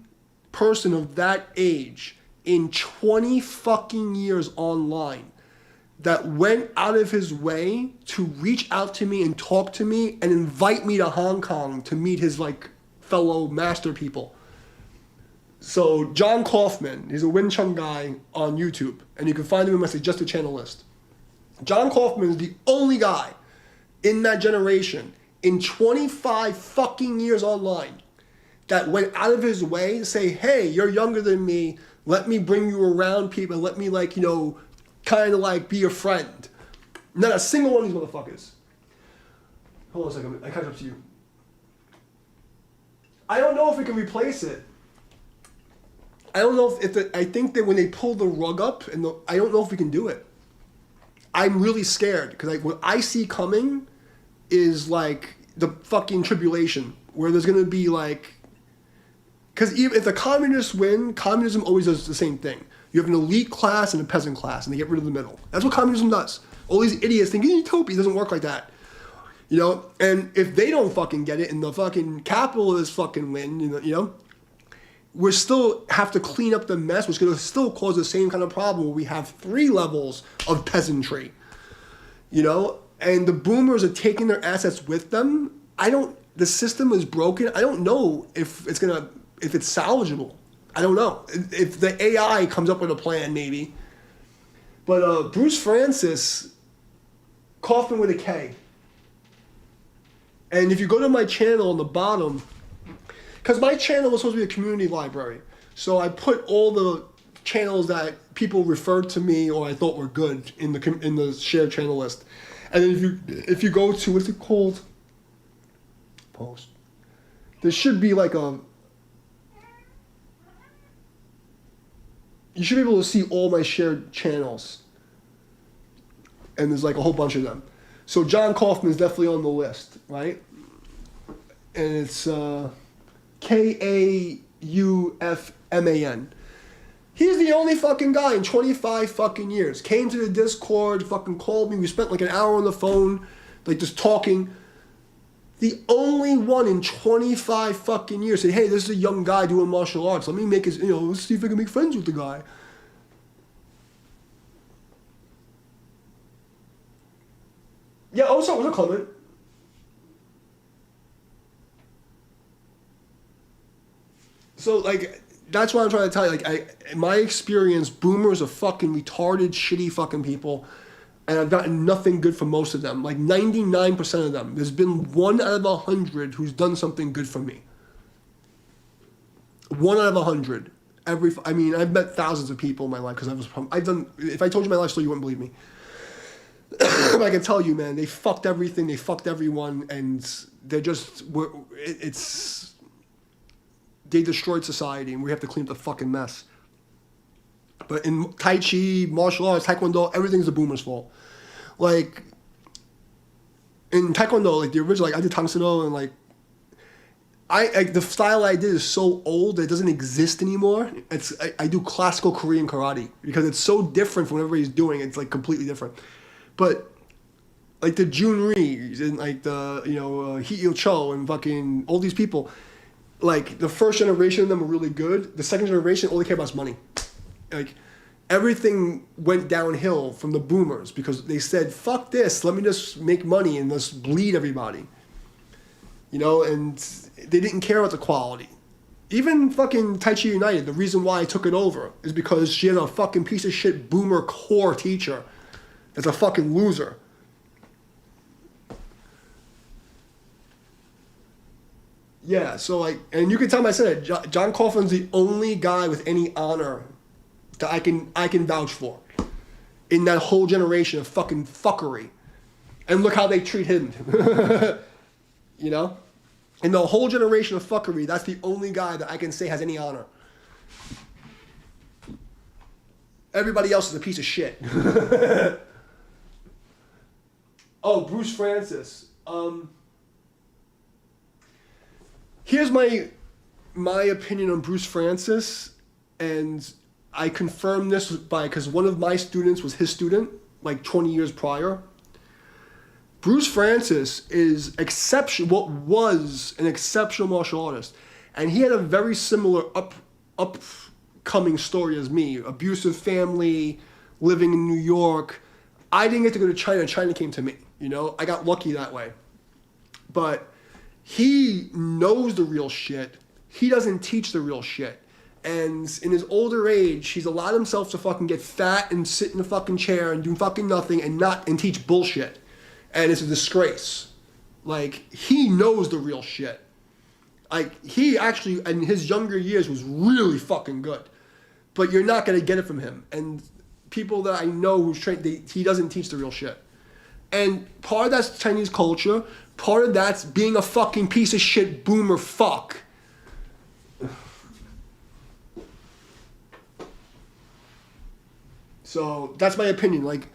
person of that age in 20 fucking years online that went out of his way to reach out to me and talk to me and invite me to Hong Kong to meet his, like, fellow master people. So John Kaufman, he's a Wing Chun guy on YouTube, and you can find him in my suggested channel list. John Kaufman is the only guy in that generation in 25 fucking years online that went out of his way to say, hey, you're younger than me, let me bring you around people, let me, like, you know, kind of like be your friend. Not a single one of these motherfuckers. Hold on a second, I catch up to you. I don't know if we can replace it. I don't know if I think that when they pull the rug up, I don't know if we can do it. I'm really scared because like what I see coming is like the fucking tribulation where there's gonna be like, because if the communists win, communism always does the same thing. You have an elite class and a peasant class, and they get rid of the middle. That's what communism does. All these idiots think utopia doesn't work like that. You know, and if they don't fucking get it and the fucking capitalists fucking win, you know, we still have to clean up the mess, which is going to still cause the same kind of problem where we have 3 levels of peasantry. You know, and the boomers are taking their assets with them. The system is broken. I don't know if it's salvageable. I don't know. If the AI comes up with a plan, maybe. But Bruce Francis, Kaufman with a K. And if you go to my channel on the bottom, because my channel was supposed to be a community library, so I put all the channels that people referred to me or I thought were good in the shared channel list. And then if you go to, what's it called? Post. There should be like you should be able to see all my shared channels. And there's like a whole bunch of them. So John Kaufman is definitely on the list, right? And it's Kaufman. He's the only fucking guy in 25 fucking years. Came to the Discord, fucking called me. We spent like an hour on the phone, like just talking. The only one in 25 fucking years said, hey, this is a young guy doing martial arts. Let me make his, let's see if I can make friends with the guy. Yeah, what's up, Clement? So, like, that's what I'm trying to tell you. Like, in my experience, boomers are fucking retarded, shitty fucking people. And I've gotten nothing good from most of them. Like, 99% of them. There's been 1 out of 100 who's done something good for me. 1 out of 100. I've met thousands of people in my life because if I told you my life story, you wouldn't believe me. But I can tell you, man, they fucked everything, they fucked everyone, and they destroyed society, and we have to clean up the fucking mess. But in Tai Chi, martial arts, Taekwondo, everything's the boomers' fault. Like, in Taekwondo, like the original, like I did Tang Soo Do, and like, the style I did is so old that it doesn't exist anymore. I do classical Korean karate because it's so different from what everybody's doing. It's like completely different. But like the Junris and like the Hee Cho and fucking all these people, like the first generation of them were really good. The second generation, all they care about is money. Like everything went downhill from the boomers because they said, fuck this, let me just make money and let's bleed everybody. And they didn't care about the quality. Even fucking Tai Chi United, the reason why I took it over is because she had a fucking piece of shit boomer core teacher that's a fucking loser. Yeah, so like, and you can tell me I said it, John Kaufman's the only guy with any honor that I can vouch for in that whole generation of fucking fuckery. And look how they treat him. In the whole generation of fuckery, that's the only guy that I can say has any honor. Everybody else is a piece of shit. Oh, Bruce Francis. Here's my opinion on Bruce Francis, and I confirm this because one of my students was his student, like 20 years prior. Bruce Francis was an exceptional martial artist, and he had a very similar upcoming story as me. Abusive family, living in New York. I didn't get to go to China. China came to me. I got lucky that way. But he knows the real shit. He doesn't teach the real shit. And in his older age, he's allowed himself to fucking get fat and sit in a fucking chair and do fucking nothing and teach bullshit. And it's a disgrace. Like, he knows the real shit. Like, he actually, in his younger years, was really fucking good. But you're not going to get it from him. And people that I know who's trained, he doesn't teach the real shit. And part of that's Chinese culture. Part of that's being a fucking piece of shit boomer fuck. So, that's my opinion. Like,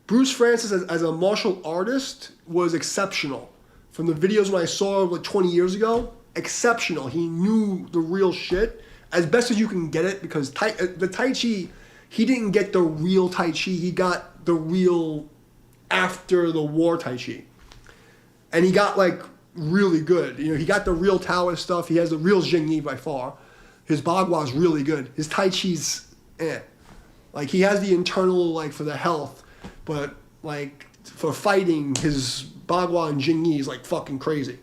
Bruce Francis as a martial artist was exceptional. From the videos when I saw like 20 years ago, exceptional. He knew the real shit as best as you can get it, because the Tai Chi, he didn't get the real Tai Chi. He got the real after the war Tai Chi. And he got like really good. You know, he got the real Taoist stuff. He has the real Jing Yi by far. His Bagua is really good. His Tai Chi's Like he has the internal like for the health, but like for fighting, his Bagua and Jing Yi is like fucking crazy.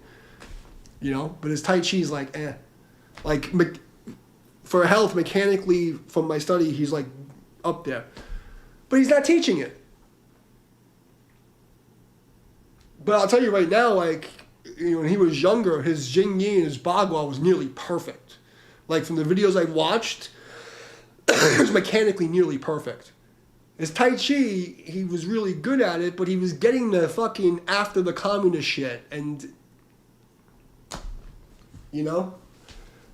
You know, but his Tai Chi is like Like for health, mechanically, from my study, he's like up there. But he's not teaching it. But I'll tell you right now, like, you know, when he was younger, his Jing Yi and his Bagua was nearly perfect. Like from the videos I watched, it was mechanically nearly perfect. His Tai Chi, he was really good at it, but he was getting the fucking after the communist shit. And, you know?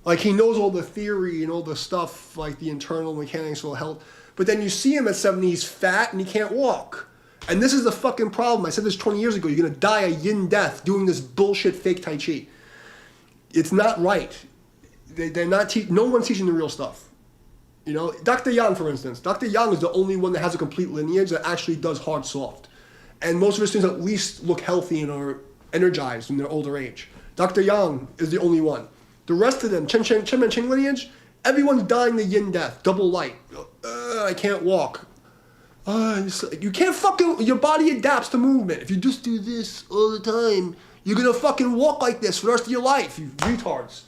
Like he knows all the theory and all the stuff, like the internal mechanics will help. But then you see him at 70, he's fat and he can't walk. And this is the fucking problem. I said this 20 years ago. You're going to die a yin death doing this bullshit fake Tai Chi. It's not right. They're not no one's teaching the real stuff. You know, Dr. Yang, for instance. Dr. Yang is the only one that has a complete lineage that actually does hard soft. And most of his students at least look healthy and are energized in their older age. Dr. Yang is the only one. The rest of them, Chen and Ching lineage, everyone's dying the yin death, double light. I can't walk. You can't fucking, your body adapts to movement. If you just do this all the time, you're gonna fucking walk like this for the rest of your life, you retards.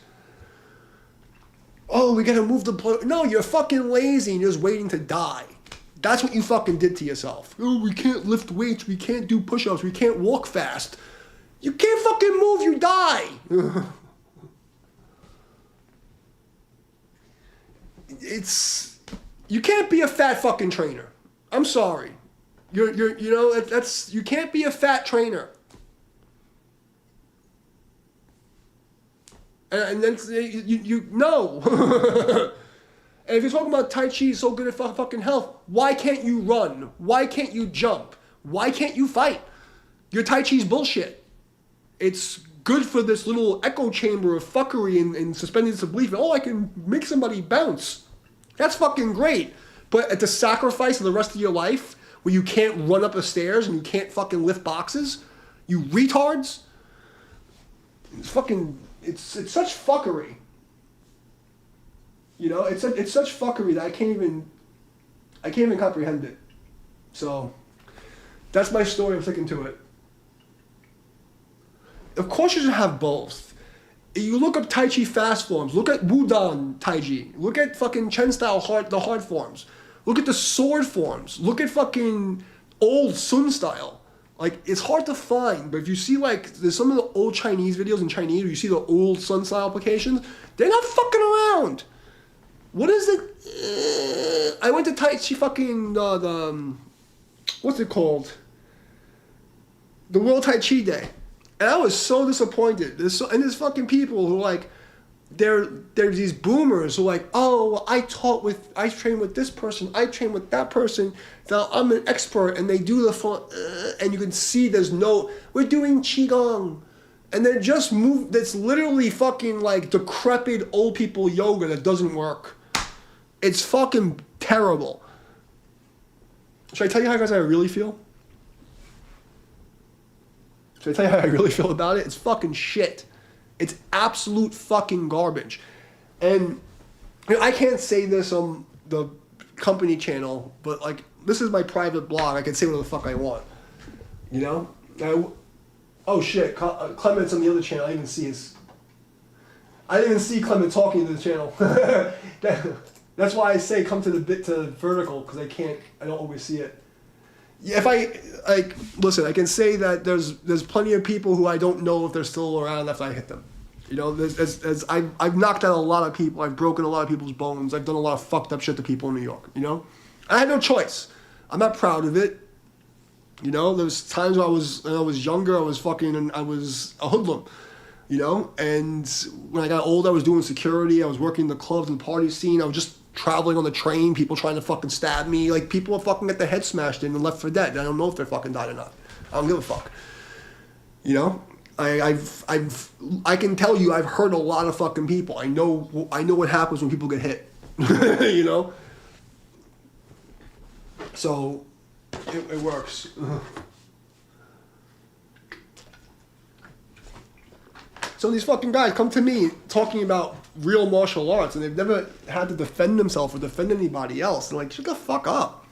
Oh, we gotta move the blood. No, you're fucking lazy and you're just waiting to die. That's what you fucking did to yourself. Oh, we can't lift weights, we can't do push-ups, we can't walk fast. You can't fucking move, you die. You can't be a fat fucking trainer. I'm sorry. You know, you can't be a fat trainer. And then you no. And if you're talking about Tai Chi so good at fucking health, why can't you run? Why can't you jump? Why can't you fight? Your Tai Chi's bullshit. It's good for this little echo chamber of fuckery and suspending disbelief. Oh, I can make somebody bounce. That's fucking great. But at the sacrifice of the rest of your life, where you can't run up the stairs and you can't fucking lift boxes, you retards. It's such fuckery. You know, it's such fuckery that I can't even comprehend it. So that's my story. I'm sticking to it. Of course you should have both. You look up Tai Chi fast forms. Look at Wudang Tai Chi. Look at fucking Chen style the hard forms. Look at the sword forms. Look at fucking old Sun style. Like, it's hard to find, but if you see, like, there's some of the old Chinese videos in Chinese where you see the old Sun style applications, they're not fucking around. What is it? I went to Tai Chi fucking, what's it called? The World Tai Chi Day. And I was so disappointed. There's fucking people who, like, there's these boomers who are like, oh, I train with this person, I train with that person, now I'm an expert, and they do the fun, and you can see we're doing Qigong, and they're just that's literally fucking like decrepit old people yoga that doesn't work. It's fucking terrible. Should I tell you how I really feel? Should I tell you how I really feel about it? It's fucking shit. It's absolute fucking garbage. And you know, I can't say this on the company channel, but like, this is my private blog. I can say whatever the fuck I want. You know? Oh shit, Clement's on the other channel. I didn't even see Clement talking to the channel. That's why I say come to the vertical, because I don't always see it. Yeah, listen, I can say that there's plenty of people who I don't know if they're still around after I hit them. You know, I've knocked out a lot of people, I've broken a lot of people's bones, I've done a lot of fucked up shit to people in New York, you know? I had no choice. I'm not proud of it. You know, there's times when I was younger, I was a hoodlum, you know? And when I got older, I was doing security, I was working the clubs and party scene, I was just traveling on the train, people trying to fucking stab me. Like, people are fucking get their head smashed in and left for dead. I don't know if they're fucking died or not. I don't give a fuck. You know? I can tell you I've hurt a lot of fucking people. I know what happens when people get hit. You know? So, it works. So these fucking guys come to me talking about real martial arts, and they've never had to defend themselves or defend anybody else. They're like, shut the fuck up.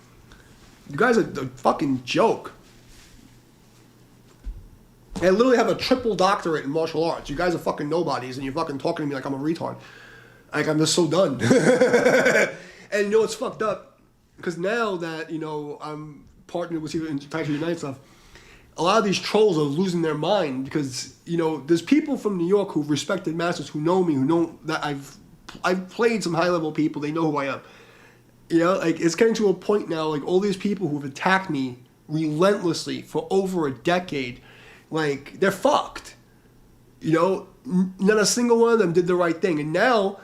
You guys are a fucking joke. I literally have a triple doctorate in martial arts. You guys are fucking nobodies, and you're fucking talking to me like I'm a retard. Like, I'm just so done. And you know what's fucked up? Because now that, you know, I'm partnered with you in Tai Chi Unite stuff, a lot of these trolls are losing their mind because, you know, there's people from New York who've respected masters, who know me, who know that I've played some high-level people. They know who I am. You know, like, it's getting to a point now, like, all these people who've attacked me relentlessly for over a decade, like, they're fucked. You know, not a single one of them did the right thing. And now,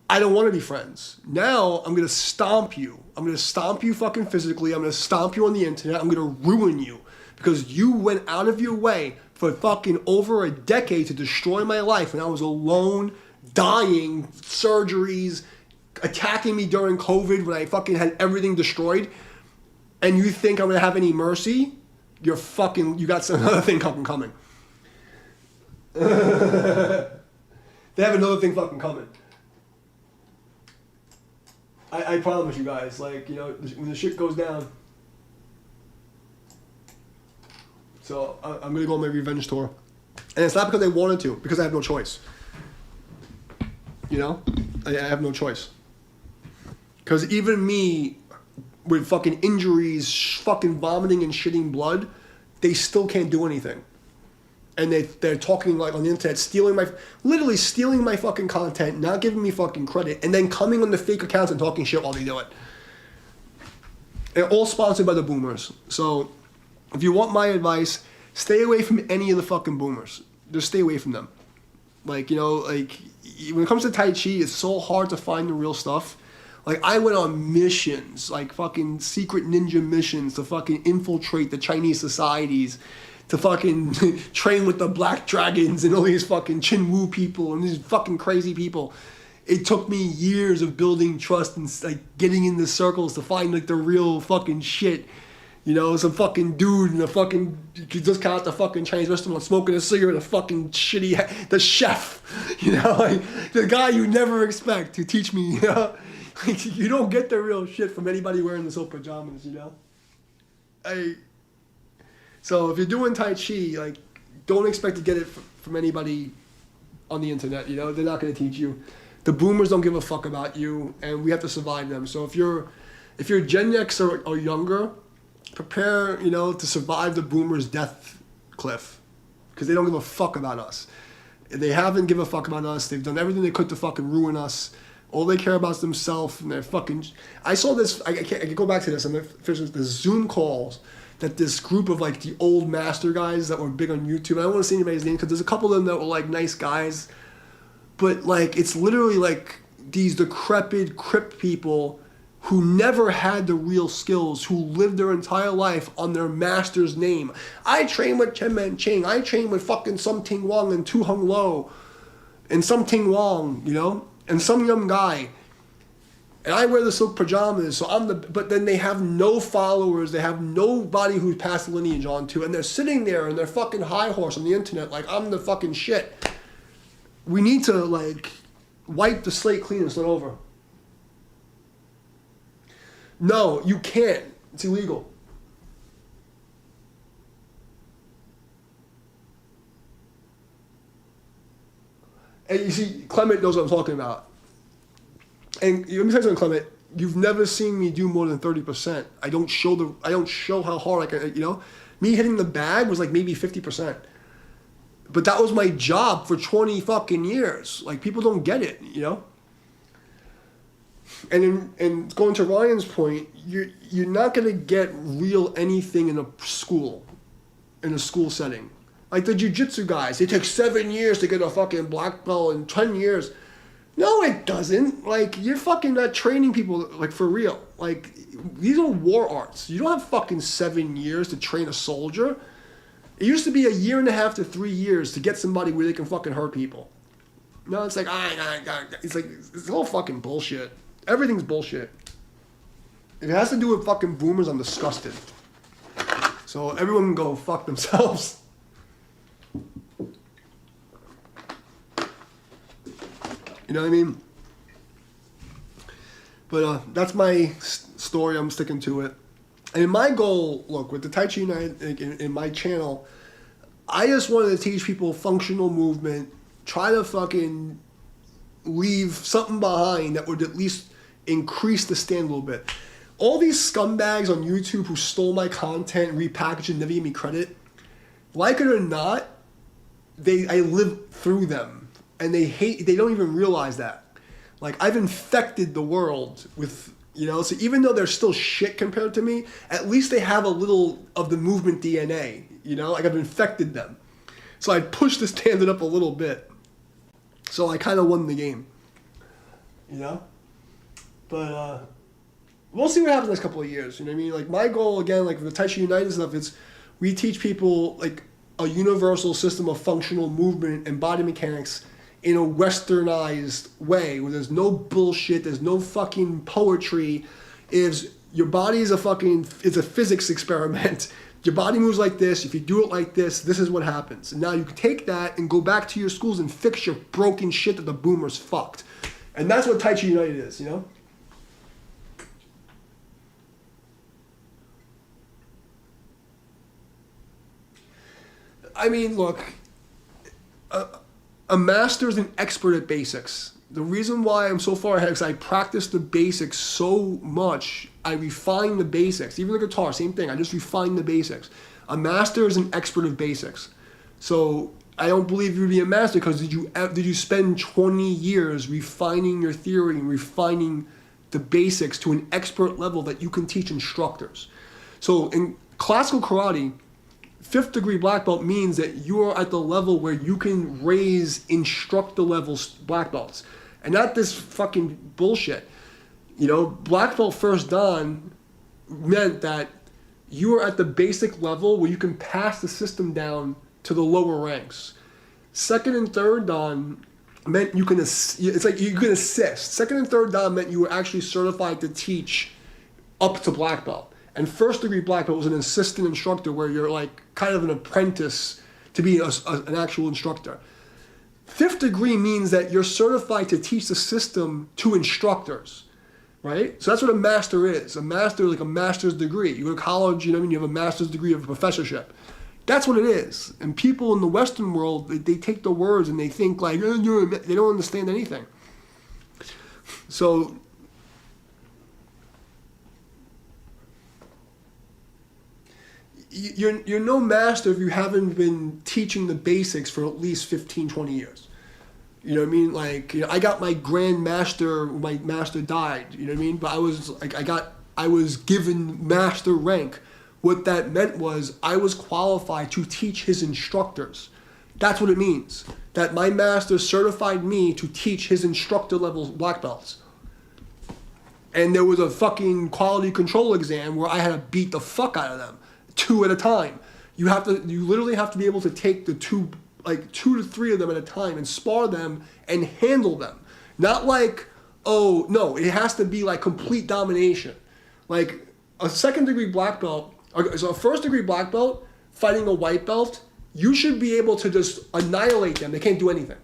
I don't want to be friends. Now, I'm going to stomp you. I'm going to stomp you fucking physically. I'm going to stomp you on the internet. I'm going to ruin you. Because you went out of your way for fucking over a decade to destroy my life. And I was alone, dying, surgeries, attacking me during COVID when I fucking had everything destroyed. And you think I'm going to have any mercy? You got some other thing fucking coming. They have another thing fucking coming. I promise you guys, like, you know, when the shit goes down. So I'm going to go on my revenge tour. And it's not because I wanted to, because I have no choice. You know? I have no choice. Because even me, with fucking injuries, fucking vomiting and shitting blood, they still can't do anything. And they're talking like on the internet, literally stealing my fucking content, not giving me fucking credit, and then coming on the fake accounts and talking shit while they do it. And all sponsored by the boomers. So, if you want my advice, stay away from any of the fucking boomers. Just stay away from them. Like, you know, like, when it comes to Tai Chi, it's so hard to find the real stuff. Like, I went on missions, like fucking secret ninja missions to fucking infiltrate the Chinese societies, to fucking train with the Black Dragons and all these fucking Chin Wu people and these fucking crazy people. It took me years of building trust and like getting in the circles to find like the real fucking shit. You know, some fucking dude in a fucking, just got out the fucking Chinese restaurant smoking a cigarette, a fucking shitty, the chef, you know, like the guy you never expect to teach me, you know. Like, you don't get the real shit from anybody wearing the silk pajamas, you know. So if you're doing Tai Chi, like, don't expect to get it from anybody on the internet, you know. They're not going to teach you. The boomers don't give a fuck about you, and we have to survive them. So if you're Gen X or younger, prepare, you know, to survive the boomers' death cliff, because they don't give a fuck about us. They haven't given a fuck about us. They've done everything they could to fucking ruin us. All they care about is themselves and their fucking... I saw this... I can go back to this. I'm going to finish the Zoom calls that this group of, like, the old master guys that were big on YouTube... I don't want to say anybody's name because there's a couple of them that were, like, nice guys. But, like, it's literally, like, these decrepit, crip people who never had the real skills, who lived their entire life on their master's name. I train with Chen Man Ching. I train with fucking Sum Ting Wong and Tu Hung Lo and Sum Ting Wong, you know? And some young guy, and I wear the silk pajamas, so but then they have no followers, they have nobody who's passed the lineage on to, and they're sitting there and they're fucking high horse on the internet like I'm the fucking shit. We need to, like, wipe the slate clean and start over. No, you can't. It's illegal. And you see, Clement knows what I'm talking about. And let me tell you something, Clement. You've never seen me do more than 30%. I don't show how hard I can, you know? Me hitting the bag was like maybe 50%. But that was my job for 20 fucking years. Like, people don't get it, you know? And going to Ryan's point, you're not going to get real anything in a school setting. Like the jiu-jitsu guys, they take 7 years to get a fucking black belt and 10 years. No, it doesn't. Like, you're fucking not training people, like, for real. Like, these are war arts. You don't have fucking 7 years to train a soldier. It used to be 1.5 to 3 years to get somebody where they can fucking hurt people. No, it's like, it's all fucking bullshit. Everything's bullshit. If it has to do with fucking boomers, I'm disgusted. So everyone can go fuck themselves. You know what I mean? But that's my story. I'm sticking to it. And my goal, look, with the Tai Chi United in my channel, I just wanted to teach people functional movement, try to fucking leave something behind that would at least increase the stand a little bit. All these scumbags on YouTube who stole my content, repackaged and never gave me credit, like it or not, I live through them. And they don't even realize that. Like, I've infected the world with, so even though they're still shit compared to me, at least they have a little of the movement DNA, like I've infected them. So I pushed the standard up a little bit. So I kind of won the game, But we'll see what happens next couple of years, you know what I mean? Like, my goal, again, like with the Tai Chi United stuff, it's we teach people, like, a universal system of functional movement and body mechanics in a westernized way where there's no bullshit, there's no fucking poetry. Your body is a physics experiment. Your body moves like this. If you do it like this is what happens. And now you can take that and go back to your schools and fix your broken shit that the boomers fucked. And that's what Tai Chi United is, I mean, look, a master is an expert at basics. The reason why I'm so far ahead is I practice the basics so much. I refine the basics. Even the guitar, same thing. I just refine the basics. A master is an expert of basics. So I don't believe you would be a master because did you spend 20 years refining your theory and refining the basics to an expert level that you can teach instructors. So in classical karate, 5th degree black belt means that you are at the level where you can raise instructor level black belts. And not this fucking bullshit. Black belt first dan meant that you are at the basic level where you can pass the system down to the lower ranks. 2nd and 3rd dan meant you can assist. 2nd and 3rd dan meant you were actually certified to teach up to black belt. And 1st degree black belt was an assistant instructor where you're like kind of an apprentice to be an actual instructor. 5th degree means that you're certified to teach the system to instructors, right? So that's what a master is. A master, like a master's degree. You go to college, you have a master's degree of professorship. That's what it is. And people in the Western world, they take the words and they think like, they don't understand anything. So you're no master if you haven't been teaching the basics for at least 15, 20 years. You know what I mean? Like, I got my grand master, my master died, you know what I mean? But I was given master rank. What that meant was I was qualified to teach his instructors. That's what it means. That my master certified me to teach his instructor level black belts. And there was a fucking quality control exam where I had to beat the fuck out of them. 2 at a time. You literally have to be able to take the 2 to 3 of them at a time and spar them and handle them. Not like, oh, no, it has to be like complete domination. Like a 2nd degree black belt, so a 1st degree black belt fighting a white belt, you should be able to just annihilate them. They can't do anything.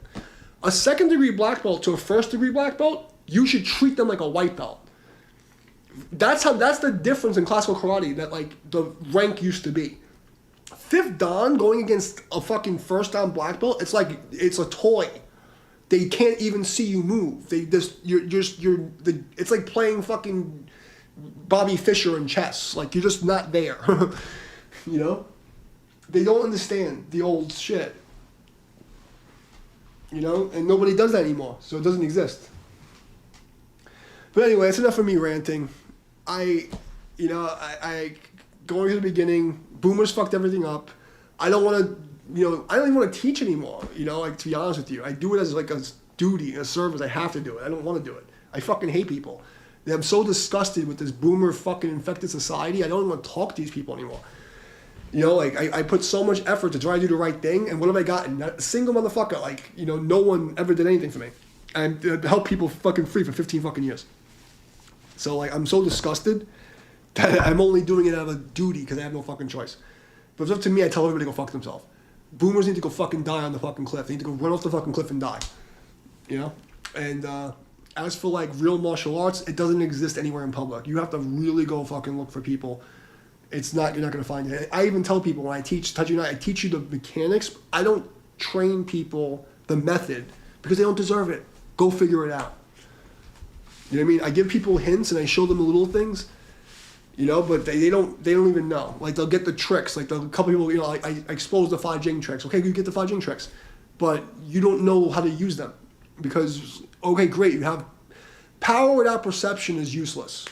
A 2nd degree black belt to a 1st degree black belt, you should treat them like a white belt. That's the difference in classical karate that like the rank used to be. 5th dan going against a fucking 1st dan black belt, it's like it's a toy. They can't even see you move. It's like playing fucking Bobby Fischer in chess. Like you're just not there. They don't understand the old shit. And nobody does that anymore, so it doesn't exist. But anyway, that's enough of me ranting. I going to the beginning, boomers fucked everything up. I don't want to, I don't even want to teach anymore, to be honest with you. I do it as like a duty, a service. I have to do it. I don't want to do it. I fucking hate people. I'm so disgusted with this boomer fucking infected society. I don't even want to talk to these people anymore. You know, like, I put so much effort to try to do the right thing, and what have I gotten? Not a single motherfucker. Like, you know, no one ever did anything for me. And helped people fucking free for 15 fucking years. So, like, I'm so disgusted that I'm only doing it out of a duty because I have no fucking choice. But if it's up to me, I tell everybody to go fuck themselves. Boomers need to go fucking die on the fucking cliff. They need to go run off the fucking cliff and die. You know? And as for, like, real martial arts, it doesn't exist anywhere in public. You have to really go fucking look for people. It's not, you're not going to find it. I even tell people when I teach Touch Unite, I teach you the mechanics. I don't train people the method because they don't deserve it. Go figure it out. You know what I mean? I give people hints and I show them the little things, you know, but they don't even know. Like, they'll get the tricks. Like, a couple people, you know, I expose the Fa Jing tricks. Okay, you get the Fa Jing tricks, but you don't know how to use them because, okay, great, you have power without perception is useless.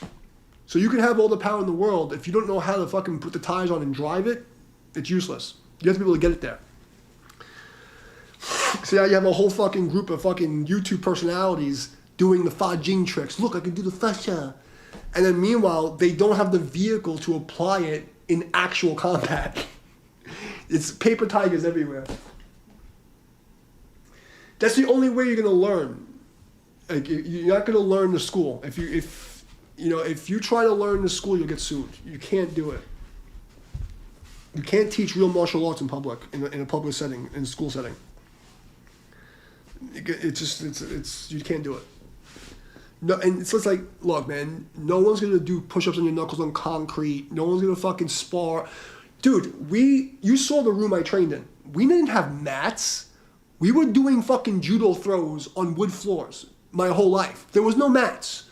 So you can have all the power in the world. If you don't know how to fucking put the tires on and drive it, it's useless. You have to be able to get it there. So now you have a whole fucking group of fucking YouTube personalities doing the Fa Jing tricks. Look, I can do the fascia. And then meanwhile, they don't have the vehicle to apply it in actual combat. It's paper tigers everywhere. That's the only way you're gonna learn. Like, you're not gonna learn the school. If you try to learn the school, you'll get sued. You can't do it. You can't teach real martial arts in public, in a public setting, in a school setting. It's you can't do it. No, and it's just like, look, man, no one's gonna do push-ups on your knuckles on concrete. No one's gonna fucking spar. Dude, you saw the room I trained in. We didn't have mats. We were doing fucking judo throws on wood floors my whole life. There was no mats.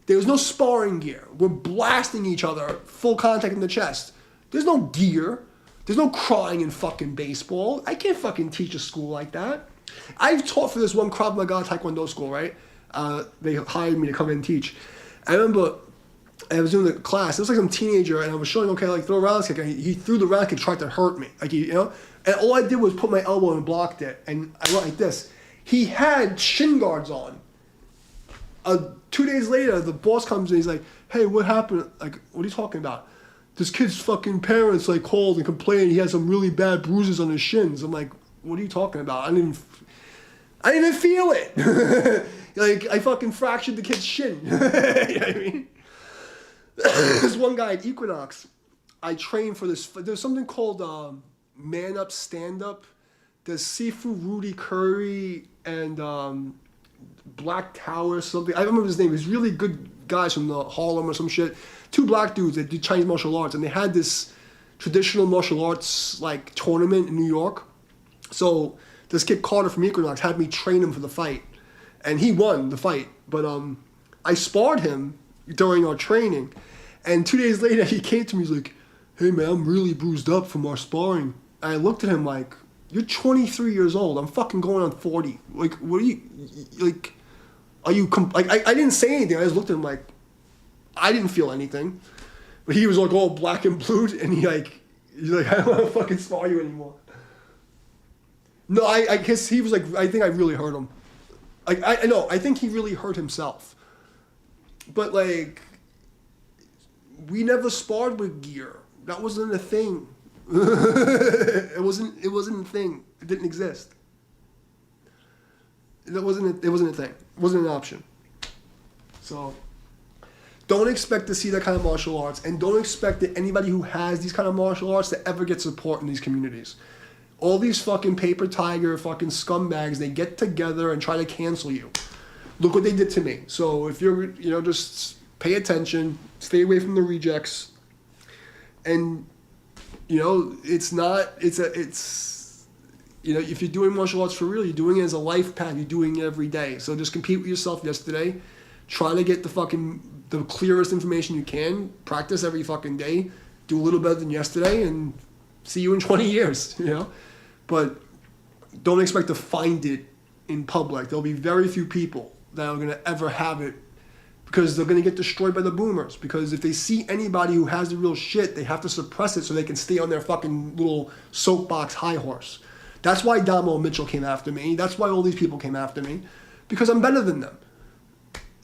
There was no sparring gear. We're blasting each other, full contact in the chest. There's no gear. There's no crying in fucking baseball. I can't fucking teach a school like that. I've taught for this one Krav Maga Taekwondo school, right? They hired me to come in and teach. I remember I was doing the class. It was like some teenager, and I was showing, okay, like, throw a round kick. And he threw the round kick, tried to hurt me. Like, you know? And all I did was put my elbow and blocked it. And I went like this. He had shin guards on. 2 days later, the boss comes in. He's like, hey, what happened? Like, what are you talking about? This kid's fucking parents, like, called and complained he had some really bad bruises on his shins. I'm like, what are you talking about? I didn't even feel it. Like, I fucking fractured the kid's shin. You know what I mean? This one guy at Equinox, I trained for this. There's something called Man Up, Stand Up. There's Sifu Rudy Curry and Black Tower or something. I don't remember his name. He's really good guys from the Harlem or some shit. Two black dudes that did Chinese martial arts, and they had this traditional martial arts like tournament in New York. So this kid Carter from Equinox had me train him for the fight, and he won the fight. But I sparred him during our training, and 2 days later he came to me. He's like, "Hey man, I'm really bruised up from our sparring." And I looked at him like, "You're 23 years old. I'm fucking going on 40. Like, what are you like? Are you like?" I didn't say anything. I just looked at him like, I didn't feel anything, but he was like all black and blue, and he's like, "I don't want to fucking spar you anymore." No, I guess he was like, I think I really hurt him. Like, I think he really hurt himself. But like, we never sparred with gear. That wasn't a thing. It wasn't a thing. It didn't exist. It wasn't a thing. It wasn't an option. So don't expect to see that kind of martial arts, and don't expect that anybody who has these kind of martial arts to ever get support in these communities. All these fucking paper tiger fucking scumbags, they get together and try to cancel you. Look what they did to me. So if you're, just pay attention, stay away from the rejects. And, if you're doing martial arts for real, you're doing it as a life path, you're doing it every day. So just compete with yourself yesterday. Try to get the clearest information you can. Practice every fucking day. Do a little better than yesterday, and see you in 20 years, But don't expect to find it in public. There'll be very few people that are going to ever have it, because they're going to get destroyed by the boomers. Because if they see anybody who has the real shit, they have to suppress it so they can stay on their fucking little soapbox high horse. That's why Damo Mitchell came after me. That's why all these people came after me. because I'm better than them.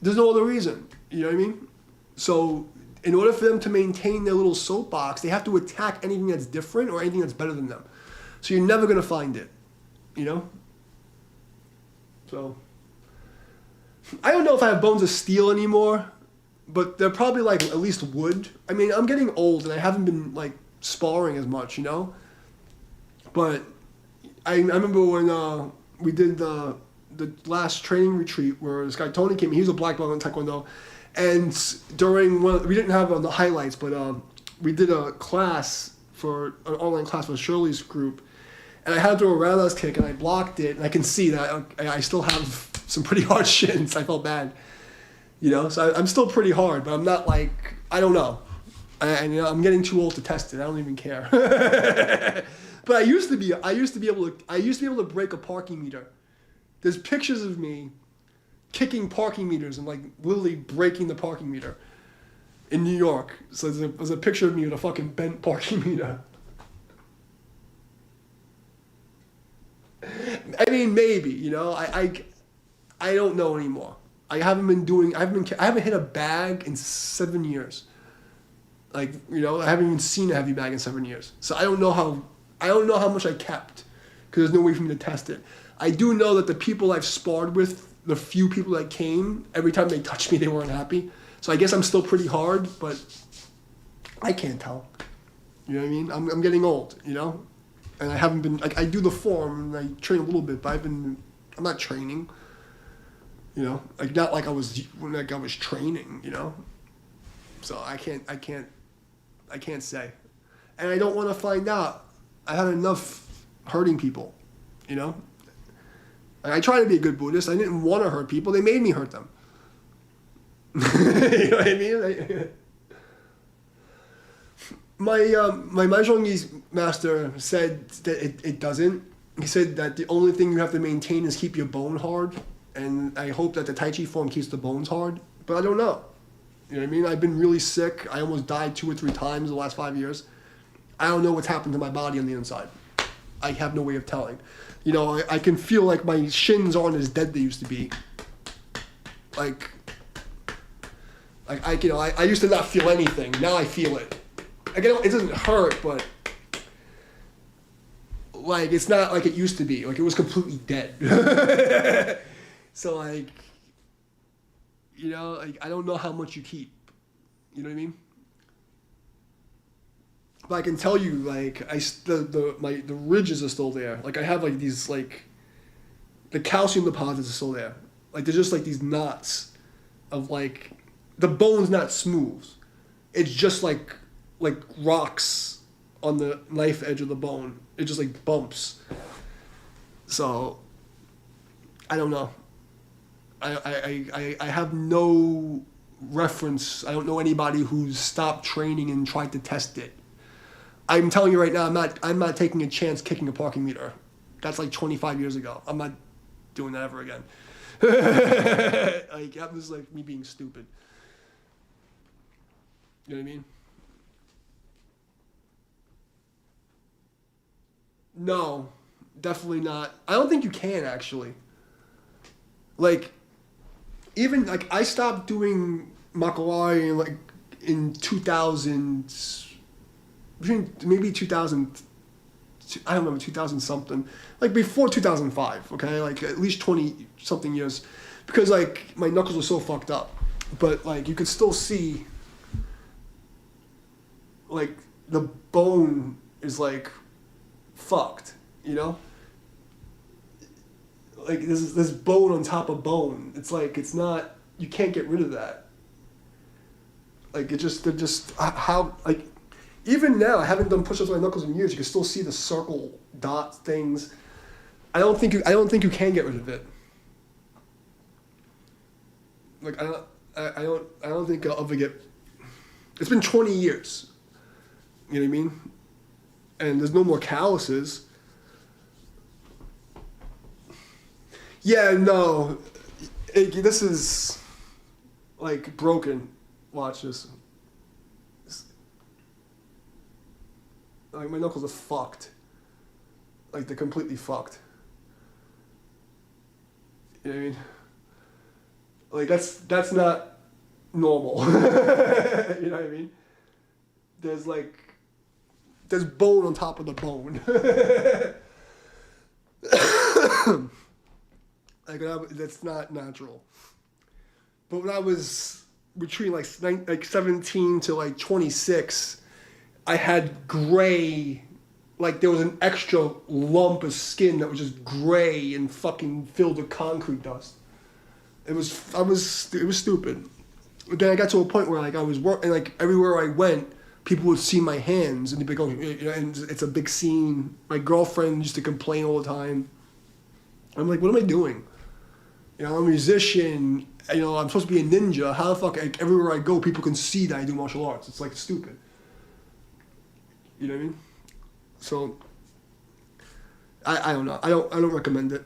There's no other reason. You know what I mean? So in order for them to maintain their little soapbox, they have to attack anything that's different or anything that's better than them. So you're never gonna find it. You know? So I don't know if I have bones of steel anymore, but they're probably like at least wood. I mean, I'm getting old and I haven't been like sparring as much, you know? But I remember when we did the last training retreat where this guy Tony came. He was a black belt in Taekwondo, and during we didn't have on the highlights, but we did a class for an online class with Shirley's group, and I had to do a roundhouse kick and I blocked it, and I can see that I still have some pretty hard shins. I felt bad, you know. So I'm still pretty hard, but I'm not like, I don't know, and you know, I'm getting too old to test it. I don't even care. But I used to be able to break a parking meter. There's pictures of me kicking parking meters and like literally breaking the parking meter in New York. So there's a picture of me with a fucking bent parking meter. I mean, maybe, you know, I don't know anymore. I haven't hit a bag in 7 years. Like, you know, I haven't even seen a heavy bag in 7 years. So I don't know how much I kept, because there's no way for me to test it. I do know that the people I've sparred with, the few people that came, every time they touched me, they weren't happy. So I guess I'm still pretty hard, but I can't tell. You know what I mean? I'm getting old, you know? And I haven't been, like, I do the form, and I train a little bit, but I'm not training. You know? Like, not like I was training, you know? So I can't say. And I don't want to find out. I had enough hurting people, you know? And I try to be a good Buddhist. I didn't want to hurt people. They made me hurt them. You know what I mean? My Mahjong master said that it doesn't. He said that the only thing you have to maintain is keep your bone hard. And I hope that the Tai Chi form keeps the bones hard. But I don't know. You know what I mean? I've been really sick. I almost died 2 or 3 times in the last 5 years. I don't know what's happened to my body on the inside. I have no way of telling. You know, I can feel like my shins aren't as dead they used to be. I used to not feel anything. Now I feel it. Again, it doesn't hurt, but like, it's not like it used to be. Like, it was completely dead. So like, you know, like, I don't know how much you keep. You know what I mean? But I can tell you, like, the ridges are still there. Like, I have like these, like, the calcium deposits are still there. Like, they're just like these knots of, like, the bone's not smooth. It's just like rocks on the knife edge of the bone. It just like bumps. So I don't know. I have no reference. I don't know anybody who's stopped training and tried to test it. I'm telling you right now, I'm not taking a chance kicking a parking meter. That's like 25 years ago. I'm not doing that ever again. Like, that was like me being stupid. You know what I mean? No, definitely not. I don't think you can, actually. Like, even, like, I stopped doing Makalari in 2000, maybe 2000, I don't remember, 2000 something, like before 2005, okay, like at least 20 something years, because like my knuckles were so fucked up, but like you could still see, like, the bone is like fucked, you know, like this bone on top of bone. It's like, it's not, you can't get rid of that. Like, they're just how, like, even now, I haven't done push-ups with my knuckles in years. You can still see the circle dot things. I don't think you can get rid of it. Like, I don't think I'll ever get. It's been 20 years. You know what I mean? And there's no more calluses. Yeah, no. This is like broken. Watch this. Like, my knuckles are fucked. Like, they're completely fucked. You know what I mean? Like that's not normal. You know what I mean? There's bone on top of the bone. That's not natural. But when I was between like 17 to like 26, I had gray, like there was an extra lump of skin that was just gray and fucking filled with concrete dust. It was stupid. But then I got to a point where like I was working, like everywhere I went, people would see my hands and they'd be going, you know, and it's a big scene. My girlfriend used to complain all the time. I'm like, what am I doing? You know, I'm a musician. You know, I'm supposed to be a ninja. How the fuck? Like, everywhere I go, people can see that I do martial arts. It's like stupid. You know what I mean? So, I don't know. I don't recommend it.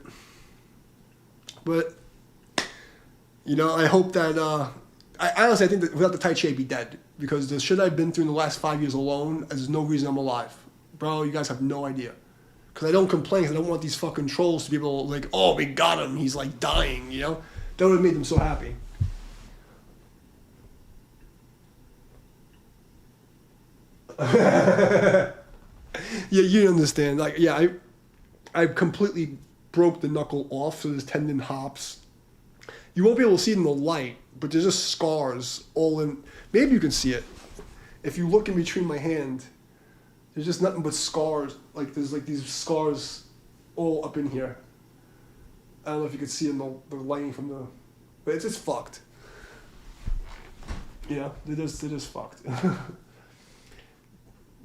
But, you know, I hope that. I honestly, I think that without the Tai Chi, I'd be dead, because the shit I've been through in the last 5 years alone, there's no reason I'm alive, bro. You guys have no idea. Because I don't complain, because I don't want these fucking trolls to be able to, like, oh, we got him, he's, like, dying, you know? That would have made them so happy. Yeah, you understand. Like, yeah, I completely broke the knuckle off, so there's tendon hops. You won't be able to see it in the light, but there's just scars all in. Maybe you can see it. If you look in between my hand, there's just nothing but scars. Like there's like these scars all up in here. I don't know if you can see in the lighting from the, but it's just fucked. Yeah, it is fucked.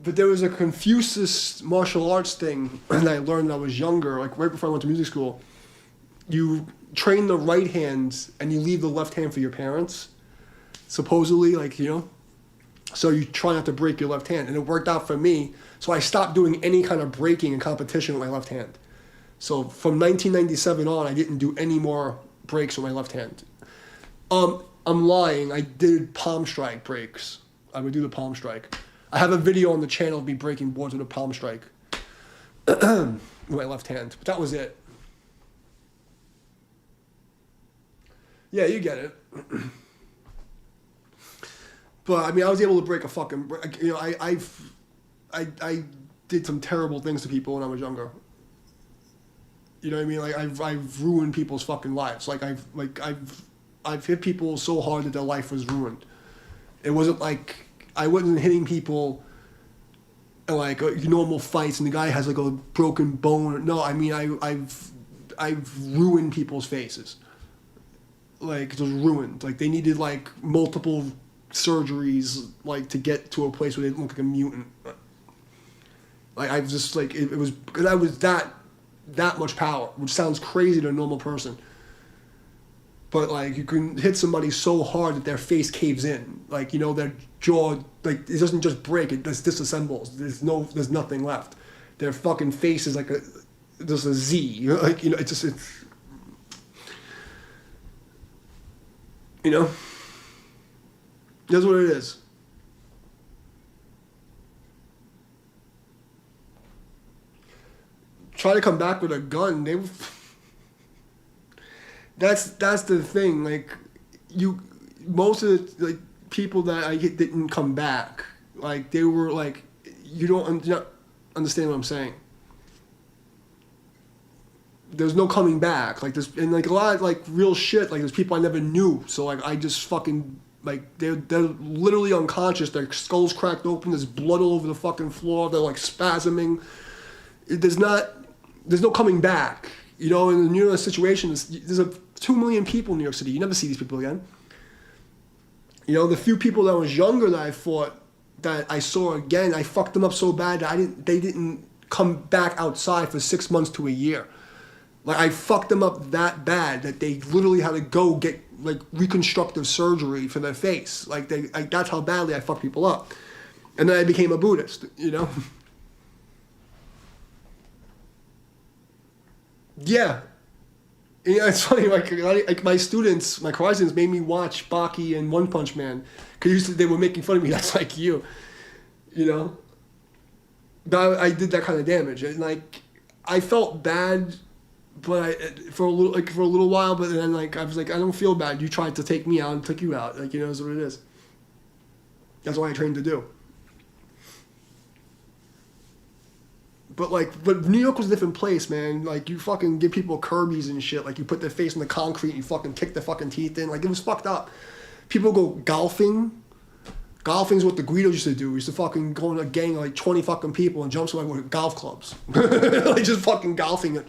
But there was a Confucius martial arts thing that I learned when I was younger, like right before I went to music school. You train the right hand and you leave the left hand for your parents, supposedly, like, you know, so you try not to break your left hand, and it worked out for me. So I stopped doing any kind of breaking in competition with my left hand. So from 1997 on, I didn't do any more breaks with my left hand. I'm lying. I did palm strike breaks. I would do the palm strike. I have a video on the channel of me breaking boards with a palm strike with my left hand, but that was it. Yeah, you get it. But I mean, I was able to break a fucking. You know, I did some terrible things to people when I was younger. You know what I mean? Like I've ruined people's fucking lives. Like I've hit people so hard that their life was ruined. It wasn't like I wasn't hitting people in like normal fights and the guy has like a broken bone. No, I mean I've ruined people's faces. Like, it was ruined. Like, they needed, like, multiple surgeries, like, to get to a place where they didn't look like a mutant. Like, I just, like, it was, because I was that much power, which sounds crazy to a normal person. But, like, you can hit somebody so hard that their face caves in. Like, you know, their jaw, like, it doesn't just break, it just disassembles. There's nothing left. Their fucking face is like just a Z. Like, you know, it's. You know? That's what it is. Try to come back with a gun. That's the thing. Like, most of the like people that I hit didn't come back. Like, they were like, you don't understand what I'm saying. There's no coming back. Like, there's, and like a lot of like real shit, like there's people I never knew. So like I just fucking, like they're literally unconscious. Their skulls cracked open. There's blood all over the fucking floor. They're like spasming. There's no coming back. You know, in the New York situation, there's 2 million people in New York City. You never see these people again. You know, the few people that was younger that I fought, that I saw again, I fucked them up so bad that they didn't come back outside for 6 months to a year. Like, I fucked them up that bad that they literally had to go get, like, reconstructive surgery for their face. Like, that's how badly I fucked people up. And then I became a Buddhist, you know? Yeah. You know, it's funny, like my students, my karate students made me watch Baki and One Punch Man. Because they were making fun of me, that's like you. You know? But I did that kind of damage. And, like, I felt bad But for a little while, but then like I was like, I don't feel bad. You tried to take me out and took you out. Like, you know, is what it is. That's what I trained to do. But New York was a different place, man. Like, you fucking give people Kirby's and shit. Like, you put their face in the concrete and you fucking kick their fucking teeth in. Like, it was fucked up. People go golfing. Golfing's what the Guidos used to do. We used to fucking go in a gang of like 20 fucking people and jump somebody with golf clubs. Like, just fucking golfing.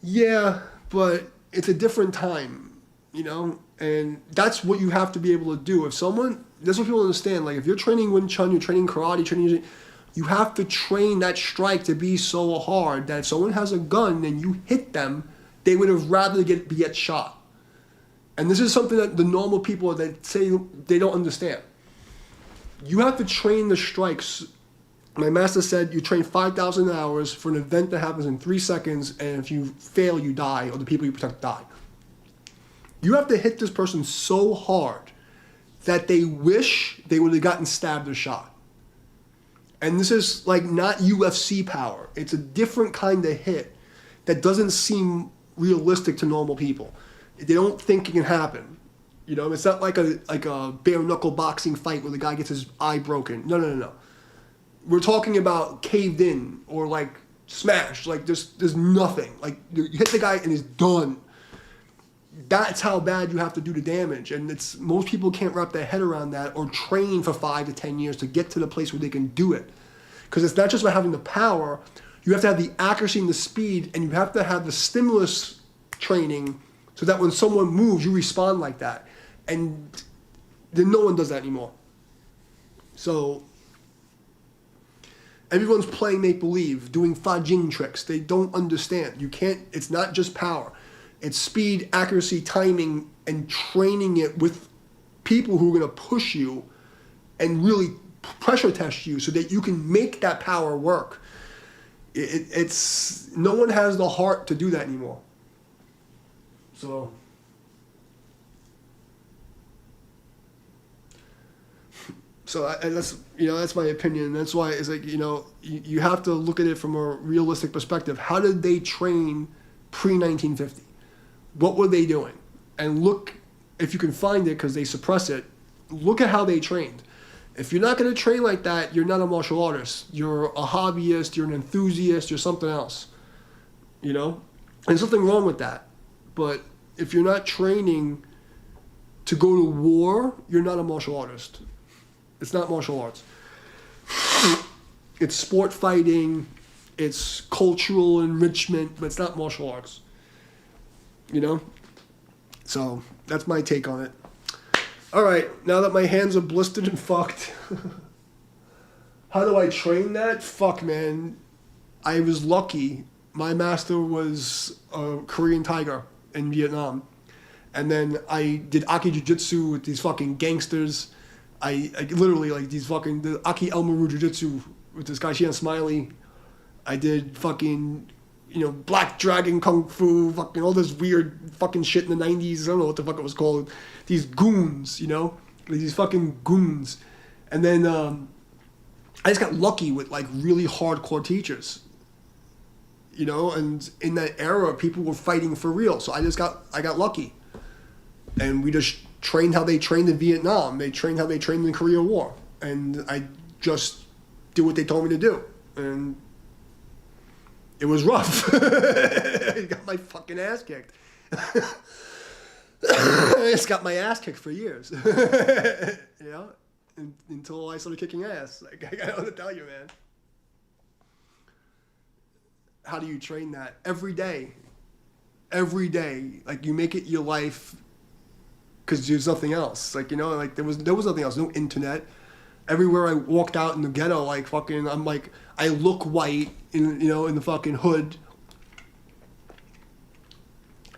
Yeah, but it's a different time, you know? And that's what you have to be able to do. If someone, that's what people understand. Like, if you're training Wing Chun, you're training karate, you have to train that strike to be so hard that if someone has a gun and you hit them, they would have rather get shot. And this is something that the normal people that say they don't understand. You have to train the strikes. My master said you train 5,000 hours for an event that happens in 3 seconds, and if you fail, you die, or the people you protect die. You have to hit this person so hard that they wish they would have gotten stabbed or shot. And this is like not UFC power. It's a different kind of hit that doesn't seem realistic to normal people. They don't think it can happen. You know, it's not like a bare knuckle boxing fight where the guy gets his eye broken. No. We're talking about caved in or like smashed. Like there's nothing. Like you hit the guy and he's done. That's how bad you have to do the damage. And it's most people can't wrap their head around that or train for 5 to 10 years to get to the place where they can do it. Because it's not just about having the power. You have to have the accuracy and the speed, and you have to have the stimulus training so that when someone moves, you respond like that. And then no one does that anymore. So everyone's playing make-believe, doing Fajing tricks. They don't understand. You can't, it's not just power. It's speed, accuracy, timing, and training it with people who are going to push you and really pressure test you so that you can make that power work. It's no one has the heart to do that anymore. So that's my opinion. That's why it's like, you know, you have to look at it from a realistic perspective. How did they train pre-1950? What were they doing? And look, if you can find it, because they suppress it, look at how they trained. If you're not going to train like that, you're not a martial artist. You're a hobbyist, you're an enthusiast, you're something else. You know? And there's something wrong with that. But if you're not training to go to war, you're not a martial artist. It's not martial arts. It's sport fighting, it's cultural enrichment, but it's not martial arts. You know? So, that's my take on it. Alright, now that my hands are blistered and fucked, how do I train that? Fuck, man. I was lucky. My master was a Korean Tiger in Vietnam. And then I did Aki Jiu-Jitsu with these fucking gangsters. I literally, like, the Aki El Maru Jiu-Jitsu with this guy, Shian Smiley. I did fucking, you know, Black Dragon Kung Fu, fucking all this weird fucking shit in the 90s. I don't know what the fuck it was called. These goons, you know? These fucking goons. And then I just got lucky with, like, really hardcore teachers. You know? And in that era, people were fighting for real. So I got lucky. And we just trained how they trained in Vietnam. They trained how they trained in the Korean War. And I just did what they told me to do. And it was rough. I got my fucking ass kicked. I just got my ass kicked for years. You know? Until I started kicking ass. Like, I got to tell you, man. How do you train that? Every day. Every day. Like, you make it your life because there's nothing else. Like, you know, like, there was nothing else. No internet. Everywhere I walked out in the ghetto, like, fucking, I'm like, I look white, in the fucking hood.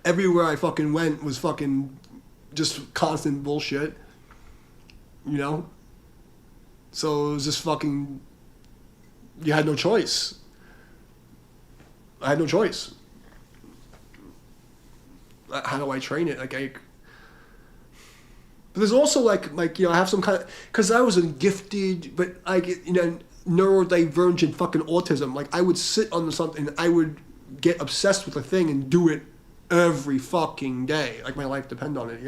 Everywhere I fucking went was fucking just constant bullshit. You know? So it was just fucking, you had no choice. I had no choice. How do I train it? Like, But there's also like I have some kind of, because I was a gifted, but neurodivergent fucking autism. Like I would sit on something, I would get obsessed with a thing and do it every fucking day. Like my life depend on it,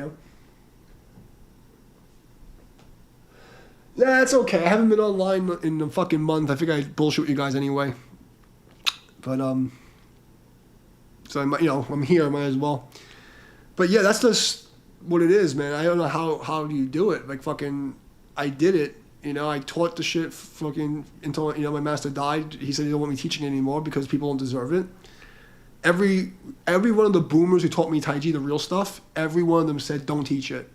Nah, it's okay. I haven't been online in a fucking month. I think I bullshit with you guys anyway. But so I'm here. I might as well. But yeah, that's just what it is, man. I don't know how do you do it. Like fucking, I did it. I taught the shit fucking until my master died. He said he don't want me teaching anymore because people don't deserve it. Every one of the boomers who taught me Tai Chi, the real stuff, every one of them said don't teach it.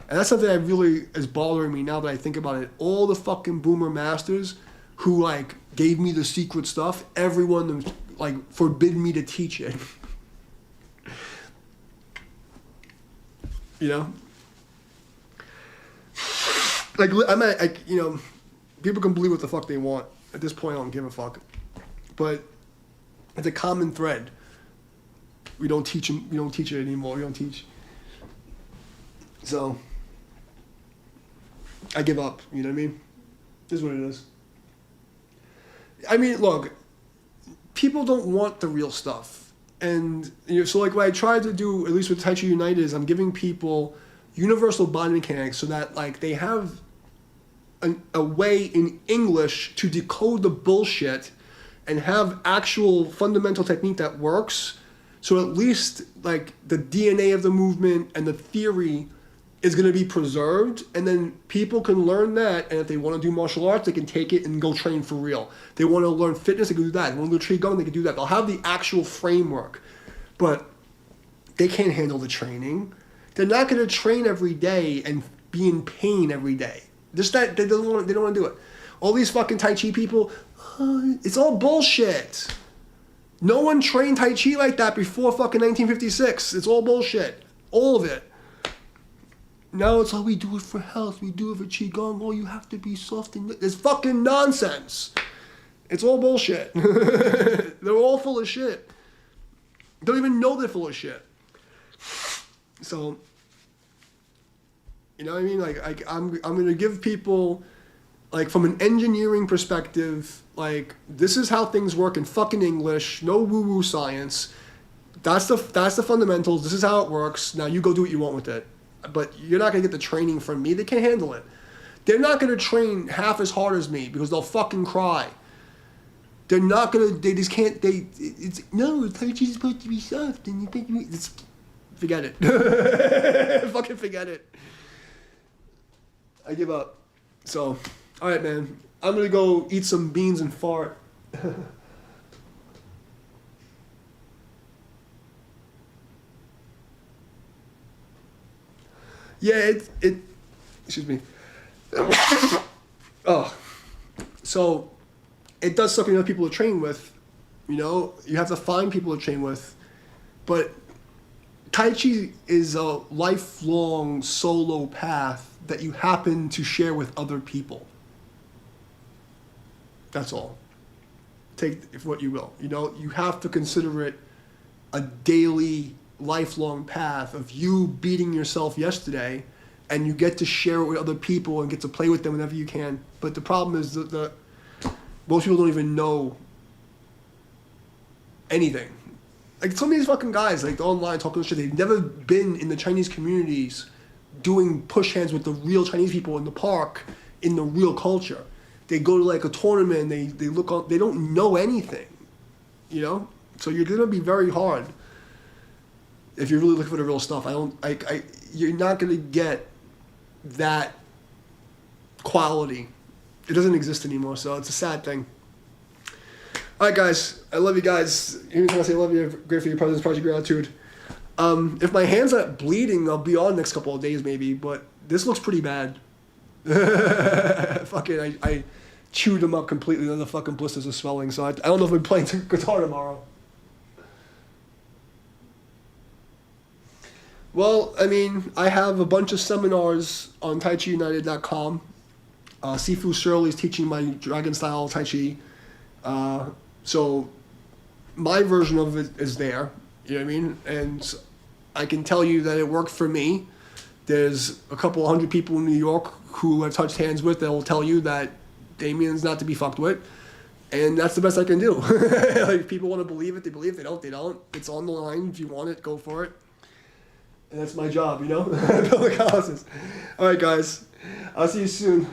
And that's something that really is bothering me now that I think about it. All the fucking boomer masters who like gave me the secret stuff, every one of them like forbid me to teach it. Like I'm at, people can believe what the fuck they want. At this point, I don't give a fuck. But it's a common thread. We don't teach them. We don't teach it anymore. We don't teach. So I give up. You know what I mean? This is what it is. I mean, look, people don't want the real stuff, and so like what I tried to do, at least with Tai Chi United, is I'm giving people universal body mechanics so that like they have a way in English to decode the bullshit and have actual fundamental technique that works. So at least like the DNA of the movement and the theory is going to be preserved, and then people can learn that, and if they want to do martial arts, they can take it and go train for real. They want to learn fitness, they can do that. They want to do Qigong, they can do that. They'll have the actual framework, but they can't handle the training. They're not going to train every day and be in pain every day. Just that they don't want to do it. All these fucking Tai Chi people, it's all bullshit. No one trained Tai Chi like that before fucking 1956. It's all bullshit. All of it. Now it's we do it for health, we do it for Qigong, you have to be soft and... It's fucking nonsense. It's all bullshit. They're all full of shit. They don't even know they're full of shit. So, you know what I mean? Like I'm going to give people, like from an engineering perspective, like this is how things work in fucking English, no woo-woo science. That's the fundamentals, this is how it works. Now you go do what you want with it. But you're not going to get the training from me. They can't handle it. They're not going to train half as hard as me because they'll fucking cry. They're not going to, they just can't, no, Tai Chi is supposed to be soft and you think forget it. Fucking forget it. I give up. So, alright man, I'm going to go eat some beans and fart. Yeah, excuse me. Oh, so it does suck when you have people to train with. You have to find people to train with. But Tai Chi is a lifelong solo path that you happen to share with other people. That's all. Take what you will. You have to consider it a daily, lifelong path of you beating yourself yesterday, and you get to share it with other people and get to play with them whenever you can. But the problem is that most people don't even know anything. Like some of these fucking guys, like online talking shit, they've never been in the Chinese communities doing push hands with the real Chinese people in the park in the real culture. They go to like a tournament, they look on, they don't know anything, So you're gonna be very hard. If you're really looking for the real stuff, you're not going to get that quality. It doesn't exist anymore, so it's a sad thing. All right, guys. I love you guys. Anytime I say I love you, I'm grateful for your presence, project gratitude. If my hand's not bleeding, I'll be on next couple of days maybe, but this looks pretty bad. Fucking, I chewed them up completely, and the fucking blisters are swelling, so I don't know if I'm playing guitar tomorrow. Well, I mean, I have a bunch of seminars on TaiChiUnited.com. Sifu Shirley's teaching my dragon style Tai Chi. So my version of it is there, you know what I mean? And I can tell you that it worked for me. There's a couple hundred people in New York who I've touched hands with that will tell you that Damien's not to be fucked with. And that's the best I can do. Like, if people want to believe it, they believe. If they don't, they don't. It's on the line. If you want it, go for it. And that's my job, you know? Building houses. All right, guys. I'll see you soon.